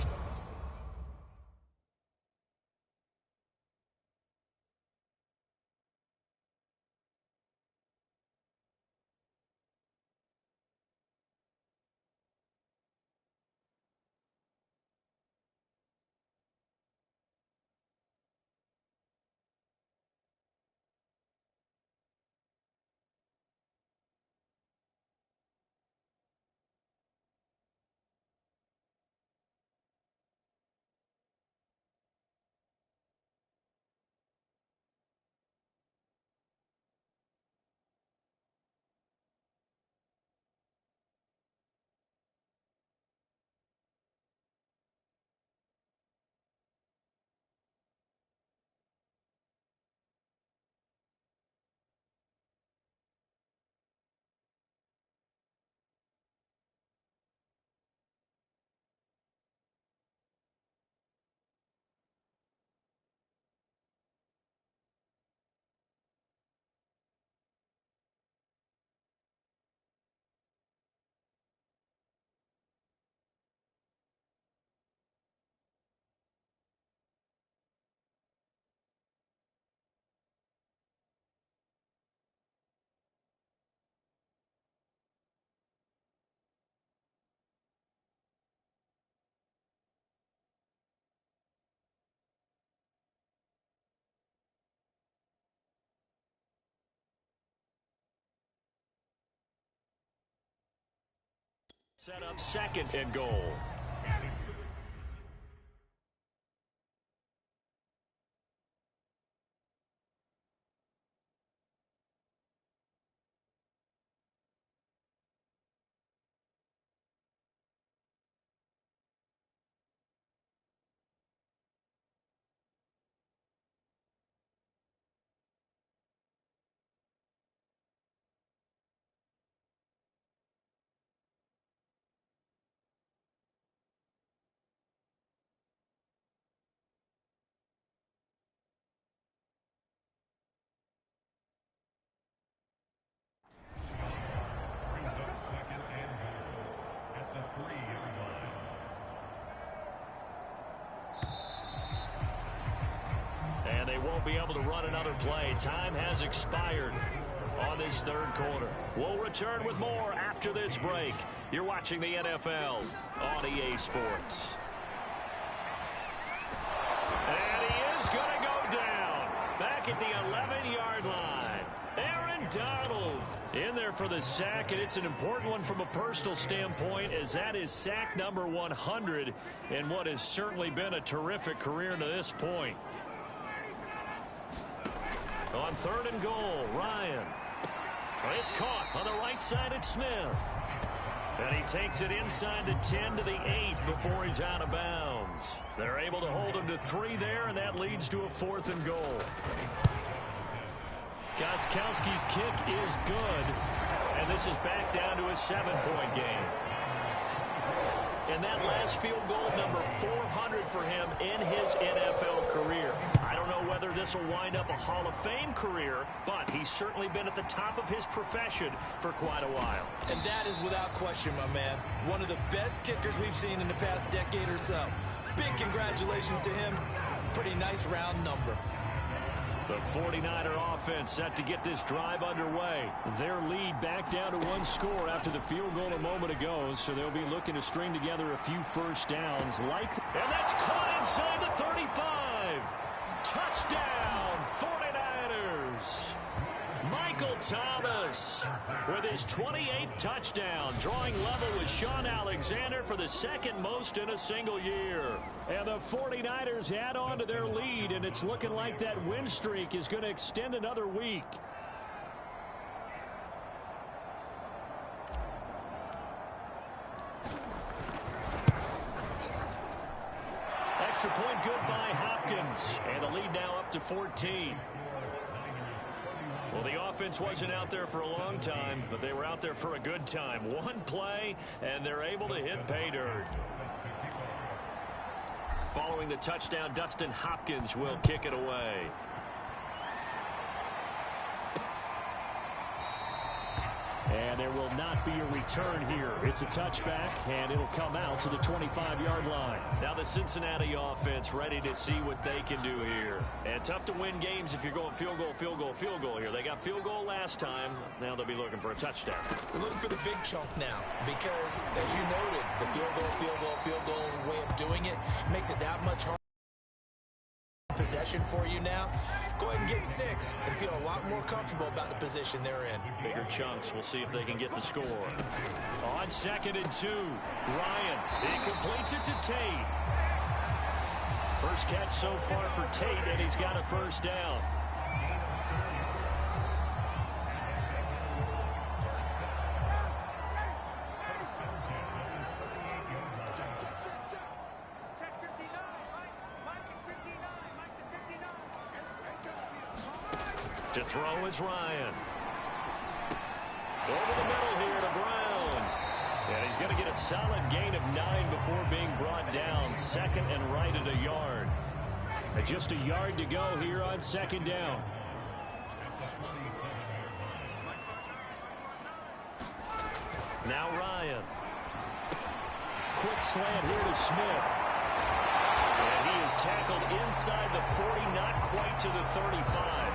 Set up 2nd and goal. And they won't be able to run another play. Time has expired on this 3rd quarter. We'll return with more after this break. You're watching the NFL on EA Sports. And he is going to go down back at the 11-yard line. Aaron Donald in there for the sack, and it's an important one from a personal standpoint, as that is sack number 100 in what has certainly been a terrific career to this point. On 3rd and goal, Ryan. It's caught on the right side at Smith. And he takes it inside the 10 to the 8 before he's out of bounds. They're able to hold him to 3 there, and that leads to a 4th and goal. Gostkowski's kick is good, and this is back down to a 7-point game. And that last field goal, number 400 for him in his NFL career. I don't know whether this will wind up a Hall of Fame career, but he's certainly been at the top of his profession for quite a while. And that is without question, my man. One of the best kickers we've seen in the past decade or so. Big congratulations to him. Pretty nice round number. The 49er offense set to get this drive underway. Their lead back down to 1 score after the field goal a moment ago, so they'll be looking to string together a few first downs. And that's caught inside the 35. Touchdown, 49ers. Michael Thomas with his 28th touchdown, drawing level with Sean Alexander for the 2nd most in a single year. And the 49ers add on to their lead, and it's looking like that win streak is going to extend another week. yards. And the lead now up to 14. Well, the offense wasn't out there for a long time, but they were out there for a good time. One play, and they're able to hit pay dirt. Following the touchdown, Dustin Hopkins will kick it away. And there will not be a return here. It's a touchback, and it'll come out to the 25-yard line. Now the Cincinnati offense ready to see what they can do here. And tough to win games if you're going field goal, field goal, field goal here. They got field goal last time. Now they'll be looking for a touchdown. We're looking for the big chunk now because, as you noted, the field goal, field goal, field goal way of doing it makes it that much harder. Possession for you now. Go ahead and get 6 and feel a lot more comfortable about the position they're in. Bigger chunks. We'll see if they can get the score. On 2nd and 2, Ryan. He completes it to Tate. First catch so far for Tate, and he's got a first down. To throw is Ryan. Over the middle here to Brown. And he's going to get a solid gain of 9 before being brought down. 2nd and right at a yard. And just a yard to go here on 2nd down. Now Ryan. Quick slant here to Smith. And he is tackled inside the 40, not quite to the 35.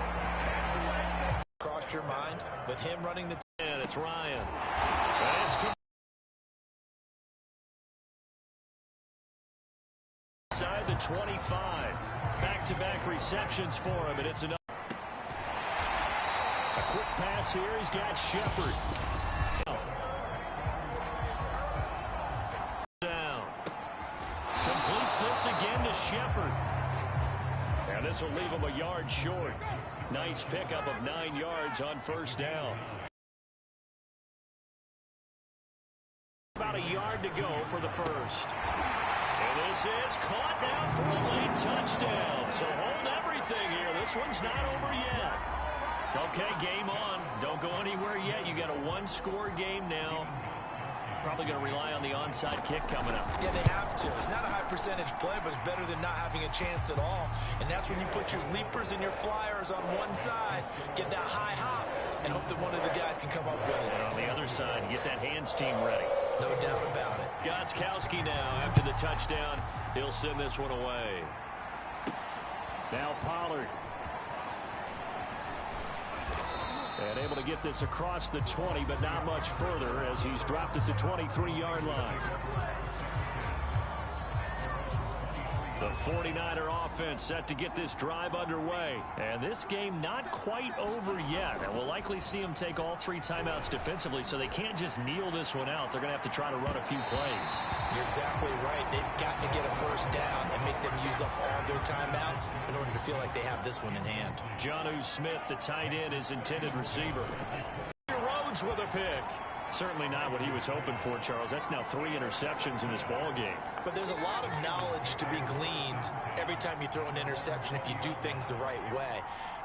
Crossed your mind with him running the... And it's Ryan. And it's inside the 25. Back-to-back receptions for him, and it's enough. A quick pass here. He's got Shepard. Down. Completes this again to Shepard. And this will leave him a yard short. Nice pickup of 9 yards on first down. About a yard to go for the first. And this is caught now for a late touchdown. So hold everything here. This one's not over yet. Okay, game on. Don't go anywhere yet. You got a 1-score game now. Probably going to rely on the onside kick coming up. Yeah, they have to. It's not a high percentage play, but it's better than not having a chance at all. And that's when you put your leapers and your flyers on one side, get that high hop, and hope that one of the guys can come up with it. And on the other side, get that hands team ready. No doubt about it. Gostkowski now, after the touchdown, he'll send this one away. Now Pollard. And able to get this across the 20, but not much further as he's dropped at the 23-yard line. The 49er offense set to get this drive underway. And this game not quite over yet. And we'll likely see them take all 3 timeouts defensively, so they can't just kneel this one out. They're going to have to try to run a few plays. You're exactly right. They've got to get a first down and make them use up all their timeouts in order to feel like they have this one in hand. Jonnu Smith, the tight end, is intended receiver. Rhodes with a pick. Certainly not what he was hoping for, Charles. That's now 3 interceptions in this ball game. But there's a lot of knowledge to be gleaned every time you throw an interception if you do things the right way.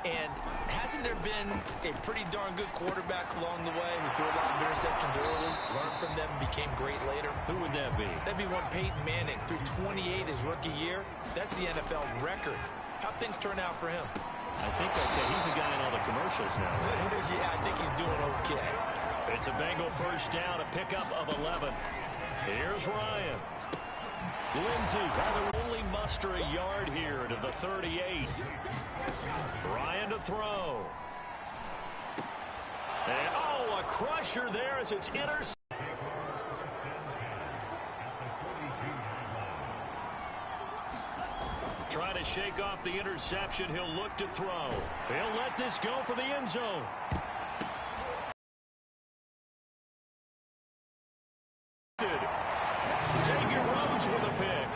And hasn't there been a pretty darn good quarterback along the way who threw a lot of interceptions early, learned from them, became great later? Who would that be? That'd be one Peyton Manning. Threw 28 his rookie year. That's the NFL record. How'd things turn out for him? I think okay. He's a guy in all the commercials now. Right? Yeah, I think he's doing okay. It's a Bengal first down, a pickup of 11. Here's Ryan. Lindsey rather only muster a yard here to the 38. Ryan to throw. And, oh, a crusher there as it's intercepted. Trying to shake off the interception. He'll look to throw. He'll let this go for the end zone. Xavier Rhodes with a pick.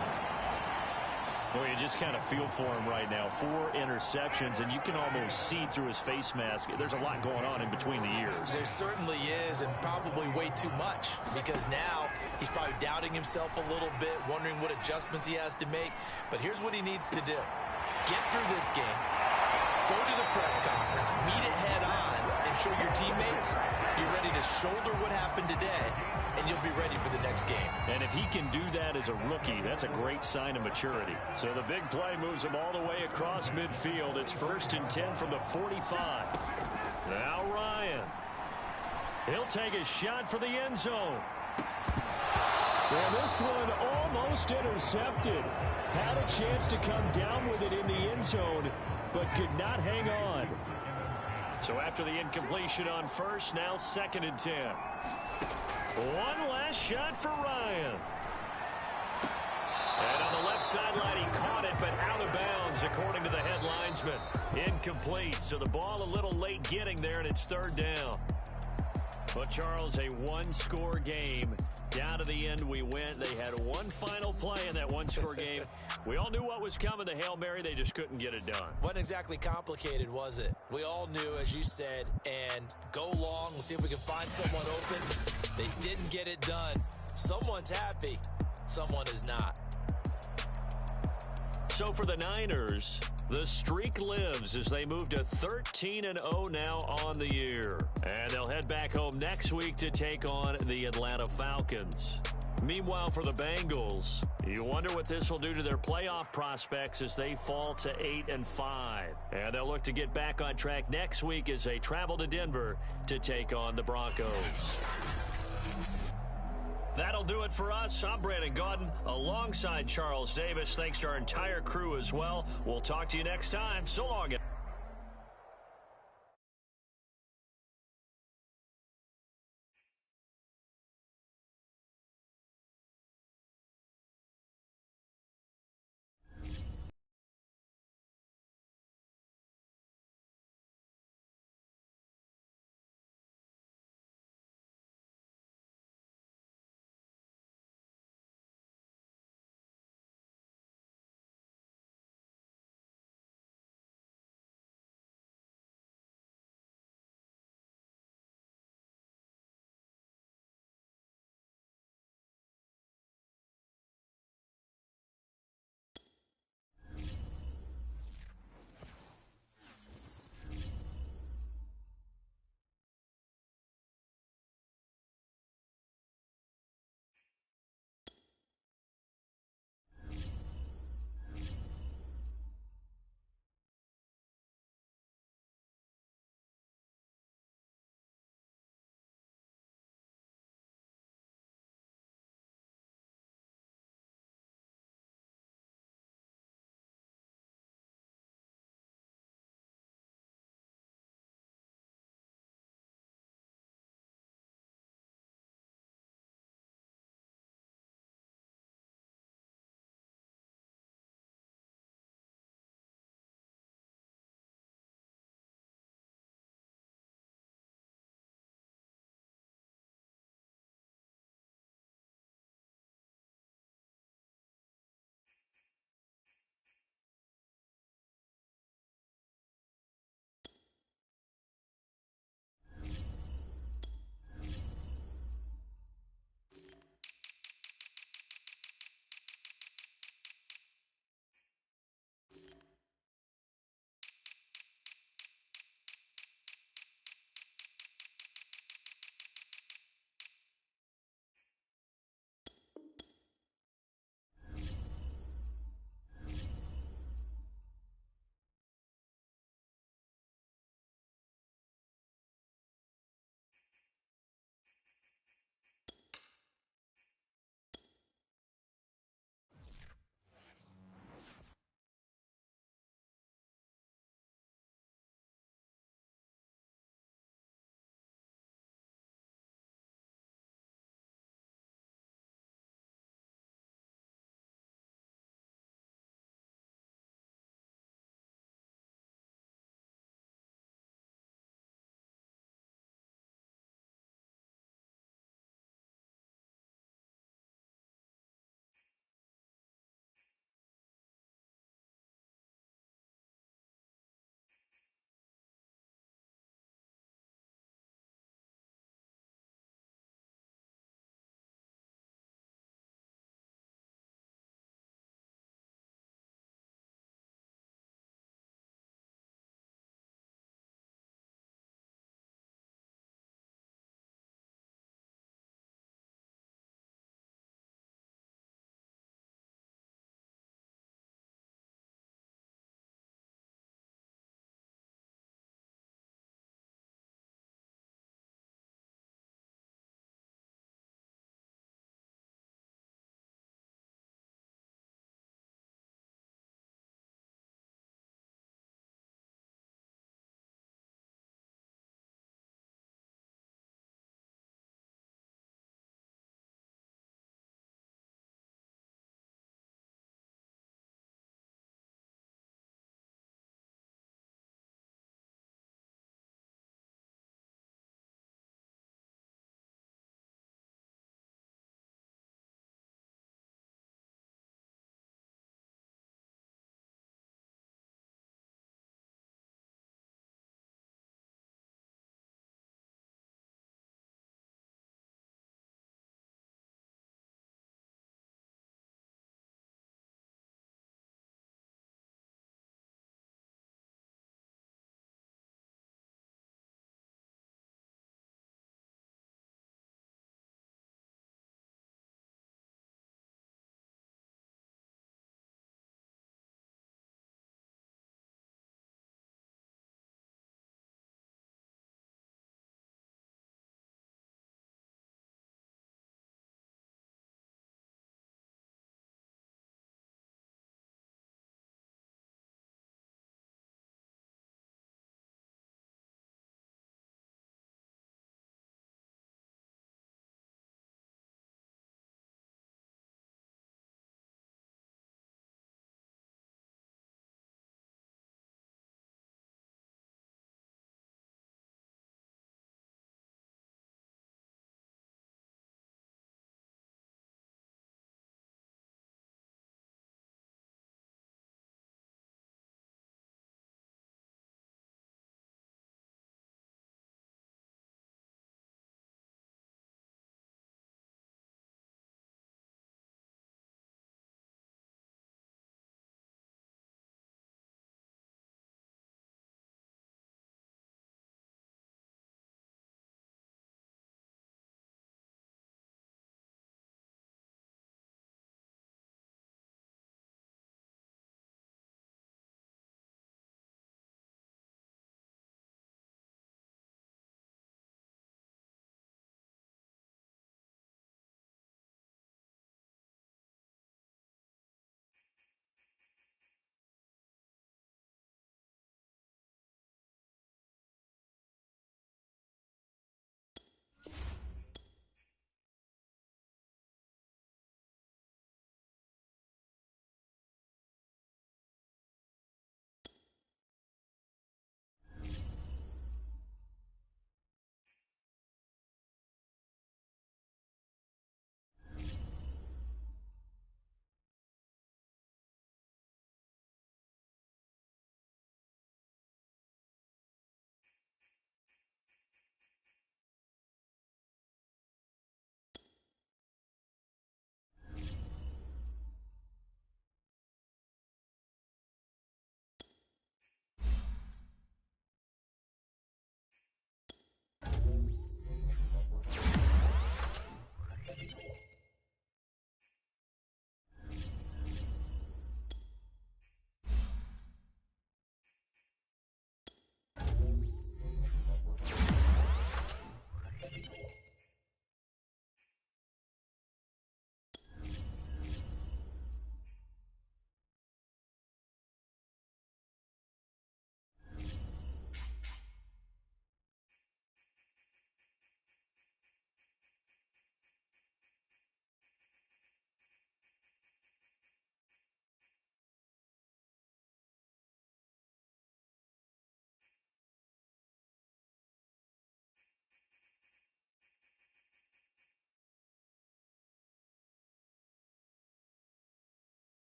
Boy, you just kind of feel for him right now. 4 interceptions, and you can almost see through his face mask. There's a lot going on in between the ears. There certainly is, and probably way too much, because now he's probably doubting himself a little bit, wondering what adjustments he has to make. But here's what he needs to do. get through this game, go to the press conference, meet it head on, and show your teammates you're ready to shoulder what happened today, and you'll be ready for the next game. And if he can do that as a rookie, that's a great sign of maturity. So the big play moves him all the way across midfield. It's 1st and 10 from the 45. Now Ryan. He'll take a shot for the end zone. And this one almost intercepted. Had a chance to come down with it in the end zone, but could not hang on. So after the incompletion on first, now 2nd and 10. One last shot for Ryan. And on the left sideline, he caught it, but out of bounds, according to the head linesman. Incomplete, so the ball a little late getting there, and it's 3rd down. But, Charles, a one-score game. Down to the end we went. They had one final play in that one-score game. We all knew what was coming, the Hail Mary. They just couldn't get it done. Wasn't exactly complicated, was it? We all knew, as you said, and go long and see if we can find someone open. They didn't get it done. Someone's happy. Someone is not. So for the Niners, the streak lives as they move to 13-0 now on the year. And they'll head back home next week to take on the Atlanta Falcons. Meanwhile, for the Bengals, you wonder what this will do to their playoff prospects as they fall to 8-5. And they'll look to get back on track next week as they travel to Denver to take on the Broncos. That'll do it for us. I'm Brandon Gaudin alongside Charles Davis. Thanks to our entire crew as well. We'll talk to you next time. So long.